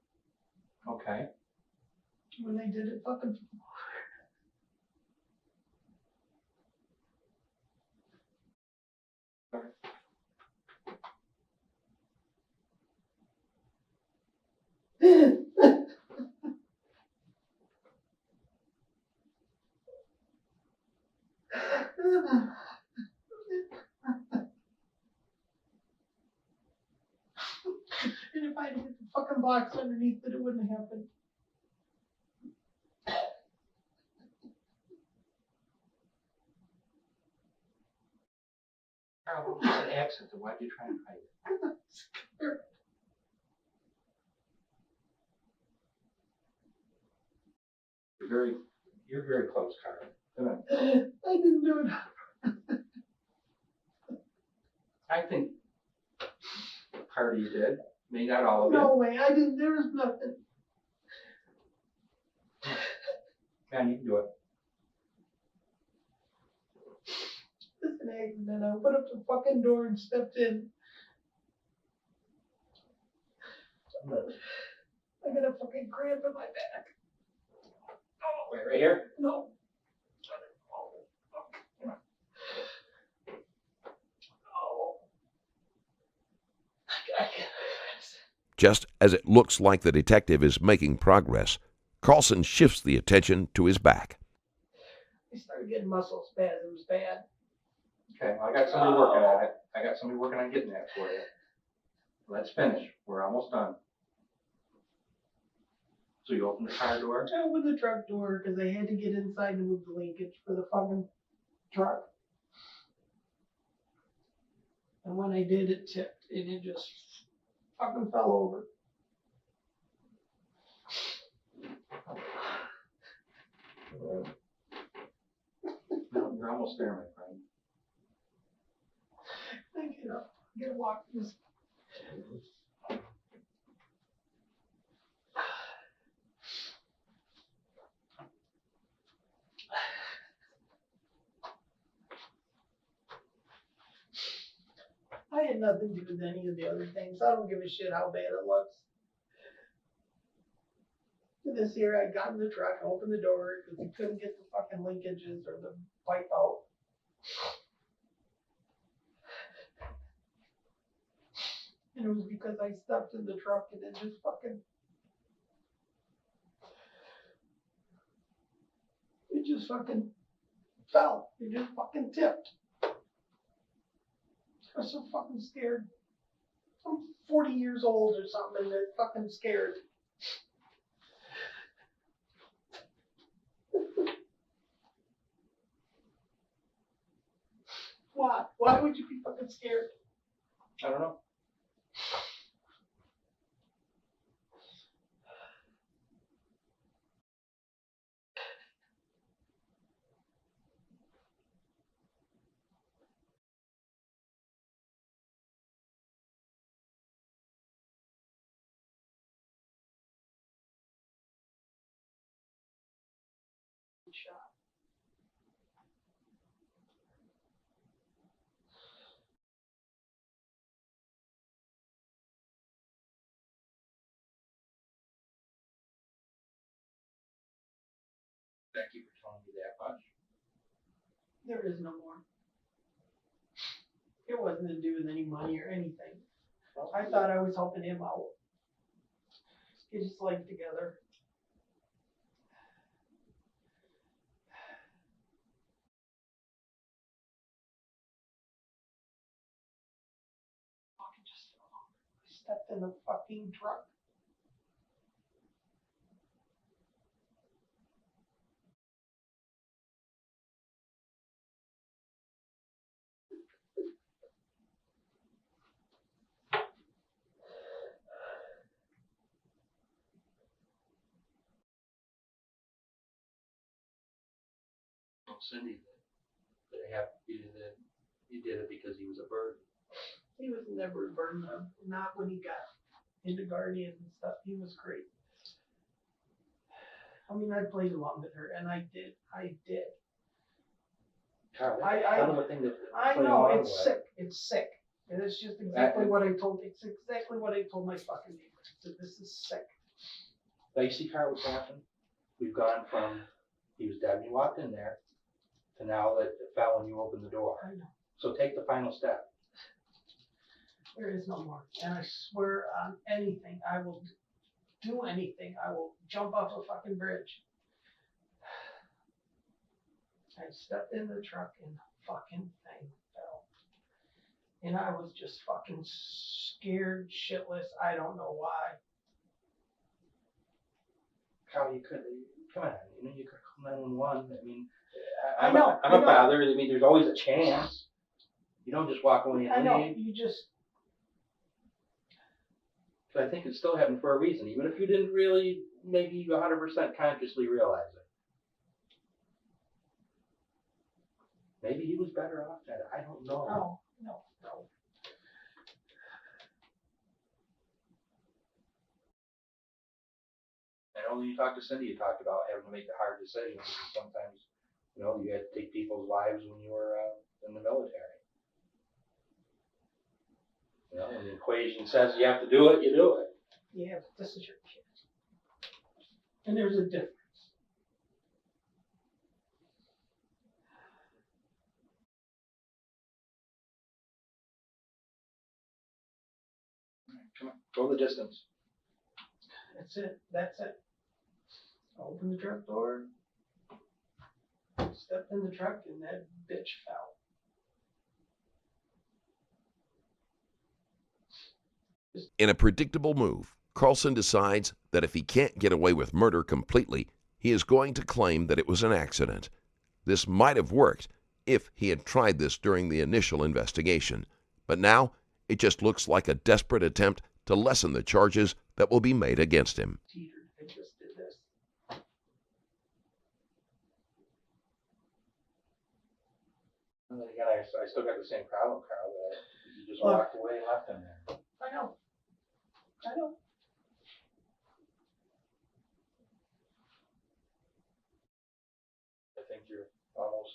Okay. when they did it fucking. And if I had hit the fucking box underneath it, it wouldn't have happened. Carl, it was an accident. Why'd you try and hide it? You're very close, Carl. Come on. I didn't do it. I think part of you did. Maybe not all of it. No way, I didn't, there was nothing. Man, you can do it. It's an accident. I opened up the fucking door and stepped in. I got a fucking cramp in my back. Wait, right here? No. Oh. I can't. Just as it looks like the detective is making progress, Karlsen shifts the attention to his back. I started getting muscle spasms bad. Okay, well, I got somebody working on it. I got somebody working on getting that for you. Let's finish. We're almost done. So you open the car door? I opened the truck door because I had to get inside to move the linkage for the fucking truck. And when I did, it tipped and it just fucking fell over. No, you're almost there, my friend. I get up, get a walk this. I had nothing to do with any of the other things. I don't give a shit how bad it looks. This year I got in the truck, opened the door because we couldn't get the fucking linkages or the pipe out. And it was because I stepped in the truck and it just fucking. It just fucking fell. It just fucking tipped. I was so fucking scared. I'm 40 years old or something and they're fucking scared. Why? Why would you be fucking scared? I don't know. Shot. Thank you for telling me that much. There is no more. It wasn't to do with any money or anything. I thought I was helping him out. Get his life together. Fucking just stepped in the fucking truck. Well, Cindy, he did it because he was a burden. He was never a burden of, not when he got into Guardian and stuff. He was great. I mean, I played along with her, and I did. Carl, I- that's a hell of a thing to I play know, along it's with. sick. It's sick. And it's just exactly what I told. It's exactly what I told my fucking neighbor. I said, this is sick. Now you see, Carl, what's happened? We've gone from he was dead when you walked in there to now that it fell when you opened the door. I know. So take the final step. There is no more. And I swear on anything, I will do anything. I will jump off a fucking bridge. I stepped in the truck and the fucking thing fell. And I was just fucking scared shitless. I don't know why. Carl, you could, come on, you could call 911. I mean, I I'm know, a father. I mean, there's always a chance. You don't just walk away I and know, leave. you just, But I think it still happened for a reason, even if you didn't really, maybe 100% consciously realize it. Maybe he was better off at it. I don't know. no. I know when you talked to Cindy, you talked about having to make the hard decisions. Sometimes, you had to take people's lives when you were in the military. When the equation says you have to do it, you do it. Yeah, but this is your kid. And there's a difference. Come on, go the distance. That's it. Open the truck door, stepped in the truck, and that bitch fell. In a predictable move, Karlsen decides that if he can't get away with murder completely, he is going to claim that it was an accident. This might have worked if he had tried this during the initial investigation, but now it just looks like a desperate attempt to lessen the charges that will be made against him. Teetered. I just did this. And then again, I still got the same problem, Carl. That you just Well, walked away and left him there. I know. I think you're almost.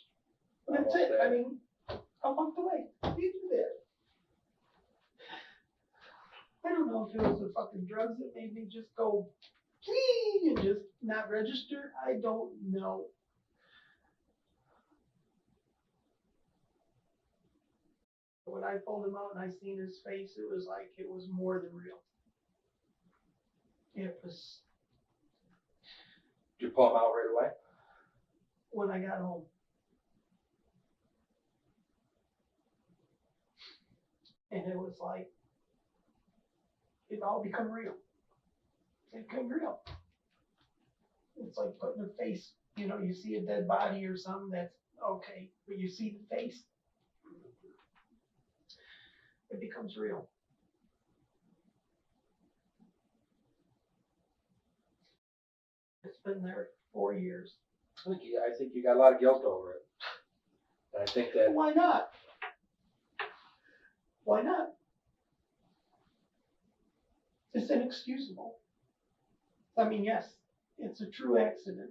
That's almost it. there. I mean, I walked away. You do that. I don't know if it was the fucking drugs that made me just go, "Wee," and just not register. I don't know. When I pulled him out and I seen his face, it was like it was more than real. It was Did you pull him out right away? when I got home. And it was like, it all become real. It became real. It's like putting a face, you see a dead body or something, that's okay, but you see the face, it becomes real. It's been there 4 years. I think you got a lot of guilt over it. And I think that Why not? Why not? It's inexcusable. I mean, yes, it's a true accident.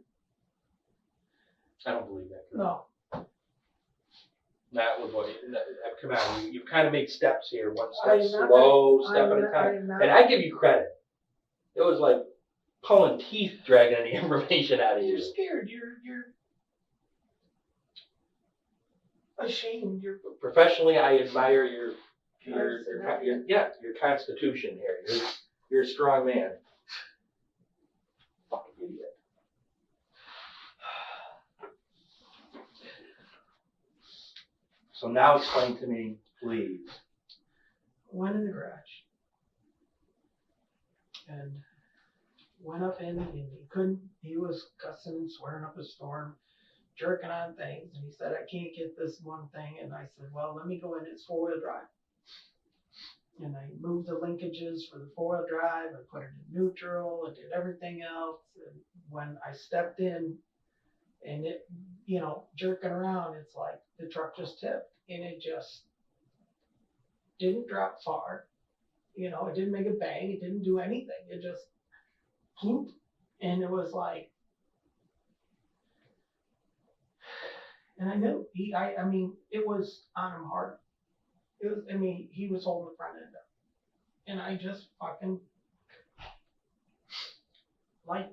I don't believe that. No, That was what. Come on, you've kind of made steps here, one I step am not- slow, step I'm at a not- time. I am not- And I give you credit. It was like pulling teeth, dragging any information out of you. you're scared. You're ashamed. You're Professionally, I admire your constitution here. You're a strong man. Fucking idiot. So now explain to me, please. went in the garage and went up in and he was cussing and swearing up a storm, jerking on things, and he said, I can't get this one thing, and I said, well, let me go in, it's 4-wheel drive. And I moved the linkages for the 4-wheel drive, I put it in neutral, I did everything else, and when I stepped in and it, jerking around, it's like the truck just tipped, and it just didn't drop far. It didn't make a bang, it didn't do anything, it just ploop, and it was like, And I knew, I mean, it was on him hard. It was, I mean, he was holding the front end up. And I just fucking, like,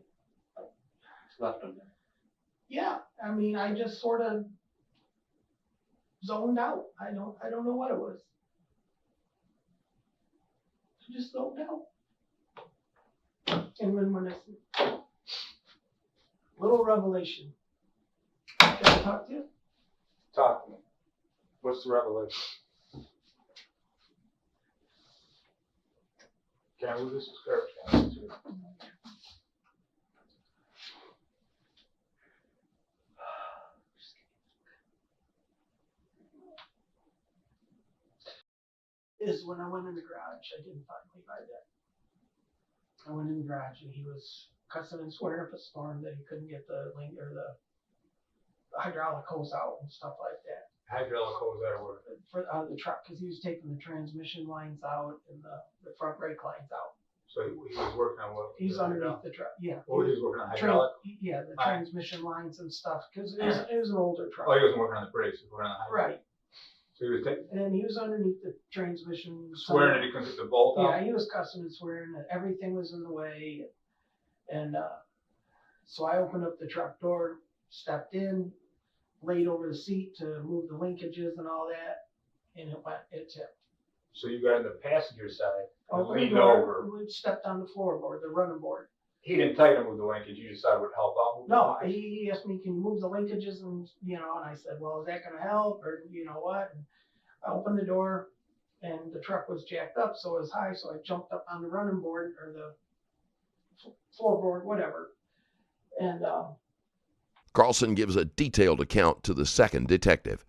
Left them there. yeah, I mean, I just sort of zoned out. I don't know what it was. I just zoned out. And when I said, little revelation. Can I talk to you? Talk to me. What's the revelation? Can I move this garbage can? Is when I went in the garage, I didn't find Levi dead. I went in the garage and he was cussing and swearing up a storm that he couldn't get the link or the hydraulic hose out and stuff like that Hydraulic hose out of work. for the truck because he was taking the transmission lines out and the front brake lines out. So he was working on what? He's underneath the truck. Yeah. Oh, he was working on Tran- hydraulic? yeah, the Alright. transmission lines and stuff because it was an older truck. Oh, he wasn't working on the brakes, he was working on the hydraulic. Right. So he was taking, And he was underneath the transmission. swearing that he couldn't get the bolt out? Yeah, he was cussing and swearing that everything was in the way. And so I opened up the truck door, stepped in, laid over the seat to move the linkages and all that, and it tipped. So you got in the passenger side, and Opened the leaned door, over. stepped on the floorboard, the running board. He didn't tell you to move the linkage, you decided would help out? move the No, linkage? he asked me, can you move the linkages? And, and I said, well, is that gonna help? Or, you know what? And I opened the door and the truck was jacked up, so it was high, so I jumped up on the running board or the floorboard, whatever. And, Karlsen gives a detailed account to the second detective.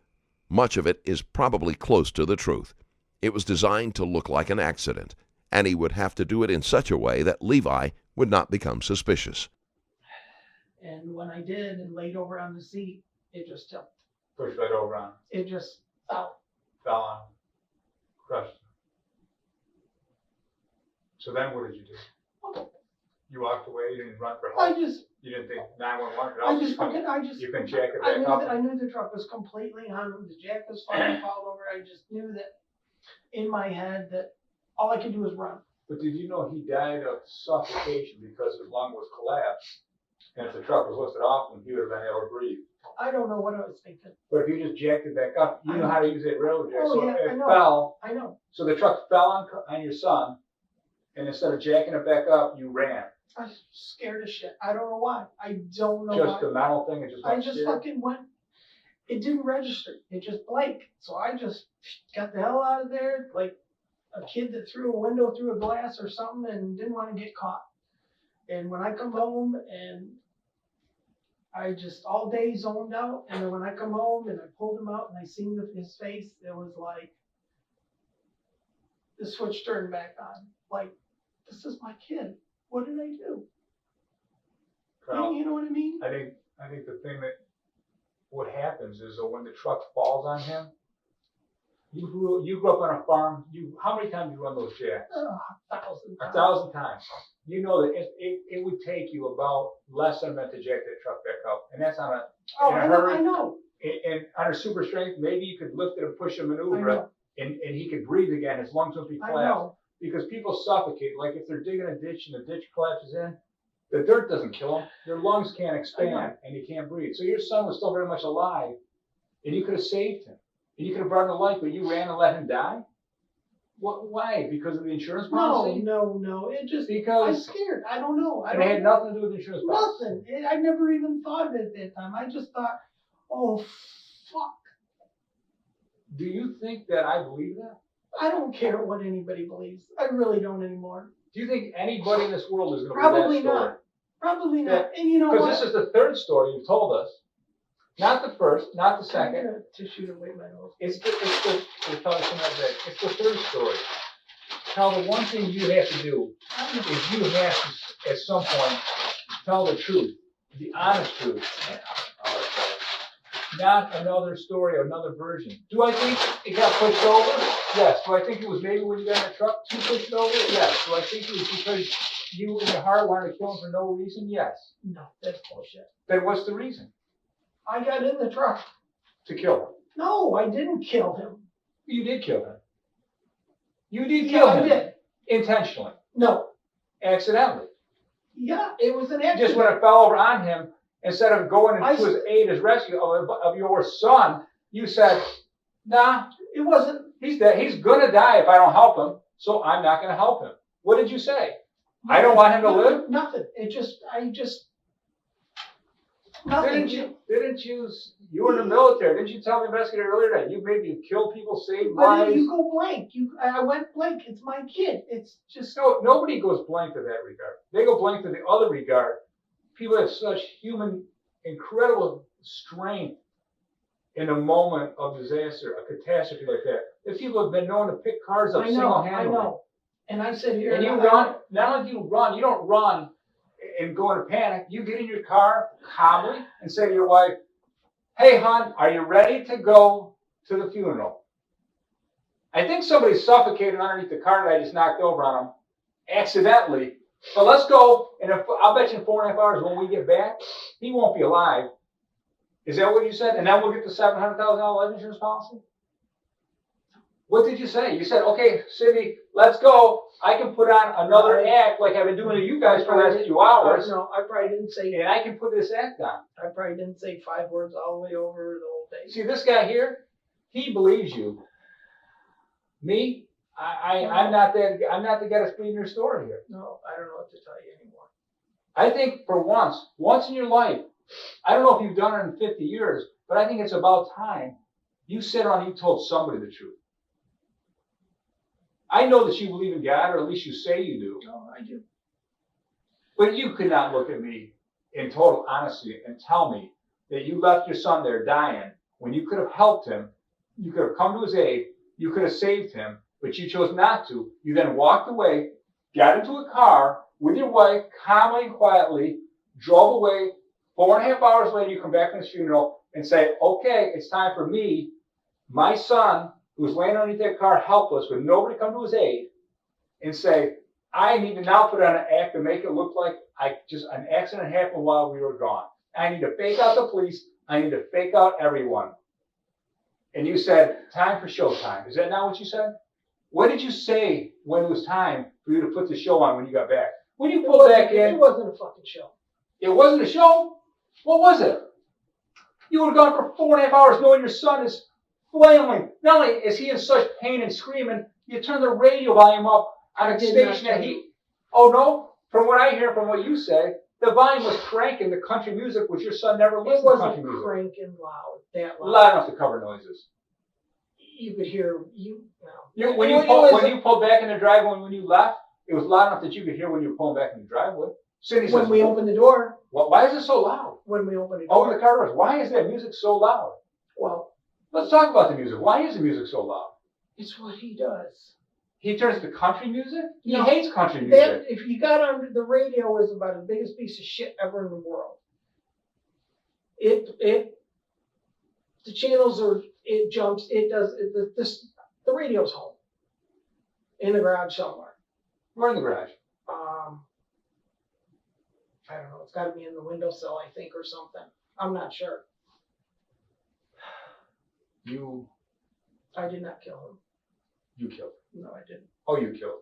Much of it is probably close to the truth. It was designed to look like an accident, and he would have to do it in such a way that Levi would not become suspicious. and when I did and laid over on the seat, it just tipped. Pushed right over on, It just fell. fell on, crushed him. So then what did you do? You walked away, you didn't run for help? You didn't think 911? You can jack it back up? I knew the truck was completely on him. The jack was falling all over. I just knew that in my head that all I could do was run. But did you know he died of suffocation because his lung was collapsed? And if the truck was lifted off him, he would have been able to breathe. I don't know what I was thinking. But if you just jacked it back up, you know how to use that railroad jack. Oh, So yeah, I it know. fell, I know. so the truck fell on your son, and instead of jacking it back up, you ran. I was scared as shit. I don't know why. I don't know Just why. the mental thing, it just I went just scared? fucking went. It didn't register. It just blanked. So I just got the hell out of there like a kid that threw a window through a glass or something and didn't want to get caught. And when I come home and I just all day zoned out, and then when I come home and I pulled him out and I seen his face, it was like the switch turned back on. Like, this is my kid. What did I do? Well, You know what I mean? I think the thing that what happens is that when the truck falls on him, you grew up on a farm. How many times you run those jacks? 1,000 times. 1,000 times. You know that it would take you about less than a minute to jack that truck back up, and that's on a Oh, in a I know, hurry. I know. And under super strength, maybe you could lift it and push and I maneuver it, know. and he could breathe again. His lungs would be I collapsed. know. Because people suffocate. Like if they're digging a ditch and the ditch collapses in, the dirt doesn't kill them. Their lungs can't expand and he can't breathe. So your son was still very much alive, and you could have saved him, and you could have brought him to life, but you ran and let him die. What? Why? Because of the insurance policy? No. It just, I'm Because scared. I don't know. it had nothing to do with the insurance policy. Nothing. I never even thought of it at that time. I just thought, oh, fuck. Do you think that I believe that? I don't care what anybody believes. I really don't anymore. Do you think anybody in this world is going to Probably believe that story? not. Probably not. Yeah, And you know what? Because this is the third story you've told us. Not the first, not the Can I get second. a tissue to wipe my nose? It's the third story. Now, the one thing you have to do is you have to, at some point, tell the truth, the honest truth. Not another story or another version. Do I think it got pushed over? Yes. Do I think it was maybe when you got in the truck you pushed it over? Yes. Do I think it was because you in your heart wanted to kill him for no reason? Yes. No, that's bullshit. Then what's the reason? I got in the truck to kill him. No, I didn't kill him. You did kill him. You did Yeah, kill I him. did. Intentionally. No. Accidentally. Yeah, it was an accident. Just when it fell over on him, instead of going to his aid, his rescue of your son, you said, nah, It wasn't. he's dead. He's going to die if I don't help him, so I'm not going to help him. What did you say? I don't want him to live? Nothing. Nothing. You were in the military. Didn't you tell the investigator earlier that you maybe kill people, save Why lives? did you go blank? I went blank. It's my kid. It's just. No, nobody goes blank to that regard. They go blank to the other regard. People have such incredible strength in a moment of disaster, a catastrophe like that. There's people have been known to pick cars up I know. single-handedly. I know. And I sit here. And you run. Not only do you run, you don't run and go into panic. You get in your car calmly and say to your wife, "Hey, hon, are you ready to go to the funeral?" I think somebody suffocated underneath the car that I just knocked over on him accidentally. But let's go, and I'll bet you in 4.5 hours when we get back, he won't be alive. Is that what you said? And then we'll get the $700,000 life insurance policy? What did you say? You said, okay, Cindy, let's go. I can put on another act like I've been doing to you guys for the last few hours. No, I probably didn't say. And I can put this act on. I probably didn't say 5 words all the way over the whole day. See, this guy here, he believes you. Me, I'm not the guy that's reading your story here. No, I don't know what to tell you anymore. I think for once in your life, I don't know if you've done it in 50 years, but I think it's about time you sat around and you told somebody the truth. I know that you believe in God, or at least you say you do. No, I do. But you could not look at me in total honesty and tell me that you left your son there dying when you could have helped him, you could have come to his aid, you could have saved him, but you chose not to. You then walked away, got into a car with your wife, calmly and quietly, drove away. 4.5 hours later, you come back from his funeral and say, okay, it's time for me, my son, who's laying underneath that car helpless with nobody come to his aid, and say, I need to now put on an act to make it look like an accident happened while we were gone. I need to fake out the police. I need to fake out everyone. And you said, time for showtime. Is that not what you said? What did you say when it was time for you to put the show on when you got back? When you pulled back in, it wasn't a fucking show. It wasn't a show? What was it? You would have gone for 4.5 hours knowing your son is flailing. Not only is he in such pain and screaming, you turn the radio volume up on a station that he... Oh, no? From what I hear, from what you say, the volume was cranking the country music, which your son never listened to country music. It wasn't cranking loud, that loud. Loud enough to cover noises. You could hear, no. When you pulled back in the driveway and when you left, it was loud enough that you could hear when you were pulling back in the driveway. Cindy says, when we opened the door. Why is it so loud? When we opened the door. Over the car doors. Why is that music so loud? Well, let's talk about the music. Why is the music so loud? It's what he does. He turns to country music? He No, hates country music. If you got on the radio, is about the biggest piece of shit ever in the world. The channels are, it jumps, it does, the radio's home. In the garage somewhere. We're in the garage. I don't know, it's gotta be in the windowsill, I think, or something. I'm not sure. I did not kill him. You killed him. No, I didn't. Oh, you killed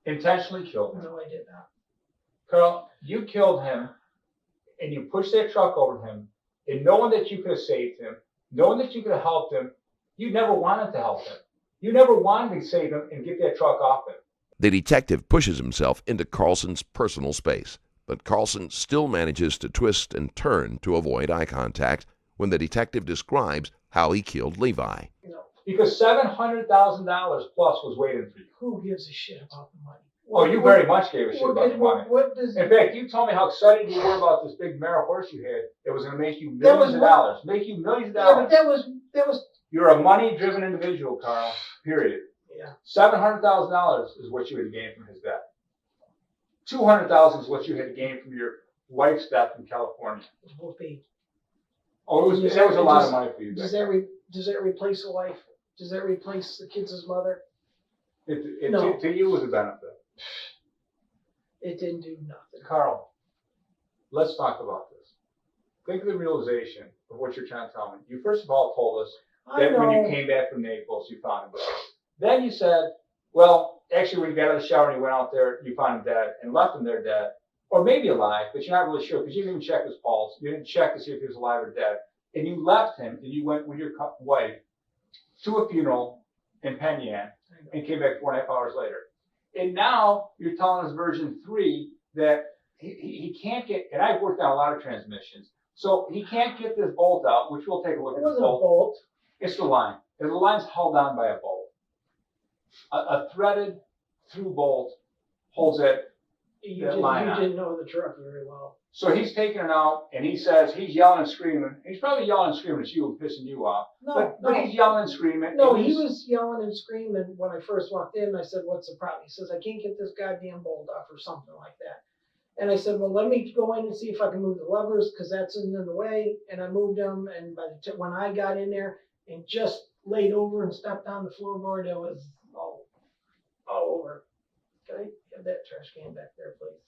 him. Intentionally killed him. No, I did not. Karl, you killed him, and you pushed that truck over him, and knowing that you could have saved him, knowing that you could have helped him, you never wanted to help him. You never wanted to save him and get that truck off him. The detective pushes himself into Karlsen's personal space, but Karlsen still manages to twist and turn to avoid eye contact when the detective describes how he killed Levi. No. Because $700,000 plus was waiting for you. Who gives a shit about the money? Oh, you very much gave a shit about the money. What does? In fact, you told me how excited you were about this big mare horse you had that was going to make you millions of dollars. Make you millions of dollars. Yeah, but that was. You're a money-driven individual, Karl. Period. Yeah. $700,000 is what you had gained from his death. $200,000 is what you had gained from your wife's death in California. Oh, that was a lot of money for you. Does that replace a wife? Does that replace the kids' mother? No. To you, it was a benefit. It didn't do nothing. Karl, let's talk about this. think of the realization of what you're trying to tell me. You first of all told us I that when you know. came back from Naples, you found him dead. Then you said, well, actually, when you got out of the shower and you went out there, you found him dead and left him there dead. Or maybe alive, but you're not really sure because you didn't even check his pulse. You didn't check to see if he was alive or dead. And you left him and you went with your wife to a funeral in Penyan and came back 4.5 hours later. And now you're telling us version 3 that he can't get, and I've worked on a lot of transmissions, so he can't get this bolt out, which we'll take a look It at the wasn't a bolt. bolt. It's the line. And the line's held on by a bolt. A threaded through bolt holds it. You That line on. didn't know the truck very well. So he's taking it out, and he says he's yelling and screaming. He's probably yelling and screaming at you and pissing you off. No, But he's yelling and screaming. No, and he he's- was yelling and screaming when I first walked in. I said, "What's the problem?" He says, "I can't get this goddamn bolt off," or something like that. And I said, "Well, let me go in and see if I can move the levers because that's in the way." And I moved them, and by the when I got in there and just laid over and stepped on the floorboard, it was all over. Can I have that trash can back there, please?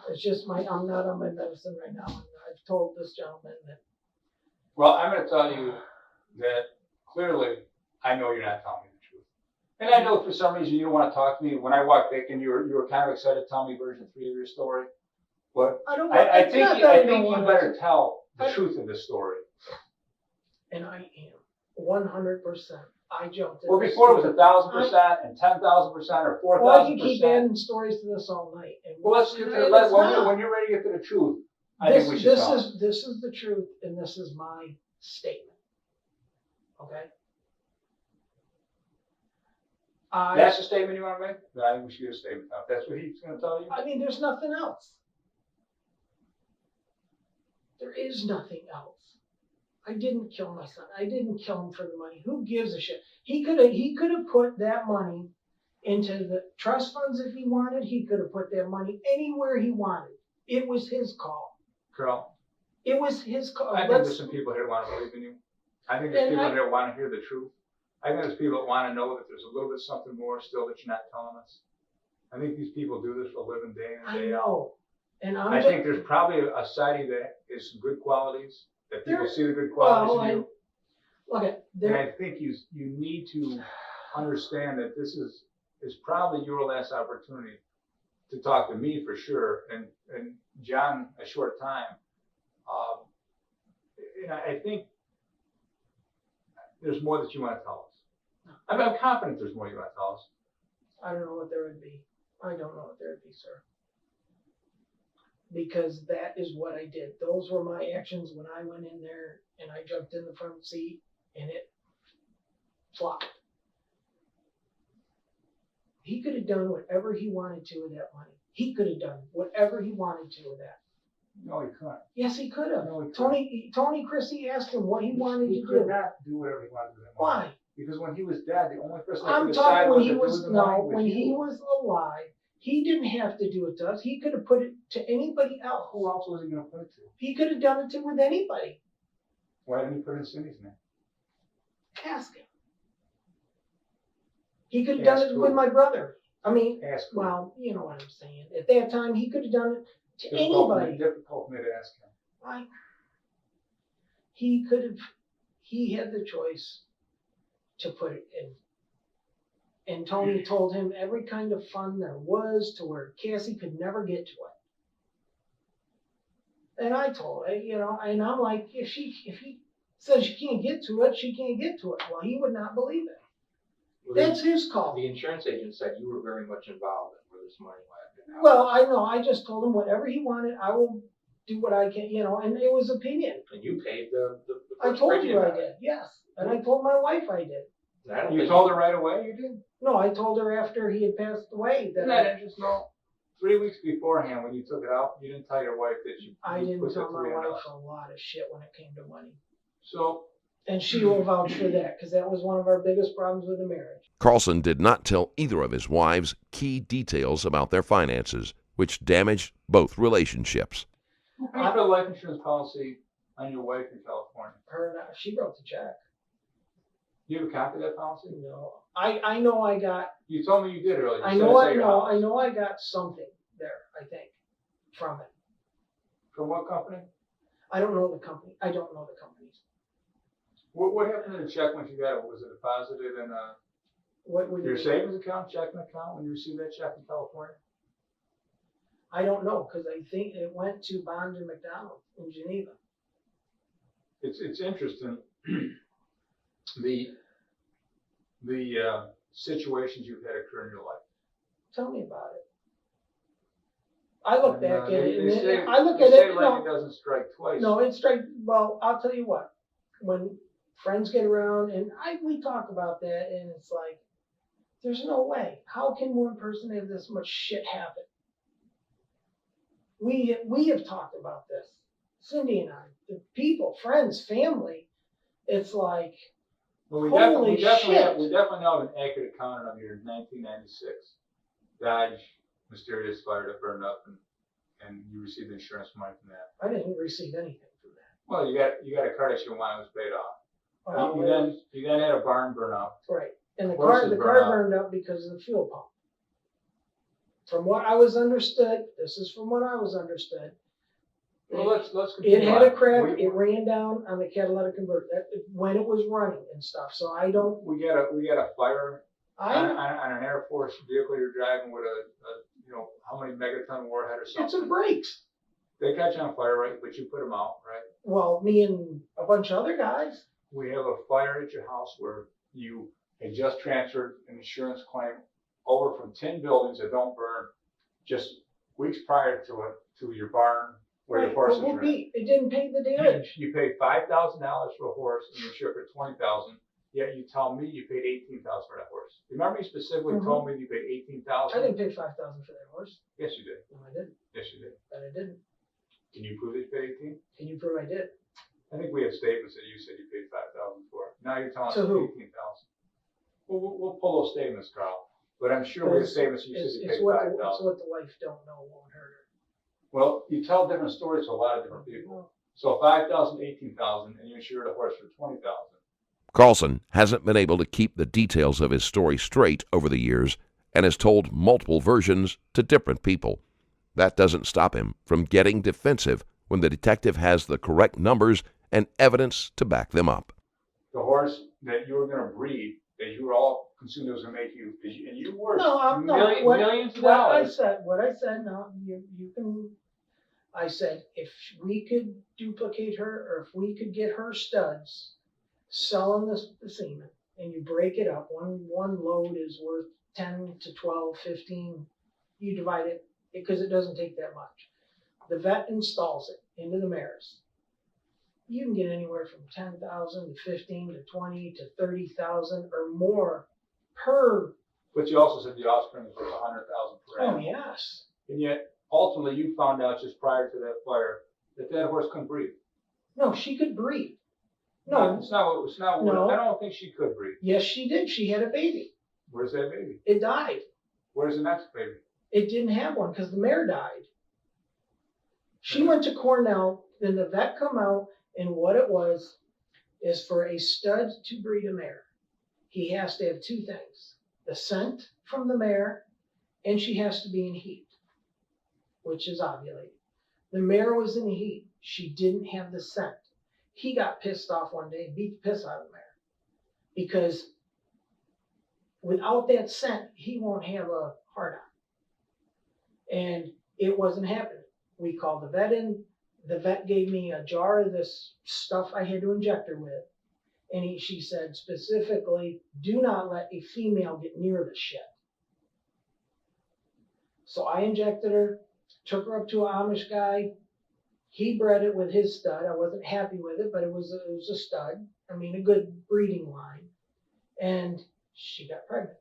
It's just I'm not on my medicine right now, and I've told this gentleman that. Well, I'm going to tell you that clearly I know you're not telling me the truth. And I know for some reason you don't want to talk to me. When I walked back in, you were kind of excited to tell me version 3 of your story. But I don't. I it's think not that I you don't want better tell the I- truth of this story. And I am 100%. I jumped in. Well, this before it was story. 1,000% and 10,000% or Well, I can keep 4,000%. adding stories to this all night. And Well, let's get to and the it's not. when you're ready to get to the truth. I this think we should this talk. is the truth, and this is my statement. Okay. That's the statement you want to make? Then I think we should get a statement out. That's what he's going to tell you? I mean, there's nothing else. There is nothing else. I didn't kill my son. I didn't kill him for the money. Who gives a shit? He could have put that money into the trust funds if he wanted. He could have put that money anywhere he wanted. It was his call. Carl, It was his call. I think there's some people here who want to believe in you. I think there's And people I- here who want to hear the truth. I think there's people that want to know that there's a little bit something more still that you're not telling us. I think these people do this for a living day in and I day out. know. And I'm I just, think there's probably a side of you that is some good qualities, that people There- see the good qualities well, in you. look at And there. I think you need to understand that this is probably your last opportunity to talk to me for sure, and John a short time. And I think there's more that you want to tell us. I'm confident there's more you want to tell us. I don't know what there would be. I don't know what there would be, sir. Because that is what I did. Those were my actions when I went in there and I jumped in the front seat and it flopped. He could have done whatever he wanted to with that money. He could have done whatever he wanted to with that. No, you can't. Yes, he could have. No, he couldn't. Tony Chrissy asked him what he wanted He to could do. not do whatever he wanted to do. Why? Because when he was dead, the only person that I'm could decide talking when what he to do was with the money was when you. he was alive. He didn't have to do it to us. He could have put it to anybody else. Who else was he going to put it to? He could have done it to with anybody. Why didn't he put it in Cindy's name? Ask him. He could have done Ask it who? with my brother. I mean, Ask who? well, you know what I'm saying. At that time, he could have done it to anybody. Difficult for me to ask him. Right? He could have. He had the choice to put it in. And Tony told him every kind of fund there was to where Cassie could never get to it. And I told her, and I'm like, if he says she can't get to it, she can't get to it. Well, he would not believe it. That's his call. The insurance agent said you were very much involved in where this money went. and how- Well, I know. I just told him whatever he wanted, I will do what I can, and it was opinion. And you paid the I first told premium you I on it. did, yes. And I told my wife I did. And I don't You think told her right away you did? No, I told her after he had passed away that Isn't that interesting? No. 3 weeks beforehand when you took it out, you didn't tell your wife that you I you didn't put the tell my $300. wife a lot of shit when it came to money. So, And she will vouch for that, because that was one of our biggest problems with the marriage. Karlsen did not tell either of his wives key details about their finances, which damaged both relationships. who paid for the life insurance policy on your wife in California? Her and I, she wrote the check. You have a copy of that policy? No, I know I got, You told me you did earlier. You I said know it's I at your know, house. I know I got something there, I think, from it. From what company? I don't know the company. I don't know the companies. What happened to the check once you got it? Was it deposited in What would your it be? savings account, checking account when you received that check in California? I don't know, because I think it went to Bond and McDonald in Geneva. It's interesting, the situations you've had occur in your life. Tell me about it. I look back at it, They say, and I look they at say it. lightning doesn't strike twice. No, it's straight. Well, I'll tell you what. When friends get around, and we talk about that, and it's like, there's no way. How can one person have this much shit happen? We have talked about this, Cindy and I, the people, friends, family. It's like, Well, we holy definitely shit. we definitely know of an accurate accounting of your 1996 Dodge mysterious fire that burned up, and you received insurance money from that. I didn't receive anything from that. Well, you got a car that you wanted was paid off. Well, You then had a barn burn up. right, and the Horses car burn up. burned up because of the fuel pump. From what I was understood, this is from what I was understood. Well, let's It continue had on. a crack. It ran down on the catalytic converter when it was running and stuff. So I don't. We got a fire on I. an Air Force vehicle you're driving with a how many megaton warhead or something. It's a brakes. They catch on fire, right? But you put them out, right? Well, me and a bunch of other guys. We have a fire at your house where you had just transferred an insurance claim over from 10 buildings that don't burn just weeks prior to your barn where Right, the horses but are in. it didn't pay the damage. You paid $5,000 for a horse and you insure for $20,000. Yet you tell me you paid $18,000 for that horse. Remember, you specifically told me you paid $18,000. I didn't pay $5,000 for that horse. Yes, you did. No, I didn't. Yes, you did. But I didn't. Can you prove that you paid 18? Can you prove I did? I think we have statements that you said you paid $5,000 for. Now you're telling us To who? 18,000. We'll pull those statements, Carl. But I'm sure we have statements that you said you paid $5,000. It's what the wife don't know won't hurt her. Well, you tell different stories to a lot of different people. So 5,000, 18,000, and you insured a horse for 20,000. Karlsen hasn't been able to keep the details of his story straight over the years and has told multiple versions to different people. That doesn't stop him from getting defensive when the detective has the correct numbers and evidence to back them up. The horse that you were going to breed, that you were all consumed, was going to make you, and you were No, I'm not. millions of What I dollars. said, no, you can. I said if we could duplicate her, or if we could get her studs, selling the semen, and you break it up, one load is worth 10 to 12, 15. You divide it because it doesn't take that much. The vet installs it into the mares. You can get anywhere from 10,000 to 15 to 20 to 30,000 or more per. But you also said the offspring was worth 100,000 per Oh annum. yes. And yet, ultimately, you found out just prior to that fire that horse couldn't breed. No, she could breed. No, It's not. No. I don't think she could breed. yes, she did. She had a baby. Where's that baby? It died. Where's the next baby? It didn't have one because the mare died. She went to Cornell, then the vet come out, and what it was is for a stud to breed a mare, he has to have two things: the scent from the mare, and she has to be in heat, which is ovulating. The mare was in heat. She didn't have the scent. He got pissed off one day and beat the piss out of the mare because without that scent, he won't have a hard on. And it wasn't happening. We called the vet in. The vet gave me a jar of this stuff I had to inject her with. And she said specifically, do not let a female get near the shit. So I injected her, took her up to an Amish guy. He bred it with his stud. I wasn't happy with it, but it was a stud. I mean, a good breeding line. And she got pregnant.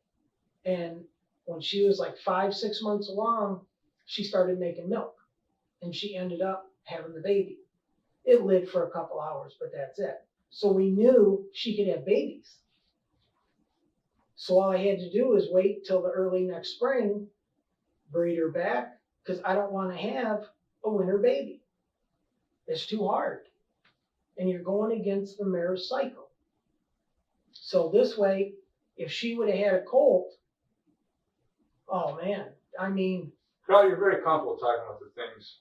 And when she was like 5-6 months along, she started making milk. And she ended up having the baby. It lived for a couple hours, but that's it. So we knew she could have babies. So all I had to do was wait till the early next spring, breed her back, because I don't want to have a winter baby. It's too hard. And you're going against the mare's cycle. So this way, if she would have had a colt, oh man, I mean. Carl, you're very comfortable talking about the things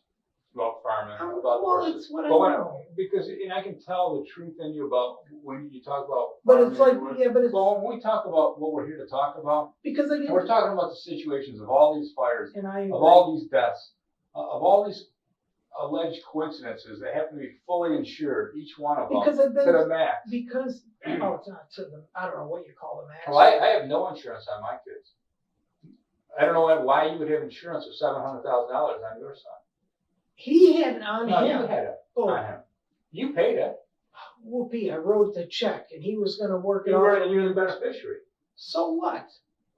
about farming, I'm- about well, horses. it's what I But when- know. Because, and I can tell the truth in you about when you talk about. But it's like, farming, yeah, but it's Well, when we talk about what we're here to talk about, because I and we're didn't, talking about the situations of all these fires, and I of agree. all these deaths, of all these alleged coincidences that have to be fully insured, each one of them, Because I've to the been, max. because, oh, it's not to the, I don't know what you call the max. Well, I have no insurance on my kids. I don't know why you would have insurance of $700,000 on your son. He had it on No, you him. had it Oh, on him. You paid it. whoopee, I wrote the check and he was gonna work it You out. were the beneficiary. So what?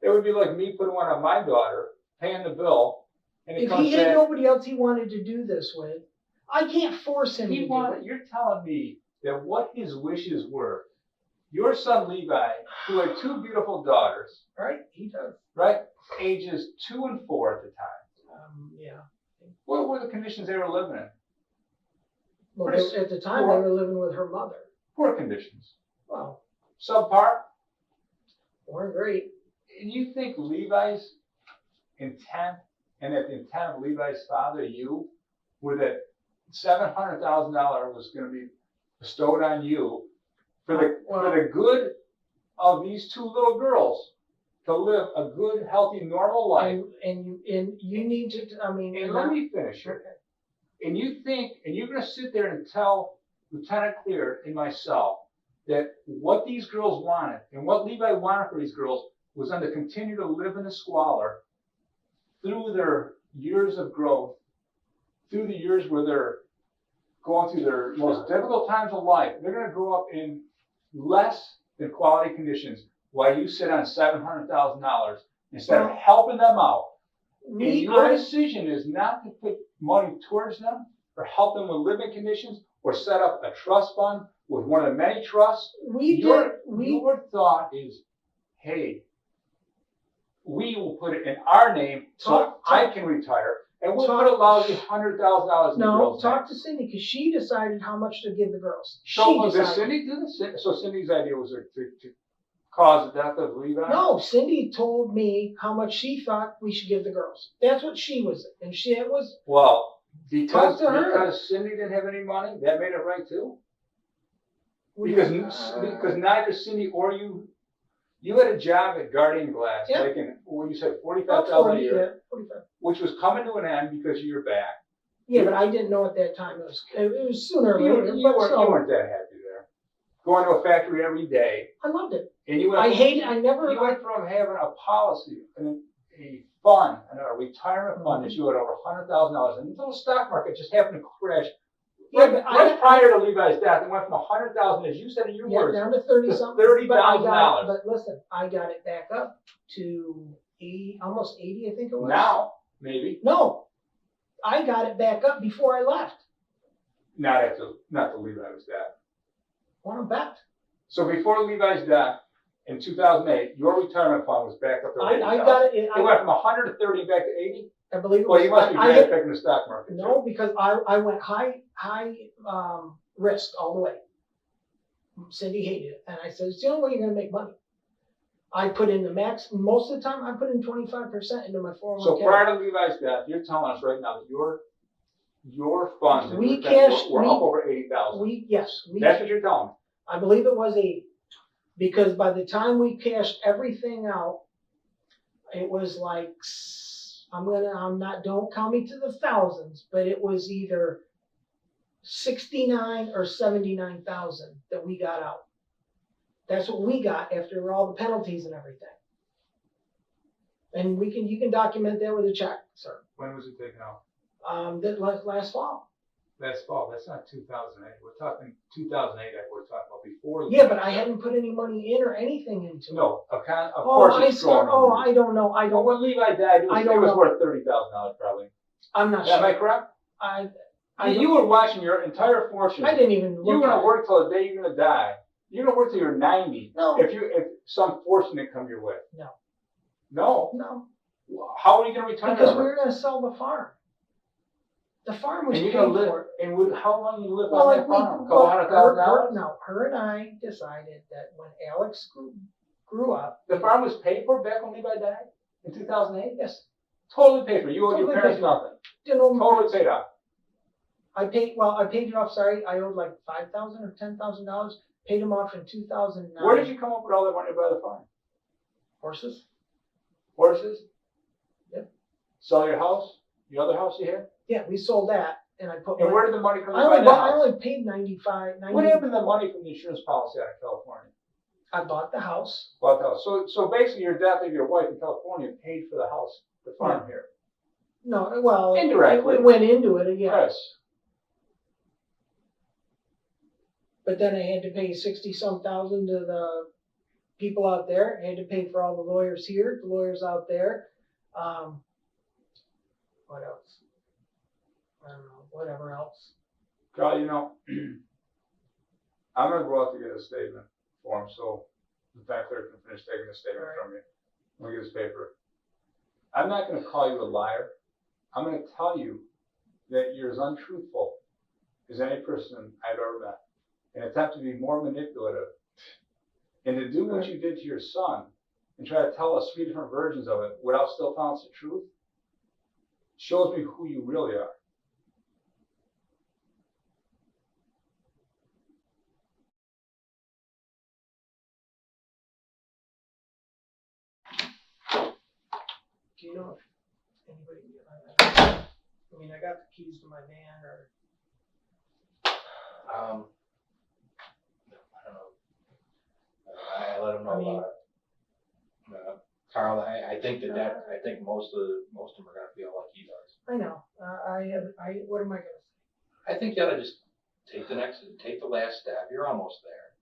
It would be like me putting one on my daughter, paying the bill, and it If comes he had back. nobody else he wanted to do this with, I can't force him to He do wanted, it. you're telling me that what his wishes were, your son Levi, who had two beautiful daughters, Right? He does. right, ages 2 and 4 at the time. Yeah. What were the conditions they were living in? Well, Pretty at the time, poor. they were living with her mother. Poor conditions. Well, Subpar. weren't great. And you think Levi's intent, and that the intent of Levi's father, you, were that $700,000 was going to be bestowed on you for the good of these two little girls to live a good, healthy, normal life. And you need to, I mean. And let me finish here. And you think, and you're going to sit there and tell Lieutenant Clear and myself that what these girls wanted and what Levi wanted for these girls was them to continue to live in the squalor through their years of growth, through the years where they're going through their most difficult times of life. They're going to grow up in less than quality conditions while you sit on $700,000 instead of helping them out. And your decision is not to put money towards them or help them with living conditions or set up a trust fund with one of the many trusts. Your thought is, hey, we will put it in our name so I can retire, and we'll put a lousy $100,000 in the No, girls' talk name. to Cindy, because she decided how much to give the girls. So She did decided. Cindy do this? So Cindy's idea was to cause the death of Levi? No, Cindy told me how much she thought we should give the girls. That's what she was, and it was, Well, Talk to her. because Cindy didn't have any money, that made it right too? we- Because neither Cindy or you had a job at Guardian Glass, Yeah. making, what you said, about $45,000 a 40, year, yeah, 45. which was coming to an end because of your back. Yeah, but I didn't know at that time. It was sooner or You later. weren't, But so, you weren't that happy there. Going to a factory every day, I loved it. and you went I hated. I never. you went from having a policy, a fund, a retirement fund that you had over $100,000, and the little stock market just happened to crash. Yeah, Right, but right prior to Levi's death, it went from 100,000, as you said in your Yeah, words, down to 30 to something. $30,000. But listen, I got it back up to 80, almost 80, I think it was. Now, maybe, No, I got it back up before I left. not to Levi's death. Want to bet? So before Levi's death, in 2008, your retirement fund was back up to I 80,000. got it. It went from 130 back to 80? I believe it Well, was. you must be I bad hit- at picking the stock market. No, because I went high risk all the way. Cindy hated it, and I said it's the only way you're going to make money. I put in the max. Most of the time, I put in 25% into my 401k. So prior to Levi's death, you're telling us right now that your funds and We your investments cashed- were we- up over 80,000. We That's what you're telling me. I believe it was 80, because by the time we cashed everything out, it was like don't count me to the thousands, but it was either 69 or 79,000 that we got out. That's what we got after all the penalties and everything. And you can document that with a check, sir. When was it taken out? That last fall. Last fall. That's not 2008. We're talking 2008. We're talking about before. Yeah, but I hadn't put any money in or anything into it. No, of course it's growing. I don't know. Well, when Levi died, it I was don't know. worth $30,000 probably. I'm not Am I sure. correct? I You were watching your entire fortune. I didn't even look You're at gonna it. work till the day you're gonna die. You're gonna work till you're 90. No. If some fortune didn't come your way. No. No. No, How are you gonna retire? because we were going to sell the farm. The farm was and paid you're gonna live. for. And how long you live Well, on like that farm? A couple $100,000. No, her and I decided that when Alex grew up, The farm was paid for back when Levi died in 2008. yes, Totally paid for. You owed your Totally parents paid for. nothing. didn't owe Totally paid off. I paid it off, sorry, I owed like $5,000 or $10,000, paid him off in 2009. Where did you come up with all that money to buy the farm? Horses? Horses? Yep. Sell your house? Your other house you had? Yeah, we sold that, and I put And my, where did the money come I to buy only, the I house? only paid 95, 90. What happened to the money from the insurance policy out of California? I bought the house. Bought the house. So basically your death of your wife in California paid for the house, the farm here. No, well, Indirectly. it went into it, yeah. Yes. But then I had to pay 60-some thousand to the people out there. I had to pay for all the lawyers here, the lawyers out there. What else? I don't know, whatever else. Carl, you know, I'm gonna go out to get a statement for him, so the fact clerk can finish taking the statement All right. from you. Let me get his paper. I'm not gonna call you a liar. I'm gonna tell you that you're as untruthful as any person I've ever met. And attempt to be more manipulative. And to do what you did to your son and try to tell us 3 different versions of it without still telling us the truth shows me who you really are. Do you know if anybody, I mean, I got the keys to my van or, I don't know. I let him know I mean- about it. Carl, I think I think most of them are gonna feel like he does. I know, what am I gonna say? I think you ought to just take the last step. You're almost there.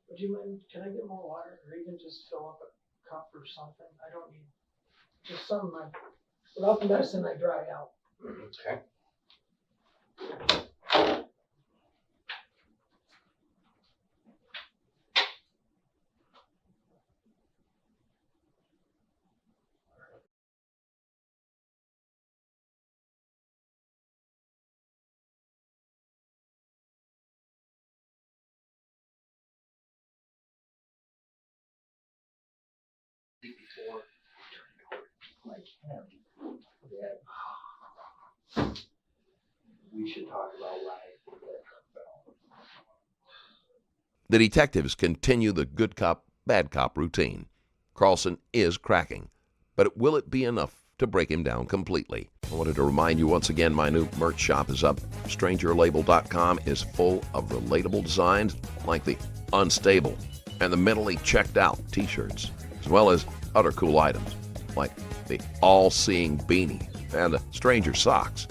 Would you mind, can I get more water or even just fill up a cup or something? I don't need, just something without the medicine, I dry out. Okay. Before like him, that we should talk about why that truck fell. The detectives continue the good cop, bad cop routine. Karlsen is cracking, but will it be enough to break him down completely? I wanted to remind you once again, my new merch shop is up. StrangerLabel.com is full of relatable designs like the unstable and the mentally checked out t-shirts, as well as other cool items like the all-seeing beanie and the stranger socks.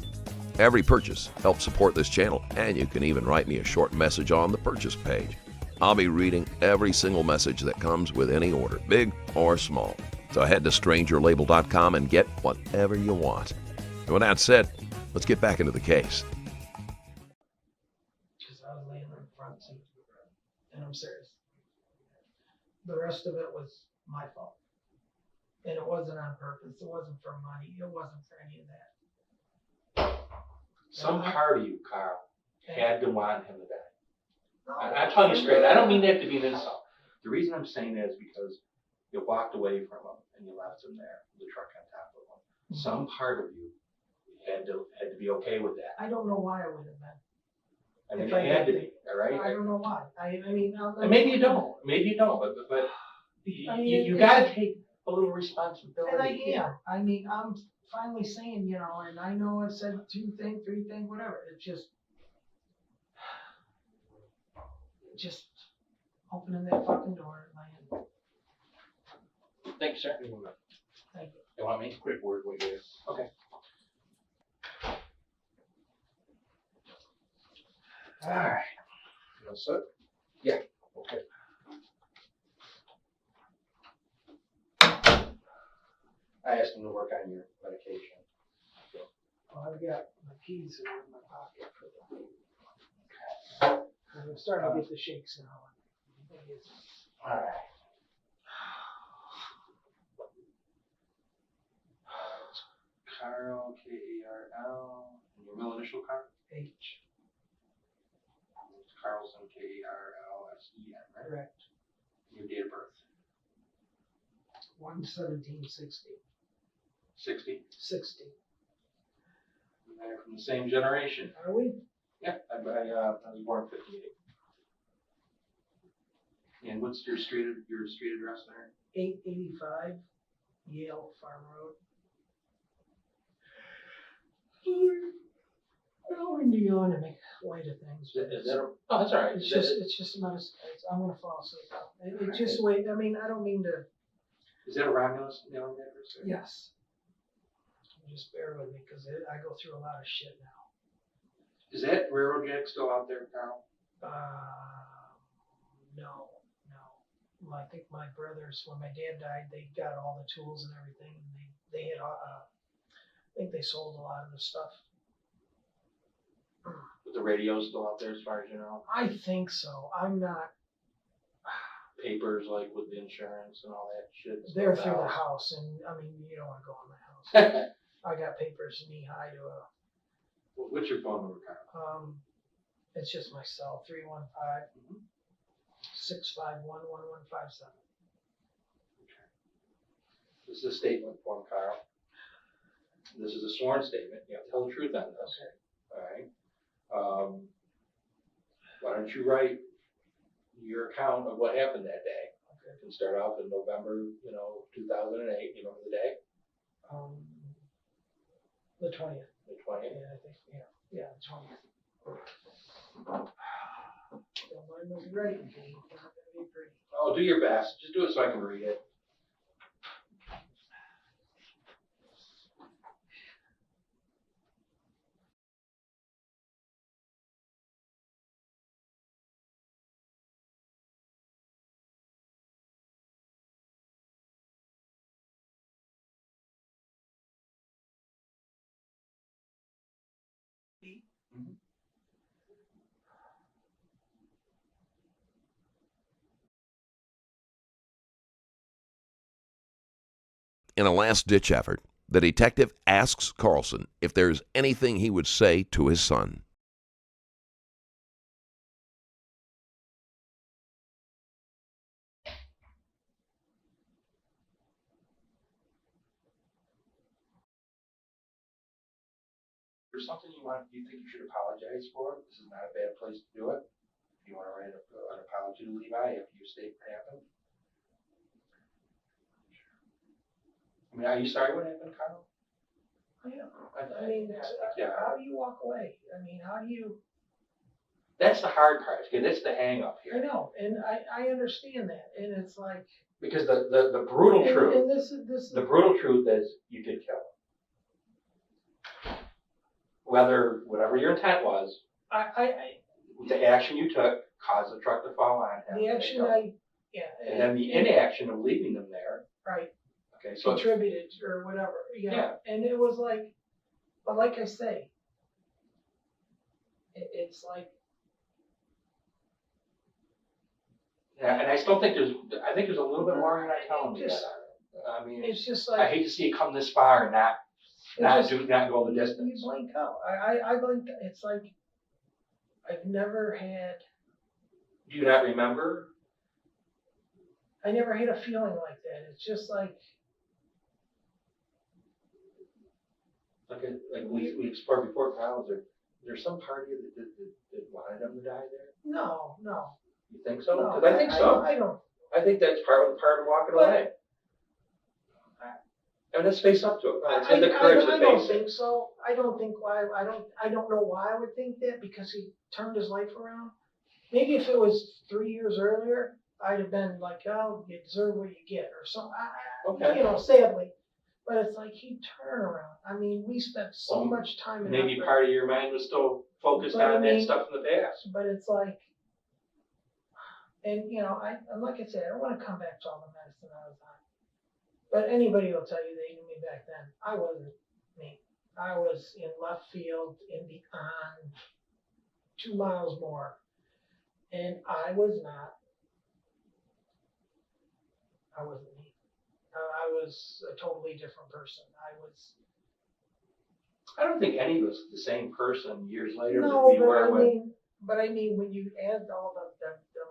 Every purchase helps support this channel, and you can even write me a short message on the purchase page. I'll be reading every single message that comes with any order, big or small. So head to StrangerLabel.com and get whatever you want. And with that said, let's get back into the case. Because I was laying in the front seat, and I'm serious. The rest of it was my fault. And it wasn't on purpose, it wasn't for money, it wasn't for any of that. Some part of you, Carl, had to want him to die. No, I'm telling you straight. I don't mean that to be an insult. The reason I'm saying that is because you walked away from him and you left him there, the truck on top of him. Some part of you had to be okay with that. I don't know why I would have been. I mean, If it I had to did. be, all right? I don't know why. I mean, And maybe you don't, but you gotta take a little responsibility. And I am. I mean, I'm finally saying, you know, and I know I said 2 things, 3 things, whatever. It's just opening that fucking door, man. Thank you, sir. Thank you. You want me? Quick word with you. Okay. All right. You all set? Yeah. Okay. I asked him to work on your medication. Well, I've got my keys in my pocket for the. I'm starting to get the shakes now. All right. Karl, K-A-R-L, and your middle initial, Carl? H. Karlsen, K-A-R-L-S-E-N, right? Correct. Your date of birth? 1/17/60. 60? 60. They're from the same generation. Are we? Yeah, I was born in '58. And what's your street address there? 885 Yale Farm Road. I don't mean to yawn and make light of things. Is that oh, that's all right. It's just not. I'm gonna fall asleep. It Alright. just wait. I mean, I don't mean to. Is that a Romulus mailing address? Yes. Just bear with me because I go through a lot of shit now. Is that railroad jack still out there, Carl? No. I think my brothers, when my dad died, they got all the tools and everything, and they had. I think they sold a lot of the stuff. But the radio's still out there as far as you know? I think so. I'm not. Papers like with the insurance and all that shit. They're through the house, and I mean, you don't want to go in my house. I got papers knee high to a. Well, what's your phone number, Carl? It's just my cell, 315-651-1157. This is a statement form, Carl. This is a sworn statement. You have to tell the truth on this. Okay. All right. Why don't you write your account of what happened that day? Okay. You can start off in November, 2008. You remember the day? The 20th. The 20th. Yeah, I think. Yeah, the 20th. Don't mind me writing. It's not gonna be pretty. Oh, do your best. Just do it so I can read it. In a last-ditch effort, the detective asks Karlsen if there is anything he would say to his son. There's something you think you should apologize for? This is not a bad place to do it. If you want to write an apology to Levi after you state what happened. I mean, are you sorry what happened, Carl? I mean, yeah. how do you walk away? I mean, how do you? That's the hard part. Okay, that's the hang up I here. know, and I understand that, and it's like. Because the brutal truth, And this is. the brutal truth is you did kill him. Whatever your intent was, the action you took caused the truck to fall on him. The action and then the inaction of leaving them there. Right. Okay, so Contributed or whatever. Yeah. And it was like, but like I say, it's like. Yeah, and I still think there's a little bit more you're not telling me. I mean, It's just like. I hate to see it come this far and not go the distance. You blink out. I blink. It's like I've never had. Do you not remember? I never had a feeling like that. It's just like. Like we explored before, Kyle. Is there some part of you that wanted him to die there? No. You think so? No, Because I think so. I don't. I think that's part of walking away. And let's face up to it. Let's have the courage to I don't face it. think so. I don't think why. I don't know why I would think that, because he turned his life around. Maybe if it was 3 years earlier, I'd have been like, oh, you deserve what you get, or something. Okay. Sadly. But it's like he turned around. I mean, we spent so much time. Maybe part of your mind was still focused on that stuff in the past. But it's like, and like I said, I don't want to come back to all the medicine I was on. But anybody will tell you they knew me back then. I wasn't me. I was in left field and beyond 2 miles more. And I wasn't me. I was a totally different person. I don't think any of us the same person years later. No, but I mean, when you add all the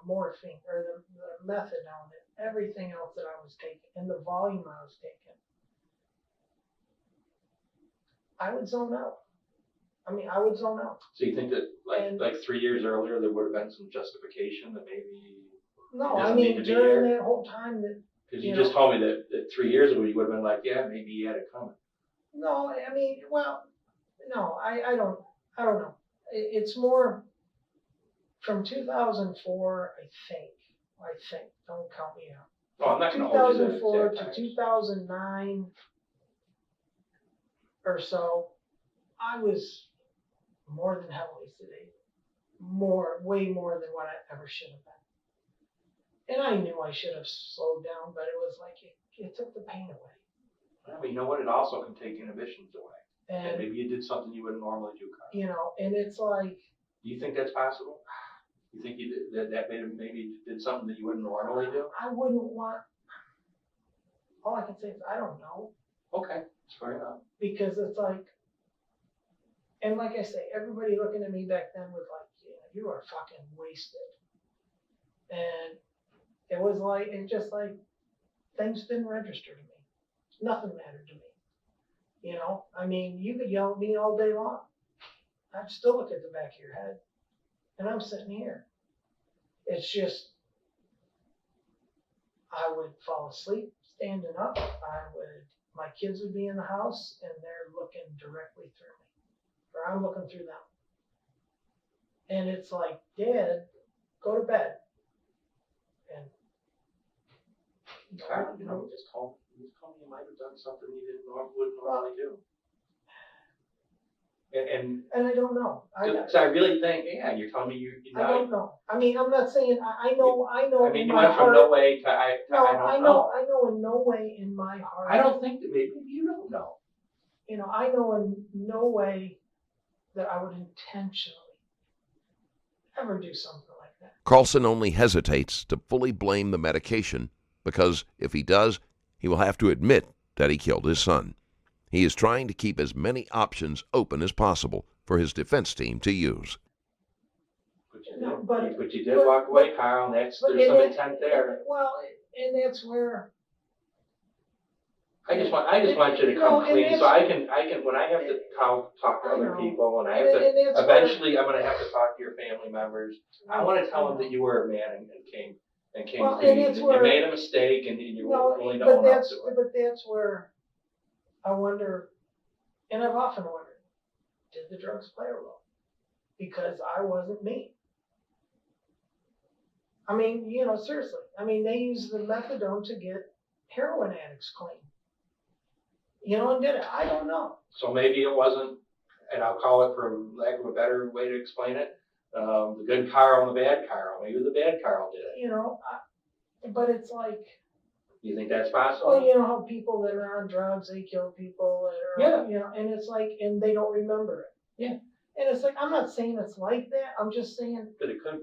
morphine or the methadone and everything else that I was taking and the volume I was taking, I would zone out. I would zone out. So you think that And- like 3 years earlier, there would have been some justification that maybe, No, He I doesn't need mean, to be during here. that whole time that, because You you know. just told me that 3 years ago, you would have been like, yeah, maybe he had it coming. no, I mean, well, no, I don't know. It's more from 2004, I think, don't count me out. Oh, I'm not gonna hold you to the 2004 exact to times. 2009 or so, I was more than heavily sedated. Way more than what I ever should have been. And I knew I should have slowed down, but it was like, it took the pain away. Well, you know what? It also can take inhibitions away. And And, maybe you did something you wouldn't normally do, Carl. and it's like, Do you think that's possible? You think you did, that maybe did something that you wouldn't normally do? I wouldn't want, all I can say is, I don't know. Okay, that's fair enough. Because it's like, and like I say, everybody looking at me back then was like, yeah, you are fucking wasted. And it was like, things didn't register to me. Nothing mattered to me. I mean, you could yell at me all day long. I'd still look at the back of your head. And I'm sitting here. It's just, I would fall asleep standing up. My kids would be in the house and they're looking directly through me. Or I'm looking through them. And it's like, Dad, go to bed. And Carl, you just told me you might have done something you wouldn't normally do. And I don't know. so I really think, yeah, you're telling me you I know. don't know. I mean, I'm not saying, I know I mean, in you my went from heart. no way to I No, don't I know. know in no way in my heart. I don't think that maybe you don't know. I know in no way that I would intentionally ever do something like that. Karlsen only hesitates to fully blame the medication because if he does, he will have to admit that he killed his son. He is trying to keep as many options open as possible for his defense team to use. But you did walk away, Kyle, and there's some intent there. Well, and that's where. I just want you to come clean, so I can, when I have to talk to other people, and I have to, eventually I'm gonna have to talk to your family members. I wanna tell them that you were a man and came Well, clean, and and it's you where- made a mistake, and you were willing to but own up to it. But that's where I wonder, and I've often wondered, did the drugs play a role? Because I wasn't me. I mean, seriously. I mean, they use the methadone to get heroin addicts clean. And did it? I don't know. So maybe it wasn't, and I'll call it, for lack of a better way to explain it, the good Carl and the bad Carl. Maybe the bad Carl did it. But it's like, You think that's possible? well, how people that are on drugs, they kill people, and it's like, and they don't remember it. Yeah. And it's like, I'm not saying it's like that. I'm just saying, But it could.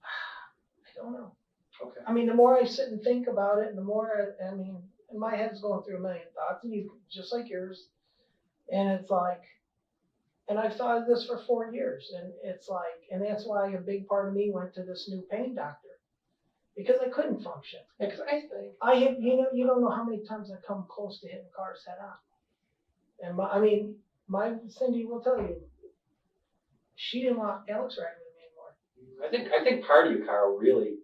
I don't know. Okay. I mean, the more I sit and think about it, and the more, and my head's going through a million thoughts, and you, just like yours. And it's like, and I've thought of this for 4 years, and it's like, and that's why a big part of me went to this new pain doctor, because I couldn't function. Yeah, because I think. I hit, you don't know how many times I come close to hitting cars head on. And my Cindy will tell you, she didn't want Alex riding with me anymore. I think part of you, Carl, really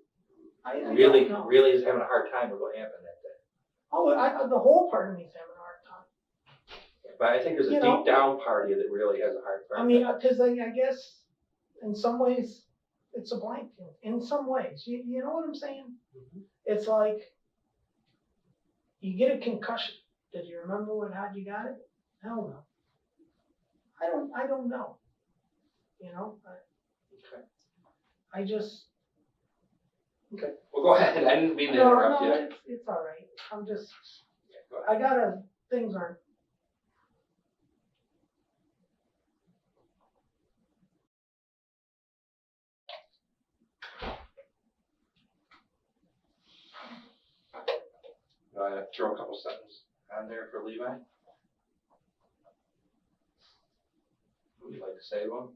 I don't know. really is having a hard time with what happened that day. Oh, the whole part of me's having a hard time. But I think there's a deep down part of you that really has a hard time. I mean, because I guess in some ways it's a blank. In some ways, you know what I'm saying? Mm-hmm. It's like you get a concussion. Did you remember how you got it? Hell no. I don't know. Okay. I just. Okay. Well, go ahead. I didn't mean to interrupt you. It's all right. I'm just. Yeah, go ahead. Things aren't. Throw a couple sentences on there for Levi. What would you like to say to him?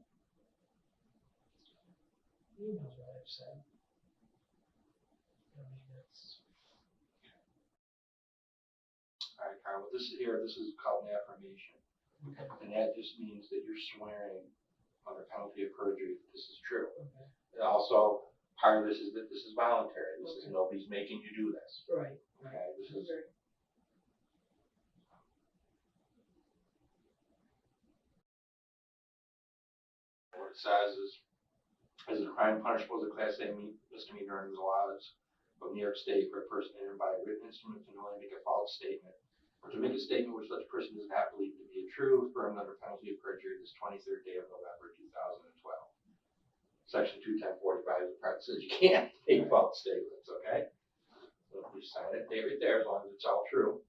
He knows what I've said. All right, Carl. This is called an affirmation. And that just means that you're swearing under penalty of perjury that this is true. Okay. And also, part of this is that this is voluntary. This is nobody's making you do this. Right. Okay, this is. Okay. What it says is a crime punishable as a Class A misdemeanor under the laws of New York State for a person injured by a written instrument to knowingly make a false statement, or to make a statement which such person does not believe to be a true, affirmed under penalty of perjury this 23rd day of November 2012. Section 21045 of the part says you can't make false statements, okay? So if you sign it, date right there, as long as it's all true.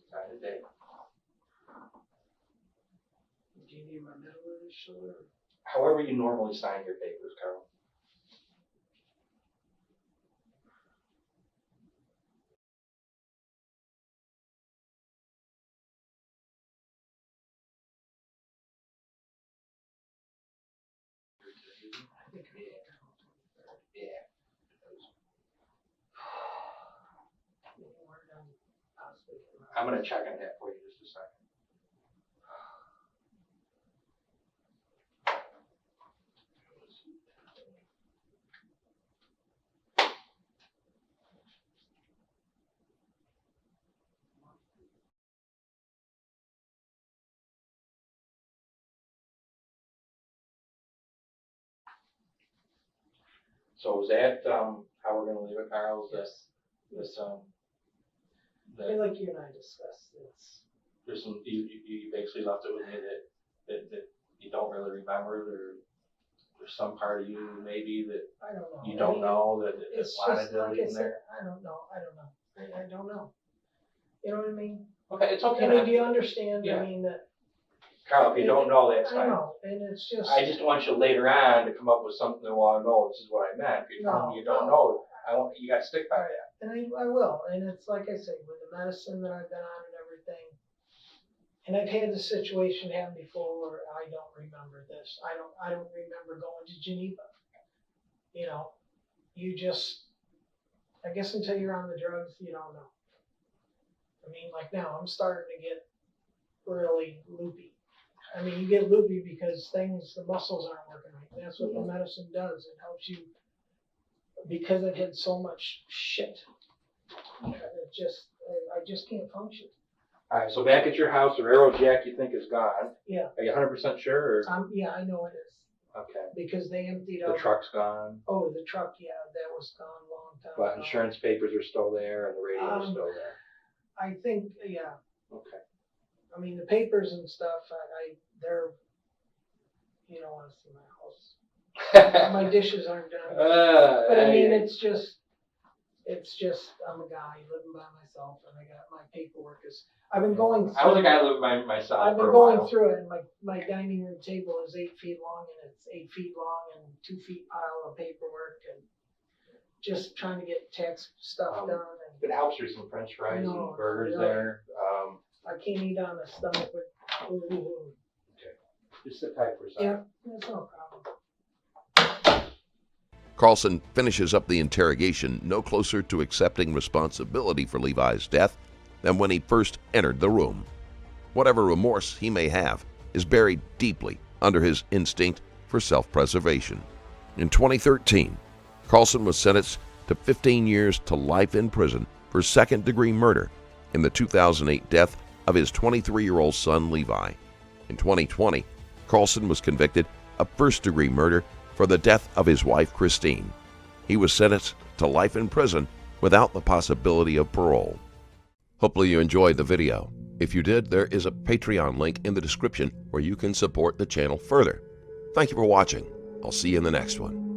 Sign it, date. Do you need my middle initial or? However you normally sign your papers, Carl. Yeah. I'm gonna check on that for you just a second. So is that, how we're gonna leave it, Carl? Is this, I mean, like you and I discussed, it's, there's some, you basically left it with me that you don't really remember, there's some part of you maybe that I don't know. you don't know that It's wanted just, to like leave I in said, there? I don't know. I don't know. You know what I mean? Okay, it's okay. I mean, do you understand? Yeah. I mean, that. Carl, if you don't know, that's I fine. know, and it's just. I just want you later on to come up with something that, well, no, this is what I meant. If you tell me you don't know, you gotta stick by that. And I will, and it's like I say, with the medicine that I've been on and everything, and I've had the situation happen before where I don't remember this. I don't remember going to Geneva. You know, you just, I guess until you're on the drugs, you don't know. I mean, like now, I'm starting to get really loopy. I mean, you get loopy because the muscles aren't working right. That's what the medicine does. It helps you, because I've had so much shit. I just can't function. All right, so back at your house, the railroad jack you think is gone. Yeah. Are you 100% sure? Or? Yeah, I know it is. Okay. Because they emptied The out. truck's gone, Oh, the truck, yeah, that was gone a long time but ago. insurance papers are still there and the radio is still there. I think, yeah. Okay. I mean, the papers and stuff, they're, you don't want to see my house. My dishes aren't done. But I mean, it's just, I'm a guy living by myself and I got my paperwork I've been going through. I was a guy living by myself. I've been going through it and my dining room table is 8 feet long and it's 8 feet long and 2 feet pile of paperwork and just trying to get tax stuff done. And It helps there's some french fries No, and burgers really. there. I can't eat on the stomach with, Just sit tight for a second. yeah, that's no problem. Karlsen finishes up the interrogation no closer to accepting responsibility for Levi's death than when he first entered the room. Whatever remorse he may have is buried deeply under his instinct for self-preservation. In 2013, Karlsen was sentenced to 15 years to life in prison for second-degree murder in the 2008 death of his 23-year-old son Levi. In 2020, Karlsen was convicted of first-degree murder for the death of his wife Christine. He was sentenced to life in prison without the possibility of parole. Hopefully you enjoyed the video. If you did, there is a Patreon link in the description where you can support the channel further. Thank you for watching. I'll see you in the next one.